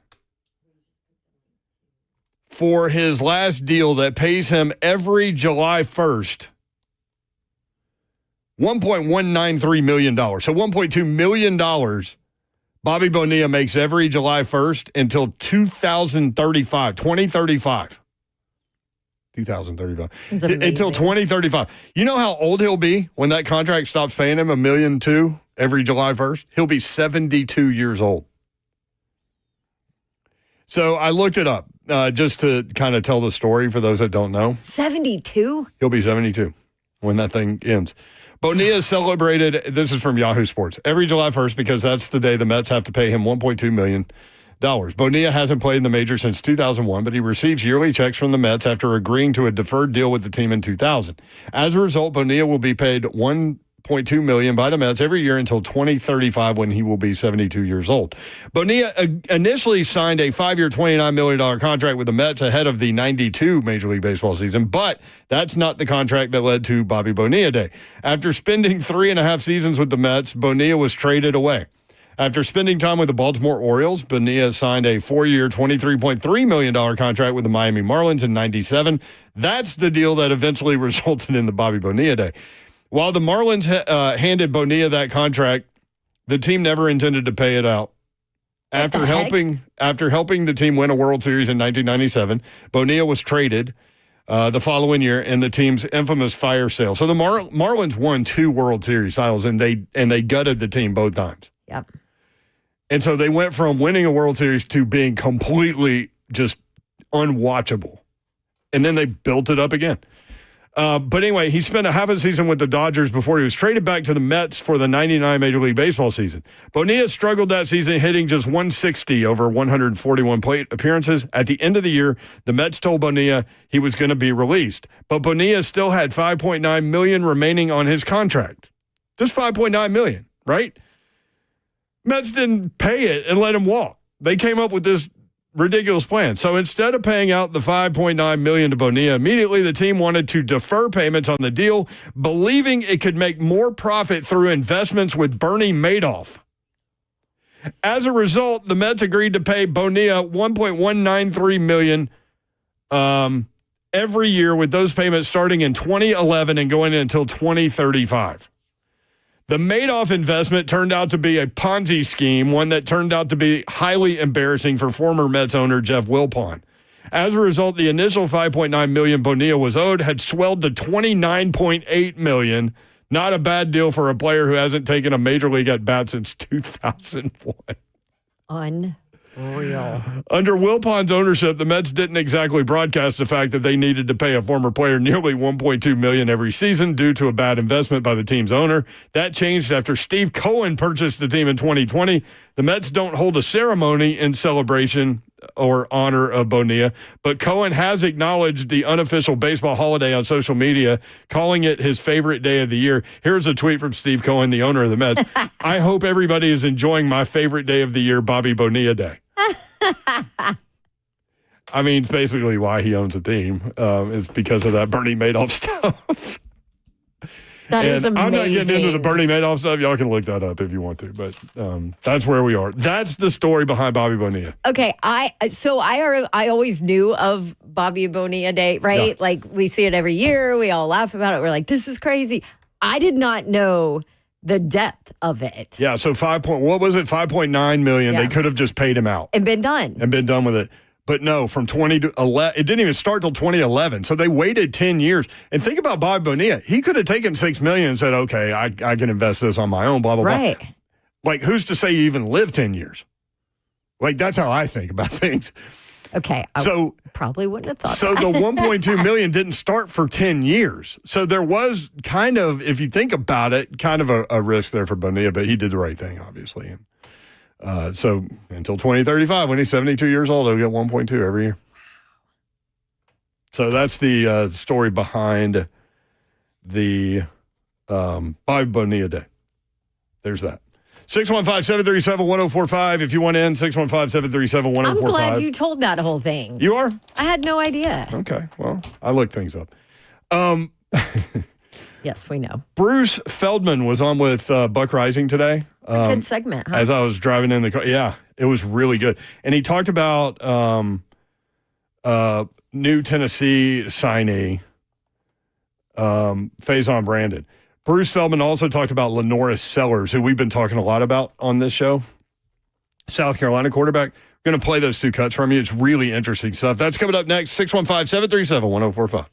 Speaker 2: for his last deal that pays him every July 1st $1.193 million. So $1.2 million Bobby Bonilla makes every July 1st until 2035. 2035. Until 2035. You know how old he'll be when that contract stops paying him $1.2 million every July 1st? He'll be 72 years old. So I looked it up just to kind of tell the story for those that don't know.
Speaker 3: 72?
Speaker 2: He'll be 72 when that thing ends. Bonilla celebrated, this is from Yahoo Sports, every July 1st because that's the day the Mets have to pay him $1.2 million. Bonilla hasn't played in the major since 2001, but he receives yearly checks from the Mets after agreeing to a deferred deal with the team in 2000. As a result, Bonilla will be paid $1.2 million by the Mets every year until 2035 when he will be 72 years old. Bonilla initially signed a 5-year, $29 million contract with the Mets ahead of the 92 Major League Baseball season, but that's not the contract that led to Bobby Bonilla Day. After spending 3.5 seasons with the Mets, Bonilla was traded away. After spending time with the Baltimore Orioles, Bonilla signed a 4-year, $23.3 million contract with the Miami Marlins in 97. That's the deal that eventually resulted in the Bobby Bonilla Day. While the Marlins handed Bonilla that contract, the team never intended to pay it out. After helping the team win a World Series in 1997, Bonilla was traded the following year in the team's infamous fire sale. So the Marlins won 2 World Series titles, and they gutted the team both times.
Speaker 3: Yep.
Speaker 2: And so they went from winning a World Series to being completely just unwatchable. And then they built it up again. But anyway, he spent a half a season with the Dodgers before he was traded back to the Mets for the 99 Major League Baseball season. Bonilla struggled that season, hitting just 160 over 141 plate appearances. At the end of the year, the Mets told Bonilla he was going to be released. But Bonilla still had $5.9 million remaining on his contract. Just $5.9 million, right? Mets didn't pay it and let him walk. They came up with this ridiculous plan. So instead of paying out the $5.9 million to Bonilla, immediately the team wanted to defer payments on the deal, believing it could make more profit through investments with Bernie Madoff. As a result, the Mets agreed to pay Bonilla $1.193 million every year, with those payments starting in 2011 and going until 2035. The Madoff investment turned out to be a Ponzi scheme, one that turned out to be highly embarrassing for former Mets owner Jeff Wilpon. As a result, the initial $5.9 million Bonilla was owed had swelled to $29.8 million. Not a bad deal for a player who hasn't taken a major league at bat since 2001.
Speaker 3: Unreal.
Speaker 2: Under Wilpon's ownership, the Mets didn't exactly broadcast the fact that they needed to pay a former player nearly $1.2 million every season due to a bad investment by the team's owner. That changed after Steve Cohen purchased the team in 2020. The Mets don't hold a ceremony in celebration or honor of Bonilla, but Cohen has acknowledged the unofficial baseball holiday on social media, calling it his favorite day of the year. Here's a tweet from Steve Cohen, the owner of the Mets. I hope everybody is enjoying my favorite day of the year, Bobby Bonilla Day. I mean, it's basically why he owns a team, is because of that Bernie Madoff stuff.
Speaker 3: That is amazing.
Speaker 2: I'm not getting into the Bernie Madoff stuff. Y'all can look that up if you want to, but that's where we are. That's the story behind Bobby Bonilla.
Speaker 3: Okay, I always knew of Bobby Bonilla Day, right?
Speaker 2: Yeah.
Speaker 3: Like, we see it every year. We all laugh about it. We're like, this is crazy. I did not know the depth of it.
Speaker 2: Yeah, so what was it? $5.9 million.
Speaker 3: Yeah.
Speaker 2: They could have just paid him out
Speaker 3: And been done.
Speaker 2: and been done with it. But no, from 20 to 11, it didn't even start till 2011. So they waited 10 years. And think about Bobby Bonilla. He could have taken $6 million and said, okay, I can invest this on my own, blah, blah,
Speaker 3: Right.
Speaker 2: blah. Like, who's to say you even live 10 years? Like, that's how I think about things.
Speaker 3: Okay.
Speaker 2: So
Speaker 3: probably wouldn't have thought
Speaker 2: So
Speaker 3: that.
Speaker 2: the $1.2 million didn't start for 10 years. So there was kind of, if you think about it, kind of a risk there for Bonilla, but he did the right thing, obviously. So until 2035, when he's 72 years old, he'll get 1.2 every year. So that's the story behind the Bobby Bonilla Day. There's that. 615-737-1045. If you want in, 615-737-1045.
Speaker 3: I'm glad you told that whole thing.
Speaker 2: You are?
Speaker 3: I had no idea.
Speaker 2: Okay. Well, I look things up.
Speaker 3: Yes, we know.
Speaker 2: Bruce Feldman was on with Buck Rising today.
Speaker 3: Good segment, huh?
Speaker 2: As I was driving in the car. Yeah, it was really good. And he talked about new Tennessee signee, Faison Brandon. Bruce Feldman also talked about Lenora Sellers, who we've been talking a lot about on this show. South Carolina quarterback. We're going to play those two cuts from you. It's really interesting stuff. That's coming up next. 615-737-1045.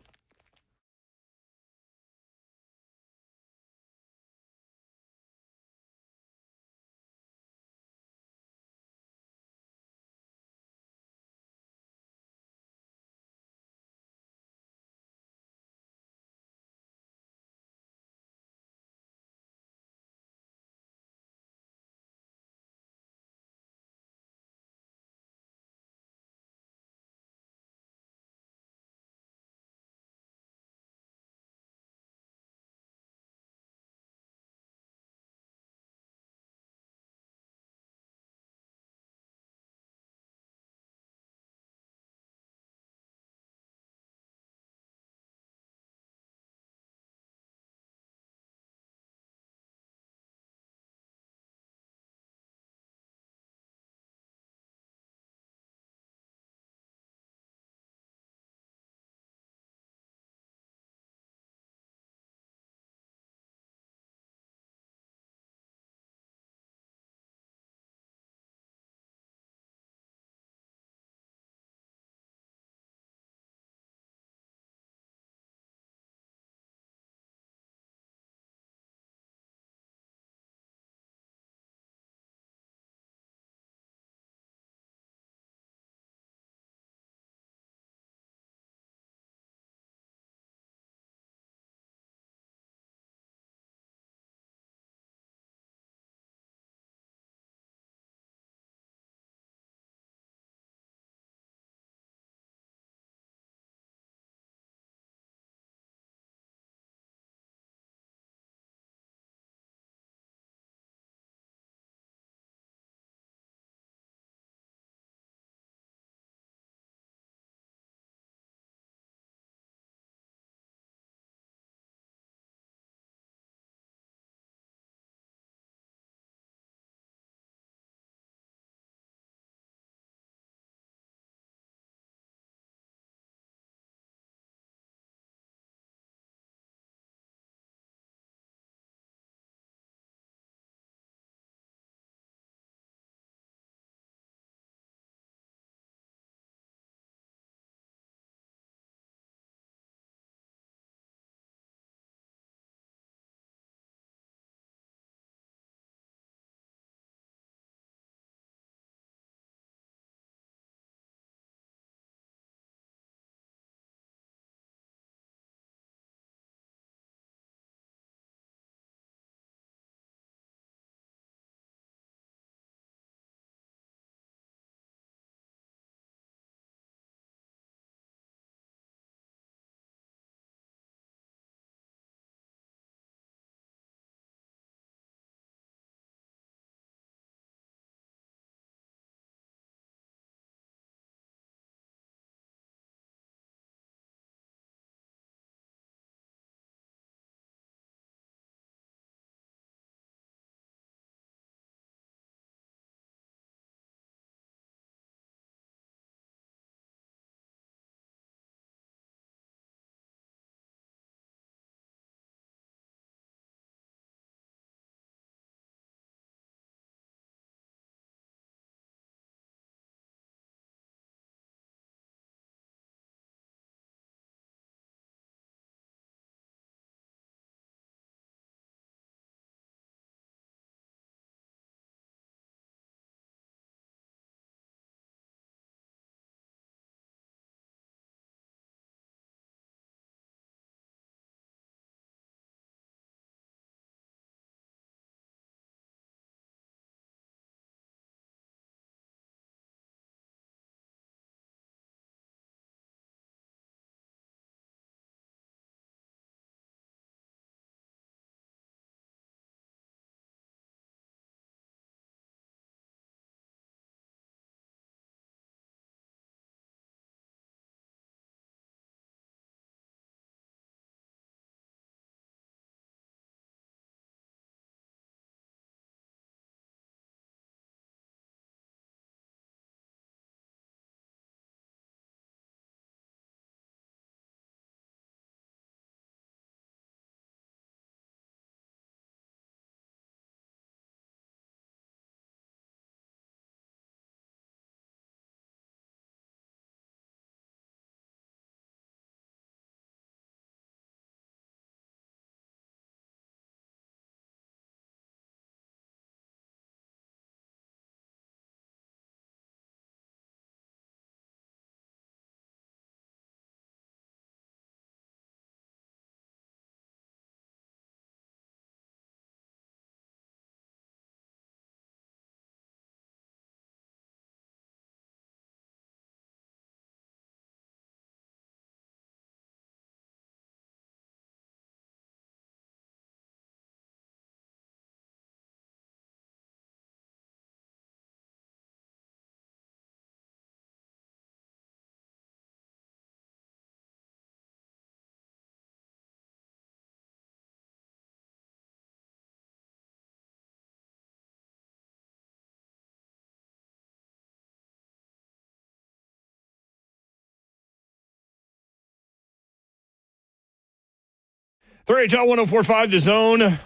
Speaker 2: 3HL 1045 The Zone.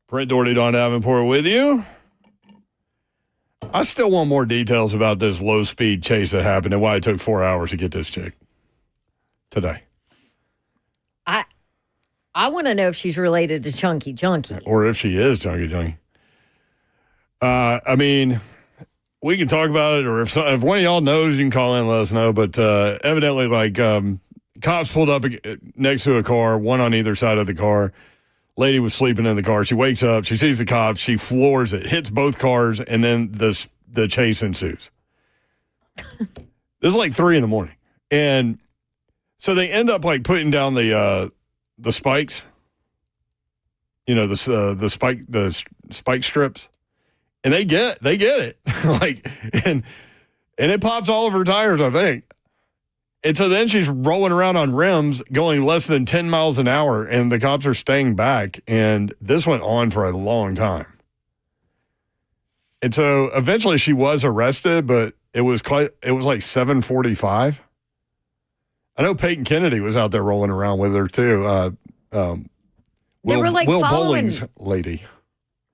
Speaker 2: Brent Doherty, Don Davenport with you. I still want more details about this low-speed chase that happened and why it took 4 hours to get this chick today.
Speaker 3: I want to know if she's related to Chunky Junkie.
Speaker 2: Or if she is Chunky Junkie. I mean, we can talk about it, or if one of y'all knows, you can call in and let us know. But evidently, cops pulled up next to a car, one on either side of the car. Lady was sleeping in the car. She wakes up. She sees the cops. She floors it, hits both cars, and then the chase ensues. This is like 3 a.m. And so they end up putting down the spikes, the spike strips, and they get it, and it pops all of her tires, I think. And so then she's rolling around on rims going less than 10 miles an hour, and the cops are staying back, and this went on for a long time. And so eventually she was arrested, but it was like 7:45. I know Peyton Kennedy was out there rolling around with her too.
Speaker 3: They were
Speaker 2: Will
Speaker 3: following
Speaker 2: Bowling's lady.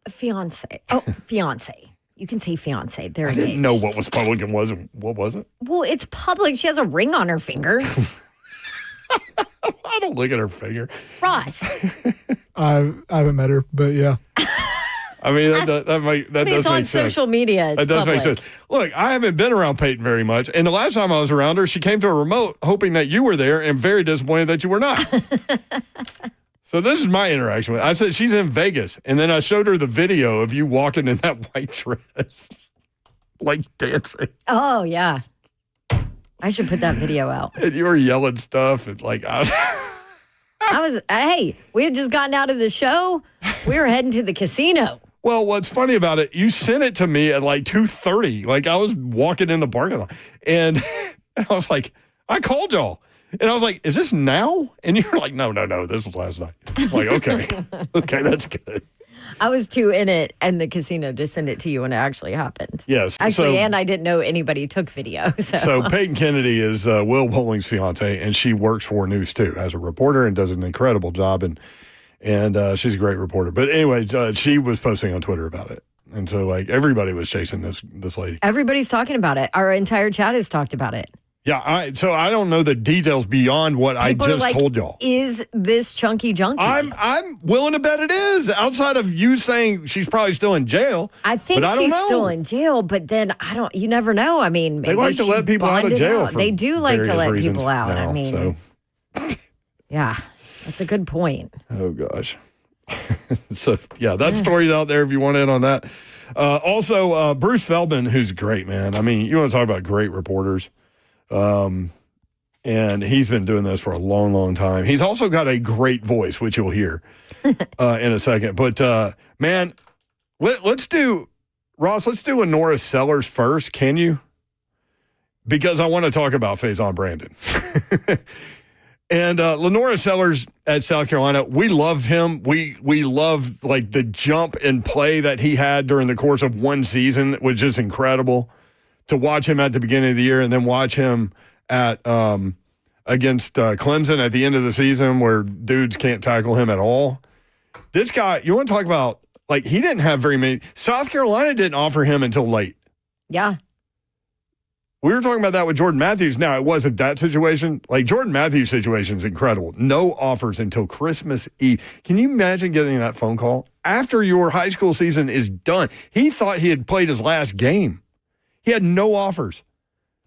Speaker 3: Fiance. Oh, fiance. You can say fiance. They're
Speaker 2: I didn't know what was public and wasn't. What was it?
Speaker 3: Well, it's public. She has a ring on her finger.
Speaker 2: I don't look at her finger.
Speaker 3: Ross.
Speaker 1: I haven't met her, but yeah.
Speaker 2: I mean, that does make sense.
Speaker 3: It's on social media. It's
Speaker 2: that does
Speaker 3: public.
Speaker 2: make sense. Look, I haven't been around Peyton very much, and the last time I was around her, she came to a remote hoping that you were there and very disappointed that you were not. So this is my interaction with her. I said, she's in Vegas, and then I showed her the video of you walking in that white dress, dancing.
Speaker 3: Oh, yeah. I should put that video out.
Speaker 2: And you were yelling stuff, and
Speaker 3: hey, we had just gotten out of the show. We were heading to the casino.
Speaker 2: Well, what's funny about it, you sent it to me at 2:30. I was walking in the parking lot, and I was like, I called y'all. And I was like, is this now? And you were like, no, this was last night. I'm like, okay, that's good.
Speaker 3: I was too in it and the casino to send it to you when it actually happened.
Speaker 2: Yes.
Speaker 3: Actually, and I didn't know anybody took video.
Speaker 2: So Peyton Kennedy is Will Bowling's fiance, and she works for News 2 as a reporter and does an incredible job. And she's a great reporter. But anyway, she was posting on Twitter about it. And so everybody was chasing this lady.
Speaker 3: Everybody's talking about it. Our entire chat has talked about it.
Speaker 2: Yeah, so I don't know the details beyond what
Speaker 3: People
Speaker 2: I just told y'all.
Speaker 3: Is this Chunky Junkie?
Speaker 2: I'm willing to bet it is. Outside of you saying she's probably still in jail.
Speaker 3: I think she's still in jail, but then you never know. I mean, maybe
Speaker 2: they like to let people out of jail.
Speaker 3: They do like to let people out.
Speaker 2: Now,
Speaker 3: I mean, yeah, that's a good point.
Speaker 2: Oh gosh. So yeah, that story's out there if you want in on that. Also, Bruce Feldman, who's great, man. I mean, you want to talk about great reporters. And he's been doing this for a long, long time. He's also got a great voice, which you'll hear in a second. But man, let's do Lenora Sellers first. Can you? Because I want to talk about Faison Brandon. And Lenora Sellers at South Carolina, we love him. We love the jump and play that he had during the course of one season, which is incredible. To watch him at the beginning of the year and then watch him at against Clemson at the end of the season where dudes can't tackle him at all. This guy, you want to talk about, he didn't have very many. South Carolina didn't offer him until late.
Speaker 3: Yeah.
Speaker 2: We were talking about that with Jordan Matthews. Now, it wasn't that situation. Jordan Matthews' situation is incredible. No offers until Christmas Eve. Can you imagine getting that phone call? After your high school season is done, he thought he had played his last game. He had no offers.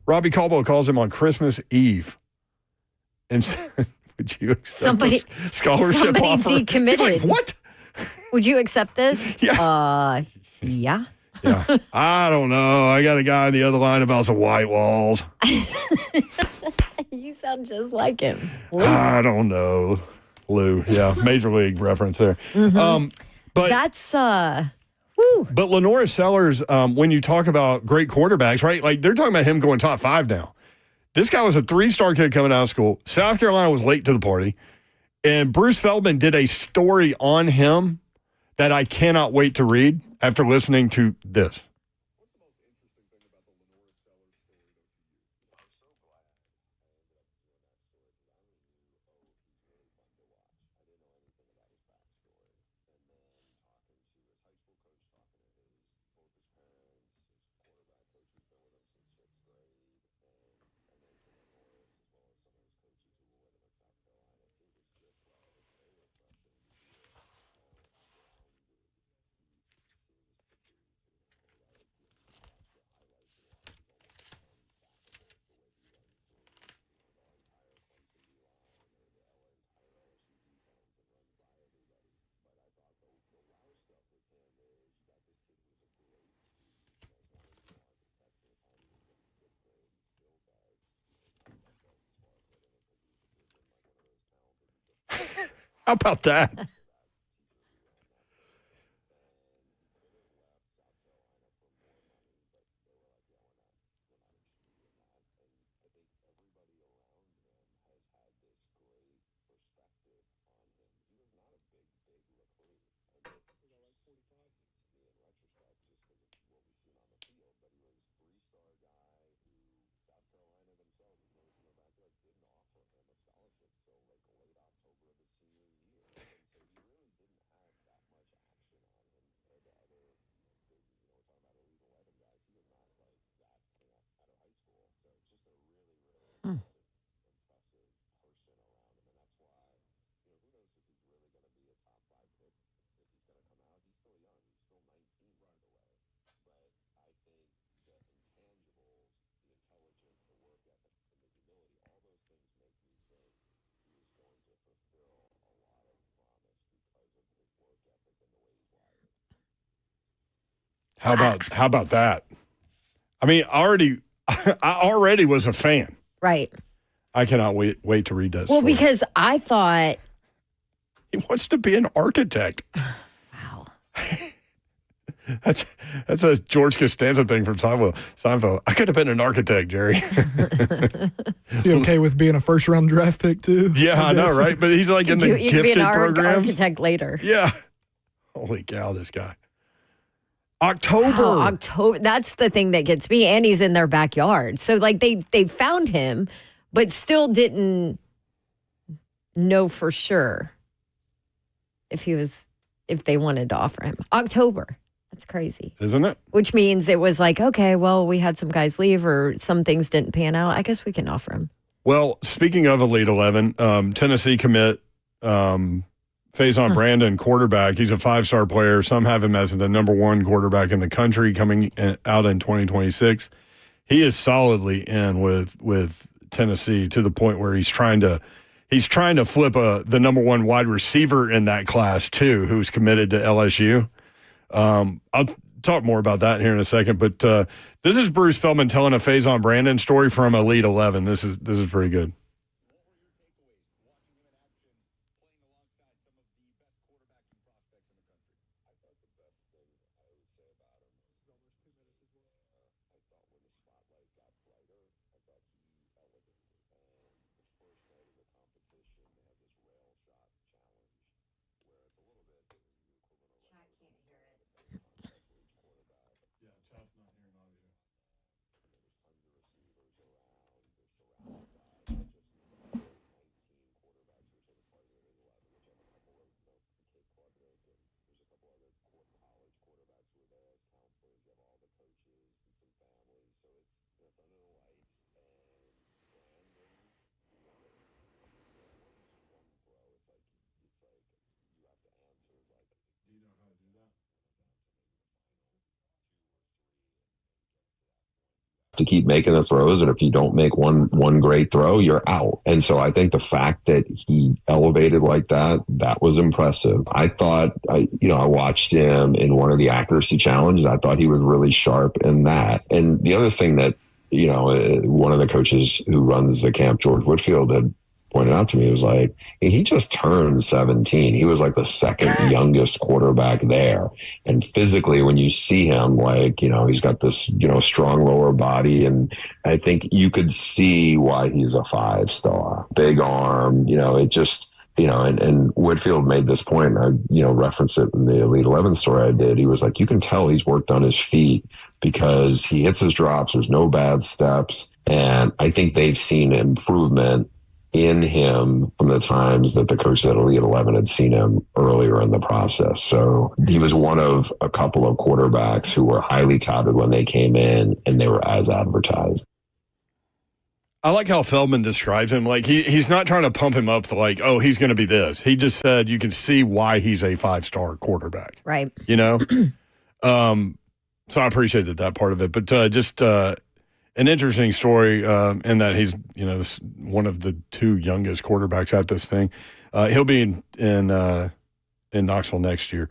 Speaker 2: Robbie Caldwell calls him on Christmas Eve and said, would you accept a scholarship offer?
Speaker 3: Somebody decommitted.
Speaker 2: He's like, what?
Speaker 3: Would you accept this?
Speaker 2: Yeah.
Speaker 3: Yeah.
Speaker 2: Yeah. I don't know. I got a guy on the other line about some white walls.
Speaker 3: You sound just like him. Lou.
Speaker 2: I don't know. Lou. Yeah. Major League reference there.
Speaker 3: Mm-hmm.
Speaker 2: But
Speaker 3: that's woo.
Speaker 2: But Lenora Sellers, when you talk about great quarterbacks, right? They're talking about him going top 5 now. This guy was a 3-star kid coming out of school. South Carolina was late to the party. And Bruce Feldman did a story on him that I cannot wait to read after listening to this. How about that? How about that? I mean, I already was a fan.
Speaker 3: Right.
Speaker 2: I cannot wait to read that.
Speaker 3: Well,
Speaker 2: story.
Speaker 3: because I thought
Speaker 2: He wants to be an architect.
Speaker 3: wow.
Speaker 2: That's a George Costanza thing from Seinfeld. I could have been an architect, Jerry.
Speaker 1: Is he okay with being a first-round draft pick, too?
Speaker 2: Yeah, I know, right? But he's like in the
Speaker 3: You could be
Speaker 2: gifted
Speaker 3: an
Speaker 2: programs.
Speaker 3: architect later.
Speaker 2: Yeah. Holy cow, this guy. October.
Speaker 3: Wow, October. That's the thing that gets me. And he's in their backyard. So, like, they found him, but still didn't know for sure if they wanted to offer him. October. That's crazy.
Speaker 2: Isn't it?
Speaker 3: Which means it was like, okay, well, we had some guys leave or some things didn't pan out. I guess we can offer him.
Speaker 2: Well, speaking of Elite 11, Tennessee commit Faison Brandon, quarterback. He's a 5-star player. Some have him as the number 1 quarterback in the country coming out in 2026. He is solidly in with Tennessee to the point where he's trying to flip the number 1 wide receiver in that class too, who's committed to LSU. I'll talk more about that here in a second, but this is Bruce Feldman telling a Faison Brandon story from Elite 11. This is pretty good.
Speaker 9: To keep making the throws, and if you don't make one great throw, you're out. And so I think the fact that he elevated like that was impressive. I thought, I watched him in one of the accuracy challenges. I thought he was really sharp in that. And the other thing that, one of the coaches who runs the camp, George Whitfield, had pointed out to me was like, he just turned 17. He was like the second youngest quarterback there. And physically, when you see him, like, he's got this, strong lower body. And I think you could see why he's a 5-star. Big arm, it just, and Whitfield made this point. I, referenced it in the Elite 11 story I did. He was like, you can tell he's worked on his feet because he hits his drops. There's no bad steps. And I think they've seen improvement in him from the times that the coach at Elite 11 had seen him earlier in the process. So he was one of a couple of quarterbacks who were highly touted when they came in, and they were as advertised.
Speaker 2: I like how Feldman describes him. Like he's not trying to pump him up to like, oh, he's going to be this. He just said you can see why he's a 5-star quarterback.
Speaker 3: Right.
Speaker 2: So I appreciated that part of it. But just an interesting story in that he's, one of the 2 youngest quarterbacks at this thing. He'll be in Knoxville next year.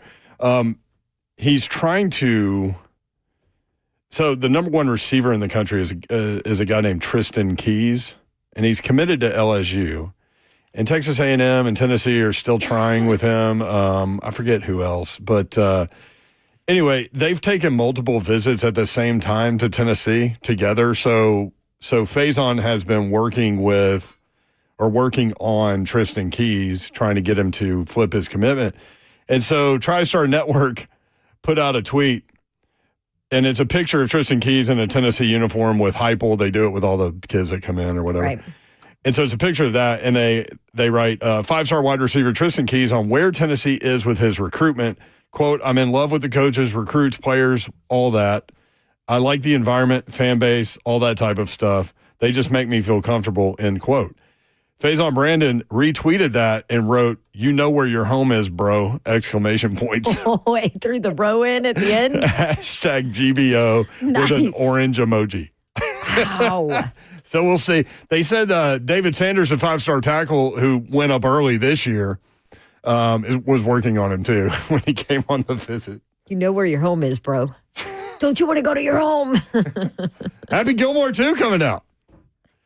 Speaker 2: He's trying to. So the number 1 receiver in the country is a guy named Tristan Keys, and he's committed to LSU. And Texas A&M and Tennessee are still trying with him. I forget who else. But anyway, they've taken multiple visits at the same time to Tennessee together. So Faison has been working on Tristan Keys, trying to get him to flip his commitment. And so TriStar Network put out a tweet, and it's a picture of Tristan Keys in a Tennessee uniform with Heupel. They do it with all the kids that come in or whatever.
Speaker 3: Right.
Speaker 2: And so it's a picture of that, and they write, 5-star wide receiver Tristan Keys on where Tennessee is with his recruitment. Quote, I'm in love with the coaches, recruits, players, all that. I like the environment, fan base, all that type of stuff. They just make me feel comfortable, end quote. Faison Brandon retweeted that and wrote, you know where your home is, bro, exclamation points.
Speaker 3: Oh, wait, threw the bro in at the end?
Speaker 2: Hashtag GBO with an orange emoji.
Speaker 3: Wow.
Speaker 2: So we'll see. They said David Sanders, a 5-star tackle who went up early this year, was working on him too when he came on the visit.
Speaker 3: You know where your home is, bro. Don't you want to go to your home?
Speaker 2: Happy Gilmore 2 coming out.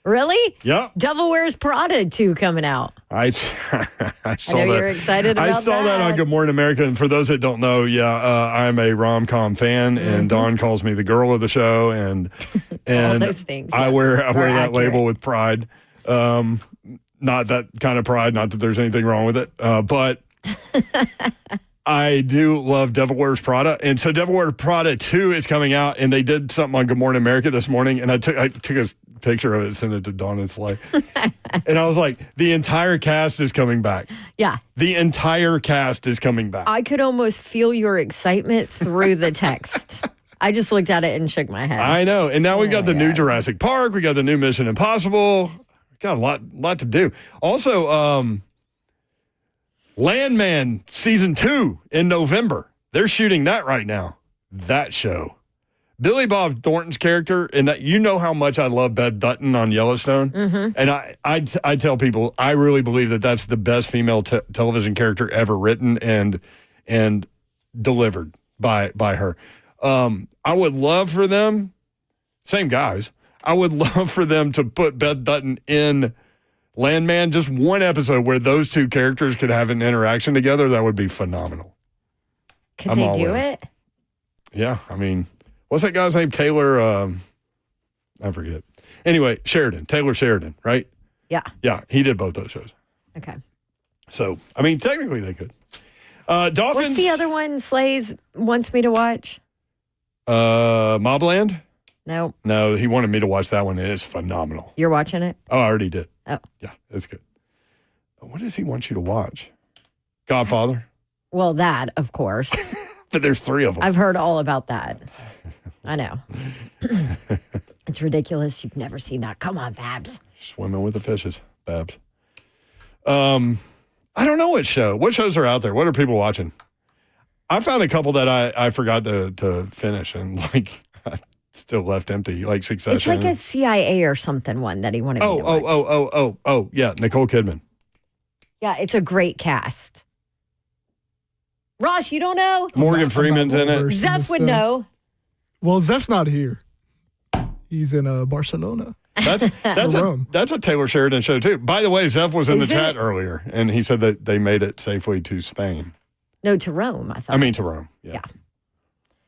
Speaker 3: Really?
Speaker 2: Yep.
Speaker 3: Devil Wears Prada 2 coming out.
Speaker 2: I saw
Speaker 3: I know you're excited about that.
Speaker 2: I saw that on Good Morning America. And for those that don't know, I'm a rom-com fan, and Dawn calls me the girl of the show, and
Speaker 3: all those things.
Speaker 2: I
Speaker 3: yes,
Speaker 2: wear that
Speaker 3: accurate.
Speaker 2: label with pride. Not that kind of pride. Not that there's anything wrong with it, but I do love Devil Wears Prada. And so Devil Wears Prada 2 is coming out, and they did something on Good Morning America this morning, and I took a picture of it, sent it to Dawn and Slay. And I was like, the entire cast is coming back.
Speaker 3: Yeah.
Speaker 2: The entire cast is coming back.
Speaker 3: I could almost feel your excitement through the text. I just looked at it and shook my head.
Speaker 2: I know. And now we got the new Jurassic Park. We got the new Mission Impossible. Got a lot to do. Also, Landman Season 2 in November. They're shooting that right now. That show. Billy Bob Thornton's character, and you know how much I love Beth Dutton on Yellowstone. Mm-hmm. And I tell people, I really believe that that's the best female television character ever written and delivered by her. I would love for them, same guys, I would love for them to put Beth Dutton in Landman, just one episode where those two characters could have an interaction together. That would be phenomenal.
Speaker 3: Could they do it?
Speaker 2: Yeah, I mean, what's that guy's name? Taylor, I forget. Anyway, Taylor Sheridan, right?
Speaker 3: Yeah.
Speaker 2: Yeah, he did both those shows.
Speaker 3: Okay.
Speaker 2: So, I mean, technically they could. Dolphins.
Speaker 3: What's the other one Slays wants me to watch?
Speaker 2: Mobland?
Speaker 3: No,
Speaker 2: he wanted me to watch that one. It is phenomenal.
Speaker 3: You're watching it?
Speaker 2: Oh, I already did.
Speaker 3: Oh.
Speaker 2: Yeah, it's good. What does he want you to watch? Godfather?
Speaker 3: Well, that, of course.
Speaker 2: But there's 3 of them.
Speaker 3: I've heard all about that. I know. It's ridiculous. You've never seen that. Come on, Babs.
Speaker 2: Swimming with the fishes, Babs. I don't know what shows are out there. What are people watching? I found a couple that I forgot to finish, and like I still left empty, like Succession.
Speaker 3: It's like a CIA or something one that he wanted me to watch.
Speaker 2: Oh, yeah, Nicole Kidman.
Speaker 3: Yeah, it's a great cast. Ross, you don't know?
Speaker 2: Morgan Freeman's in it.
Speaker 3: Zeph would know.
Speaker 1: Well, Zeph's not here. He's in Barcelona.
Speaker 2: That's a Taylor Sheridan show too. By the way, Zeph was in the chat earlier, and he said that they made it safely to Spain.
Speaker 3: No, to Rome, I thought.
Speaker 2: I mean to Rome. Yeah.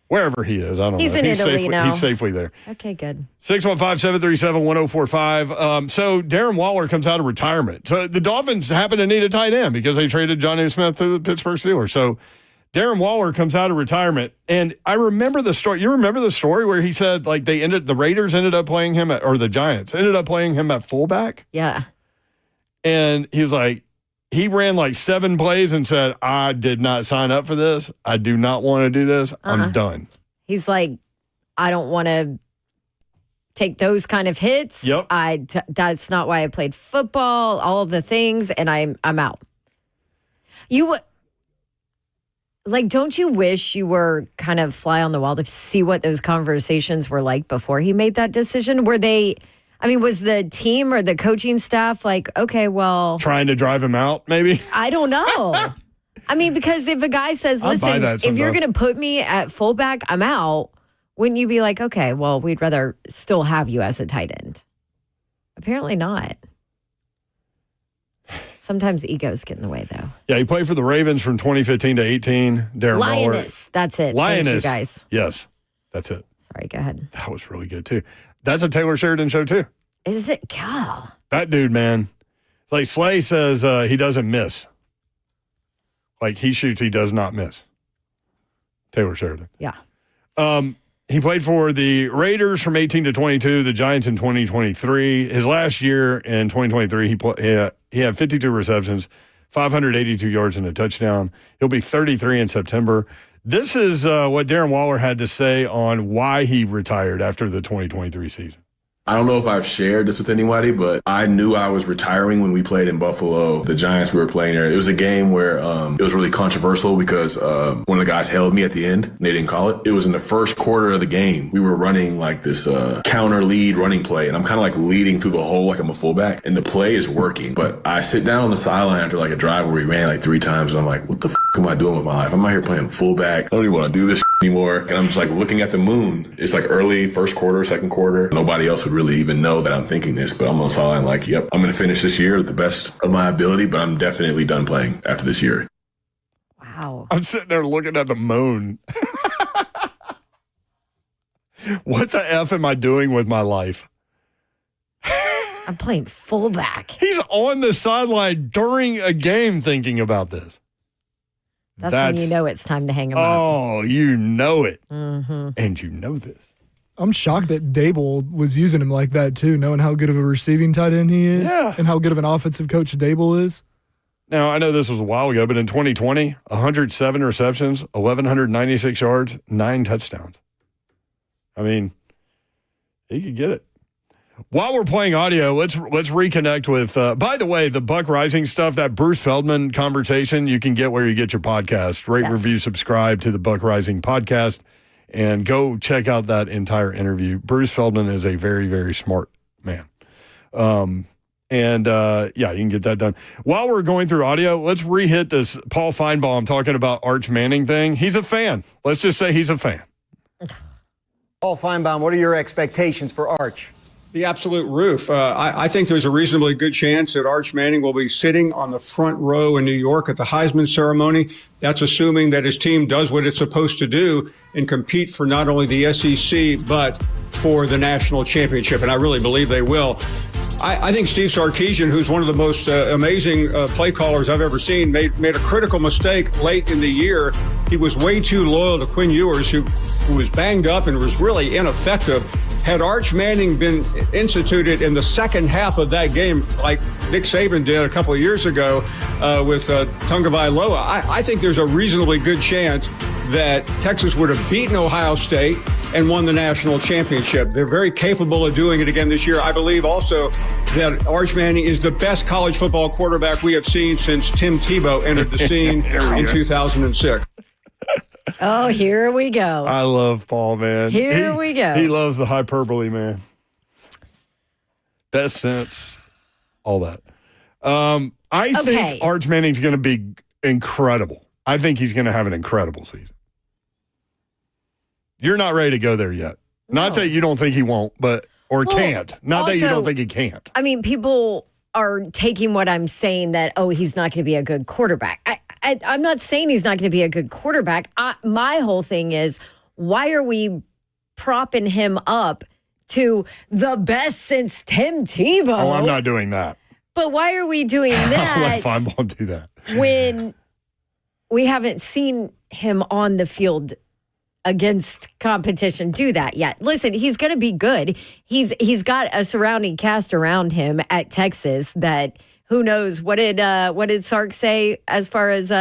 Speaker 2: Wherever he is, I don't know.
Speaker 3: He's in Italy now.
Speaker 2: He's safely there.
Speaker 3: Okay, good.
Speaker 2: 615-737-1045. So Darren Waller comes out of retirement. So the Dolphins happen to need a tight end because they traded Jonnu Smith to the Pittsburgh Steelers. So Darren Waller comes out of retirement, and I remember the story. You remember the story where he said like the Raiders ended up playing him or the Giants ended up playing him at fullback?
Speaker 3: Yeah.
Speaker 2: And he was like, he ran like 7 plays and said, I did not sign up for this. I do not want to do this. I'm done. He's
Speaker 3: like, I don't want to take those kind of hits.
Speaker 2: Yep.
Speaker 3: That's not why I played football, all of the things, and I'm out. Don't you wish you were kind of fly on the wall to see what those conversations were like before he made that decision? Was the team or the coaching staff like, okay, well...
Speaker 2: trying to drive him out, maybe?
Speaker 3: I don't know. Because if a guy says, listen, if you're going to put me at fullback, I'm out, wouldn't you be like, okay, well, we'd rather still have you as a tight end? Apparently not. Sometimes egos get in the way, though.
Speaker 2: Yeah, he played for the Ravens from 2015 to 18. Darren Waller.
Speaker 3: Lioness. That's it.
Speaker 2: Lioness.
Speaker 3: Thank you, guys.
Speaker 2: Yes, that's it.
Speaker 3: Sorry, go ahead.
Speaker 2: That was really good, too. That's a Taylor Sheridan show, too.
Speaker 3: Is it? God.
Speaker 2: That dude, man. It's like Slay says he doesn't miss. Like he shoots, he does not miss. Taylor Sheridan.
Speaker 3: Yeah.
Speaker 2: He played for the Raiders from 18 to 22, the Giants in 2023. His last year in 2023, he had 52 receptions, 582 yards and a touchdown. He'll be 33 in September. This is what Darren Waller had to say on why he retired after the 2023 season.
Speaker 10: I don't know if I've shared this with anybody, but I knew I was retiring when we played in Buffalo. The Giants we were playing there. It was a game where it was really controversial because one of the guys held me at the end. They didn't call it. It was in the first quarter of the game. We were running like this counter lead running play, and I'm kind of like leading through the hole like I'm a fullback, and the play is working. But I sit down on the sideline after like a drive where we ran like 3 times, and I'm like, what the f*** am I doing with my life? I'm out here playing fullback. I don't even want to do this anymore. And I'm just like looking at the moon. It's like early first quarter, second quarter. Nobody else would really even know that I'm thinking this, but I'm on the sideline like, yep, I'm going to finish this year with the best of my ability, but I'm definitely done playing after this year.
Speaker 3: Wow.
Speaker 2: I'm sitting there looking at the moon. What the F am I doing with my life?
Speaker 3: I'm playing fullback.
Speaker 2: He's on the sideline during a game thinking about this.
Speaker 3: That's when you know it's time to hang him up.
Speaker 2: Oh, you know it.
Speaker 3: Mm-hmm.
Speaker 2: And you know this.
Speaker 1: I'm shocked that Dable was using him like that, too, knowing how good of a receiving tight end he is and how good of an offensive coach Dable is.
Speaker 2: Now, I know this was a while ago, but in 2020, 107 receptions, 1,196 yards, 9 touchdowns. I mean, he could get it. While we're playing audio, let's reconnect with, by the way, the Buck Rising stuff, that Bruce Feldman conversation, you can get where you get your podcast. Rate, review, subscribe to the Buck Rising podcast. And go check out that entire interview. Bruce Feldman is a very, very smart man. Yeah, you can get that done. While we're going through audio, let's re-hit this Paul Feinbaum talking about Arch Manning thing. He's a fan. Let's just say he's a fan.
Speaker 11: Paul Feinbaum, what are your expectations for Arch?
Speaker 12: The absolute roof. I think there's a reasonably good chance that Arch Manning will be sitting on the front row in New York at the Heisman ceremony. That's assuming that his team does what it's supposed to do and compete for not only the SEC, but for the national championship. And I really believe they will. I think Steve Sarkisian, who's one of the most amazing play callers I've ever seen, made a critical mistake late in the year. He was way too loyal to Quinn Ewers, who was banged up and was really ineffective. Had Arch Manning been instituted in the second half of that game, like Nick Saban did a couple of years ago with Tagovailoa, I think there's a reasonably good chance that Texas would have beaten Ohio State and won the national championship. They're very capable of doing it again this year. I believe also that Arch Manning is the best college football quarterback we have seen since Tim Tebow entered the scene in 2006.
Speaker 3: Oh, here we go.
Speaker 2: I love Paul, man.
Speaker 3: Here we go.
Speaker 2: He loves the hyperbole, man. Best sense, all that. I think Arch Manning's going to be incredible. I think he's going to have an incredible season. You're not ready to go there yet. No. Not that you don't think he won't, or can't. Not that you don't think he can't.
Speaker 3: I mean, people are taking what I'm saying that, he's not going to be a good quarterback. I'm not saying he's not going to be a good quarterback. My whole thing is, why are we propping him up to the best since Tim Tebow?
Speaker 2: Oh, I'm not doing that.
Speaker 3: But why are we doing that?
Speaker 2: I'll let Feinbaum do that.
Speaker 3: When we haven't seen him on the field against competition do that yet. Listen, he's going to be good. He's got a surrounding cast around him at Texas that who knows what did Sark say as far as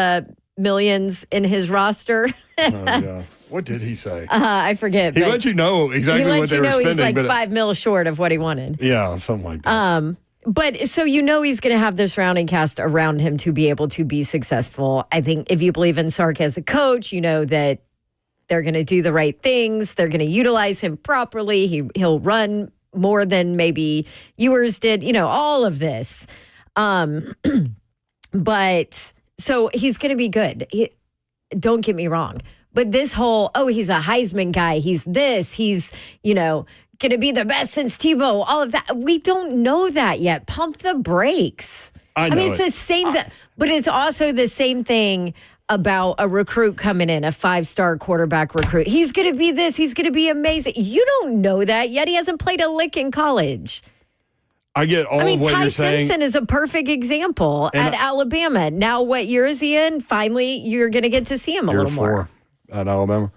Speaker 3: millions in his roster?
Speaker 2: Yeah. What did he say?
Speaker 3: I forget.
Speaker 2: He let you know exactly what they were spending.
Speaker 3: He's like $5 million short of what he wanted.
Speaker 2: Yeah, something like that.
Speaker 3: But so he's going to have the surrounding cast around him to be able to be successful. I think if you believe in Sark as a coach, you know that they're going to do the right things. They're going to utilize him properly. He'll run more than maybe Ewers did. You know, all of this. But so he's going to be good. Don't get me wrong. But this whole, he's a Heisman guy. He's this. He's, going to be the best since Tebow. All of that. We don't know that yet. Pump the brakes.
Speaker 2: I know
Speaker 3: mean, it's the same, but it's also the same thing about a recruit coming in, a 5-star quarterback recruit. He's going to be this. He's going to be amazing. You don't know that yet. He hasn't played a lick in college.
Speaker 2: I get all of what
Speaker 3: Ty
Speaker 2: you're saying.
Speaker 3: Simpson is a perfect example at Alabama. Now, what year is he in? Finally, you're going to get to see him a little more.
Speaker 2: At Alabama.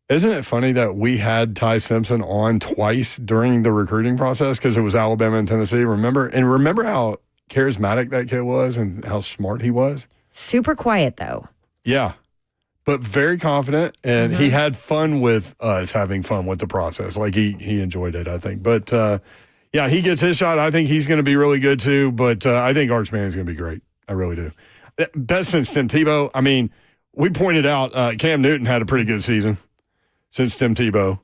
Speaker 2: Isn't it funny that we had Ty Simpson on twice during the recruiting process because it was Alabama and Tennessee? Remember how charismatic that kid was and how smart he was?
Speaker 3: Super quiet, though.
Speaker 2: Yeah, but very confident, and he had fun with us having fun with the process. Like, he enjoyed it, I think. But, yeah, he gets his shot. I think he's going to be really good, too. But I think Arch Manning's going to be great. I really do. Best since Tim Tebow. I mean, we pointed out Cam Newton had a pretty good season since Tim Tebow.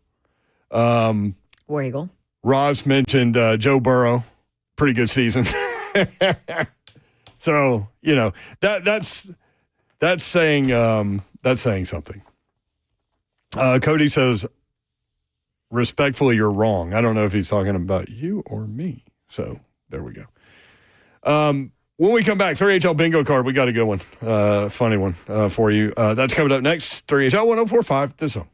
Speaker 3: War Eagle.
Speaker 2: Ross mentioned Joe Burrow. Pretty good season. So, that's saying something. Cody says, respectfully, you're wrong. I don't know if he's talking about you or me. So there we go. When we come back, 3HL bingo card. We got a good one, funny one for you. That's coming up next. 3HL 1045, The Zone.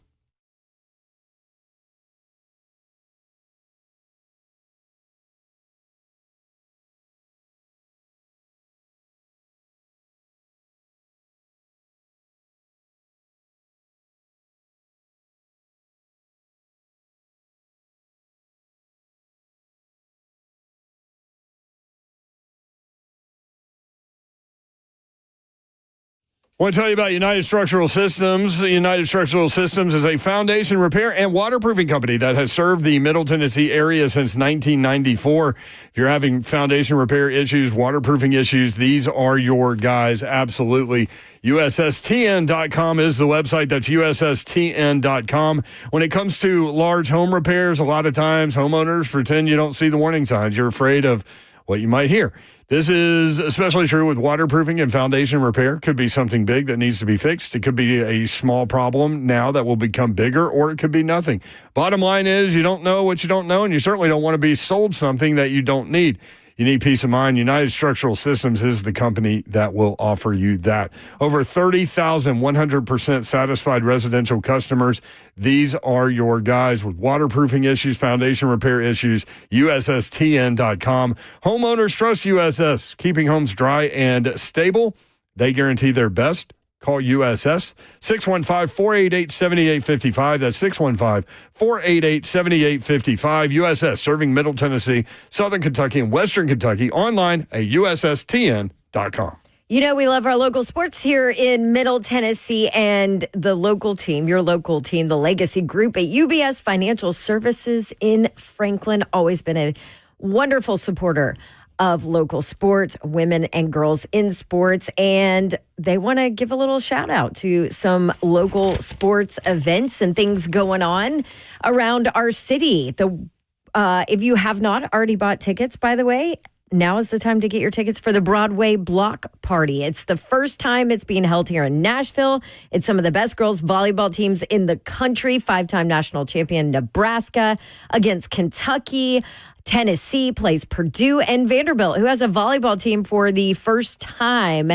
Speaker 2: I want to tell you about United Structural Systems. United Structural Systems is a foundation repair and waterproofing company that has served the Middle Tennessee area since 1994. If you're having foundation repair issues, waterproofing issues, these are your guys. Absolutely. USSTN.com is the website. That's USSTN.com. When it comes to large home repairs, a lot of times homeowners pretend you don't see the warning signs. You're afraid of what you might hear. This is especially true with waterproofing and foundation repair. Could be something big that needs to be fixed. It could be a small problem now that will become bigger, or it could be nothing. Bottom line is you don't know what you don't know, and you certainly don't want to be sold something that you don't need. You need peace of mind. United Structural Systems is the company that will offer you that. Over 30,000 100% satisfied residential customers. These are your guys with waterproofing issues, foundation repair issues, USSTN.com. Homeowners trust USS, keeping homes dry and stable. They guarantee their best. Call USS, 615-488-7855. That's 615-488-7855. USS, serving Middle Tennessee, Southern Kentucky, and Western Kentucky. Online at USSTN.com.
Speaker 3: You know, we love our local sports here in Middle Tennessee, and the local team, your local team, the Legacy Group at UBS Financial Services in Franklin, always been a wonderful supporter of local sports, women and girls in sports. And they want to give a little shout out to some local sports events and things going on around our city. If you have not already bought tickets, by the way, now is the time to get your tickets for the Broadway Block Party. It's the first time it's being held here in Nashville. It's some of the best girls volleyball teams in the country. 5-time national champion Nebraska against Kentucky. Tennessee plays Purdue, and Vanderbilt, who has a volleyball team for the first time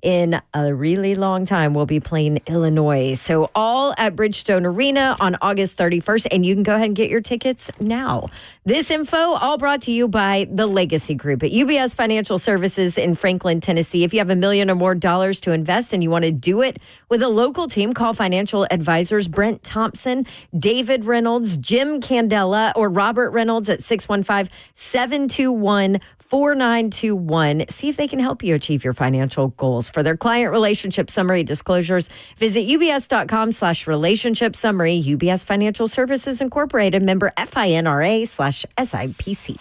Speaker 3: in a really long time, will be playing Illinois. So all at Bridgestone Arena on August 31st, and you can go ahead and get your tickets now. This info all brought to you by the Legacy Group at UBS Financial Services in Franklin, Tennessee. If you have $1 million or more to invest and you want to do it with a local team, call financial advisors Brent Thompson, David Reynolds, Jim Candela, or Robert Reynolds at 615-721-4921. See if they can help you achieve your financial goals. For their client relationship summary disclosures, visit ubs.com/relationship summary. UBS Financial Services Incorporated, member FINRA/SIPC.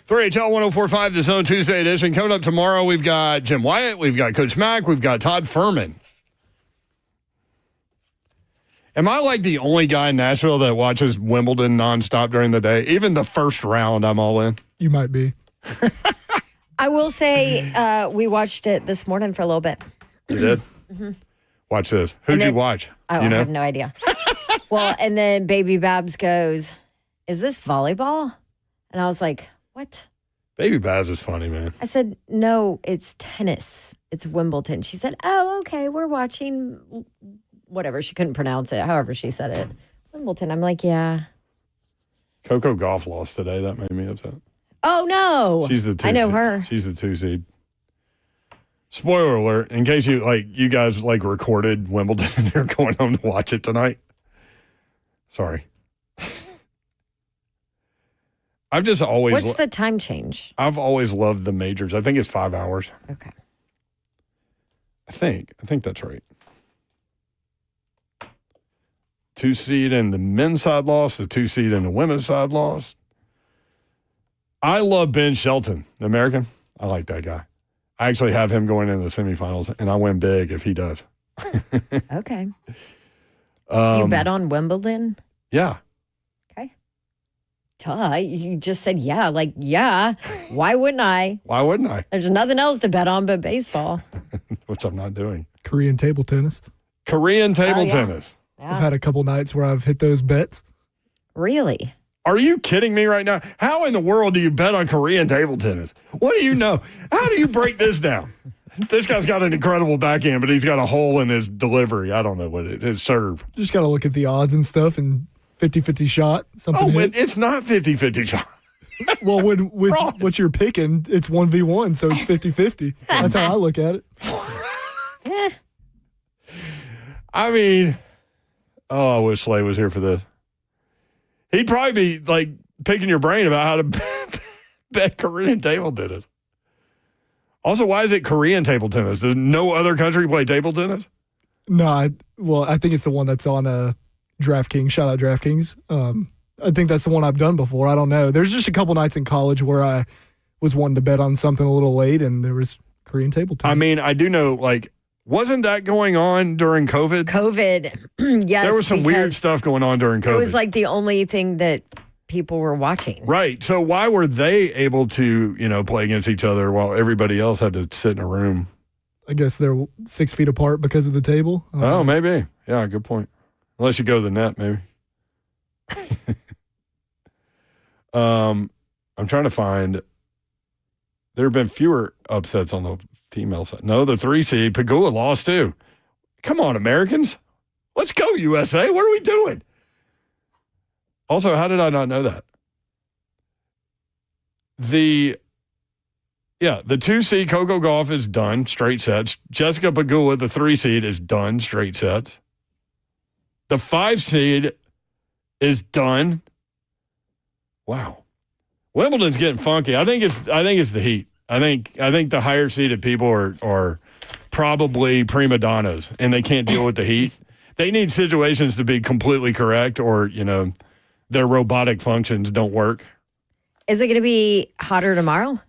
Speaker 2: 3HL 1045, the Zone Tuesday edition. Coming up tomorrow, we've got Jim Wyatt, we've got Coach Mack, we've got Todd Furman. Am I like the only guy in Nashville that watches Wimbledon nonstop during the day? Even the first round, I'm all in.
Speaker 1: You might be.
Speaker 3: I will say we watched it this morning for a little bit.
Speaker 2: You did? Mm-hmm. Watch this. Who'd you watch?
Speaker 3: Oh,
Speaker 2: you know?
Speaker 3: I have no idea. Well, and then Baby Babs goes, "Is this volleyball?" And I was like, "What?"
Speaker 2: Baby Babs is funny, man.
Speaker 3: I said, "No, it's tennis. It's Wimbledon." She said, "Oh, okay, we're watching whatever." She couldn't pronounce it, however she said it. Wimbledon. I'm like, yeah.
Speaker 2: Coco Gauff lost today. That made me upset.
Speaker 3: Oh, no.
Speaker 2: She's the 2
Speaker 3: I know
Speaker 2: seed.
Speaker 3: her.
Speaker 2: She's the 2 seed. Spoiler alert, in case you guys recorded Wimbledon and you're going home to watch it tonight. Sorry. I've just always...
Speaker 3: What's the time change?
Speaker 2: I've always loved the majors. I think it's 5 hours.
Speaker 3: Okay.
Speaker 2: I think that's right. 2 seed in the men's side lost, the 2 seed in the women's side lost. I love Ben Shelton, the American. I like that guy. I actually have him going into the semifinals, and I win big if he does.
Speaker 3: Okay. You bet on Wimbledon?
Speaker 2: Yeah.
Speaker 3: Okay. Duh. You just said yeah. Like, yeah. Why wouldn't I?
Speaker 2: Why wouldn't I?
Speaker 3: There's nothing else to bet on but baseball.
Speaker 2: Which I'm not doing.
Speaker 1: Korean table tennis.
Speaker 2: Korean table tennis.
Speaker 3: Yeah.
Speaker 1: I've had a couple nights where I've hit those bets.
Speaker 3: Really?
Speaker 2: Are you kidding me right now? How in the world do you bet on Korean table tennis? What do you know? How do you break this down? This guy's got an incredible backhand, but he's got a hole in his delivery. I don't know what it is. His serve.
Speaker 1: Just got to look at the odds and stuff and 50-50 shot. Something hits.
Speaker 2: It's not 50-50 shot.
Speaker 1: Well, with what you're picking, it's 1v1, so it's 50-50. That's how I look at it.
Speaker 3: Yeah.
Speaker 2: I mean, I wish Slay was here for this. He'd probably be picking your brain about how to bet Korean table tennis. Also, why is it Korean table tennis? Does no other country play table tennis?
Speaker 1: No, I think it's the one that's on DraftKings. Shout out DraftKings. I think that's the one I've done before. I don't know. There's just a couple nights in college where I was wanting to bet on something a little late, and there was Korean table tennis.
Speaker 2: I mean, I do know, wasn't that going on during COVID?
Speaker 3: Yes.
Speaker 2: There was some weird stuff going on during COVID.
Speaker 3: It was the only thing that people were watching.
Speaker 2: Right. So why were they able to, play against each other while everybody else had to sit in a room?
Speaker 1: I guess they're 6 feet apart because of the table.
Speaker 2: Oh, maybe. Yeah, good point. Unless you go to the net, maybe. I'm trying to find. There have been fewer upsets on the female side. No, the 3 seed, Pagula lost too. Come on, Americans. Let's go, USA. What are we doing? Also, how did I not know that? The 2 seed, Coco Gauff, is done, straight sets. Jessica Pagula, the 3 seed, is done, straight sets. The 5 seed is done. Wow. Wimbledon's getting funky. I think it's the heat. I think the higher seeded people are probably prima donnas and they can't deal with the heat. They need situations to be completely correct or, their robotic functions don't work.
Speaker 3: Is it going to be hotter tomorrow?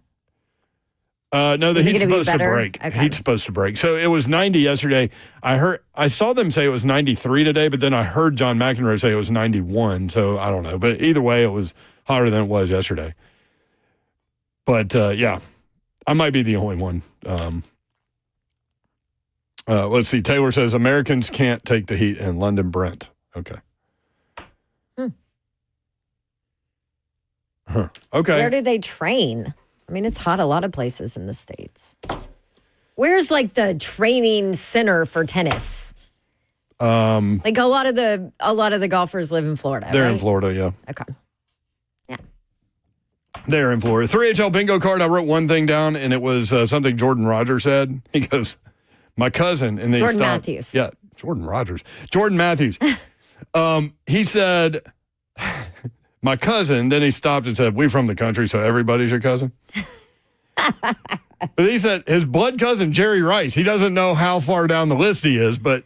Speaker 2: No, the heat's supposed to break.
Speaker 3: Okay.
Speaker 2: Heat's supposed to break. So it was 90 yesterday. I saw them say it was 93 today, but then I heard John McEnroe say it was 91. So I don't know. But either way, it was hotter than it was yesterday. But yeah, I might be the only one. Let's see. Taylor says Americans can't take the heat in London Brent. Okay. Huh. Okay.
Speaker 3: Where do they train? I mean, it's hot a lot of places in the States. Where's the training center for tennis? A lot of the golfers live in Florida.
Speaker 2: They're
Speaker 3: right?
Speaker 2: in Florida, yeah.
Speaker 3: Okay. Yeah.
Speaker 2: They're in Florida. 3HL bingo card. I wrote one thing down, and it was something Jordan Rogers said. He goes, "My cousin," and then
Speaker 3: Jordan Matthews.
Speaker 2: Yeah, Jordan Rogers. Jordan Matthews. He said, "My cousin." Then he stopped and said, "We from the country, so everybody's your cousin." But he said his blood cousin Jerry Rice. He doesn't know how far down the list he is, but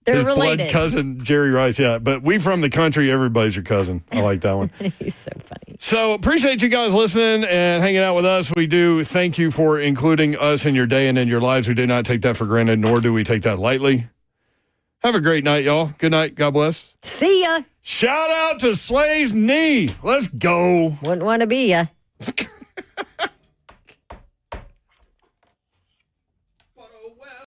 Speaker 3: They're
Speaker 2: his
Speaker 3: related.
Speaker 2: blood cousin, Jerry Rice. Yeah, but we from the country, everybody's your cousin. I like that one.
Speaker 3: He's so funny.
Speaker 2: So appreciate you guys listening and hanging out with us. We do thank you for including us in your day and in your lives. We do not take that for granted, nor do we take that lightly. Have a great night, y'all. Good night. God bless.
Speaker 3: See ya.
Speaker 2: Shout out to Slay's knee. Let's go.
Speaker 3: Wouldn't want to be ya.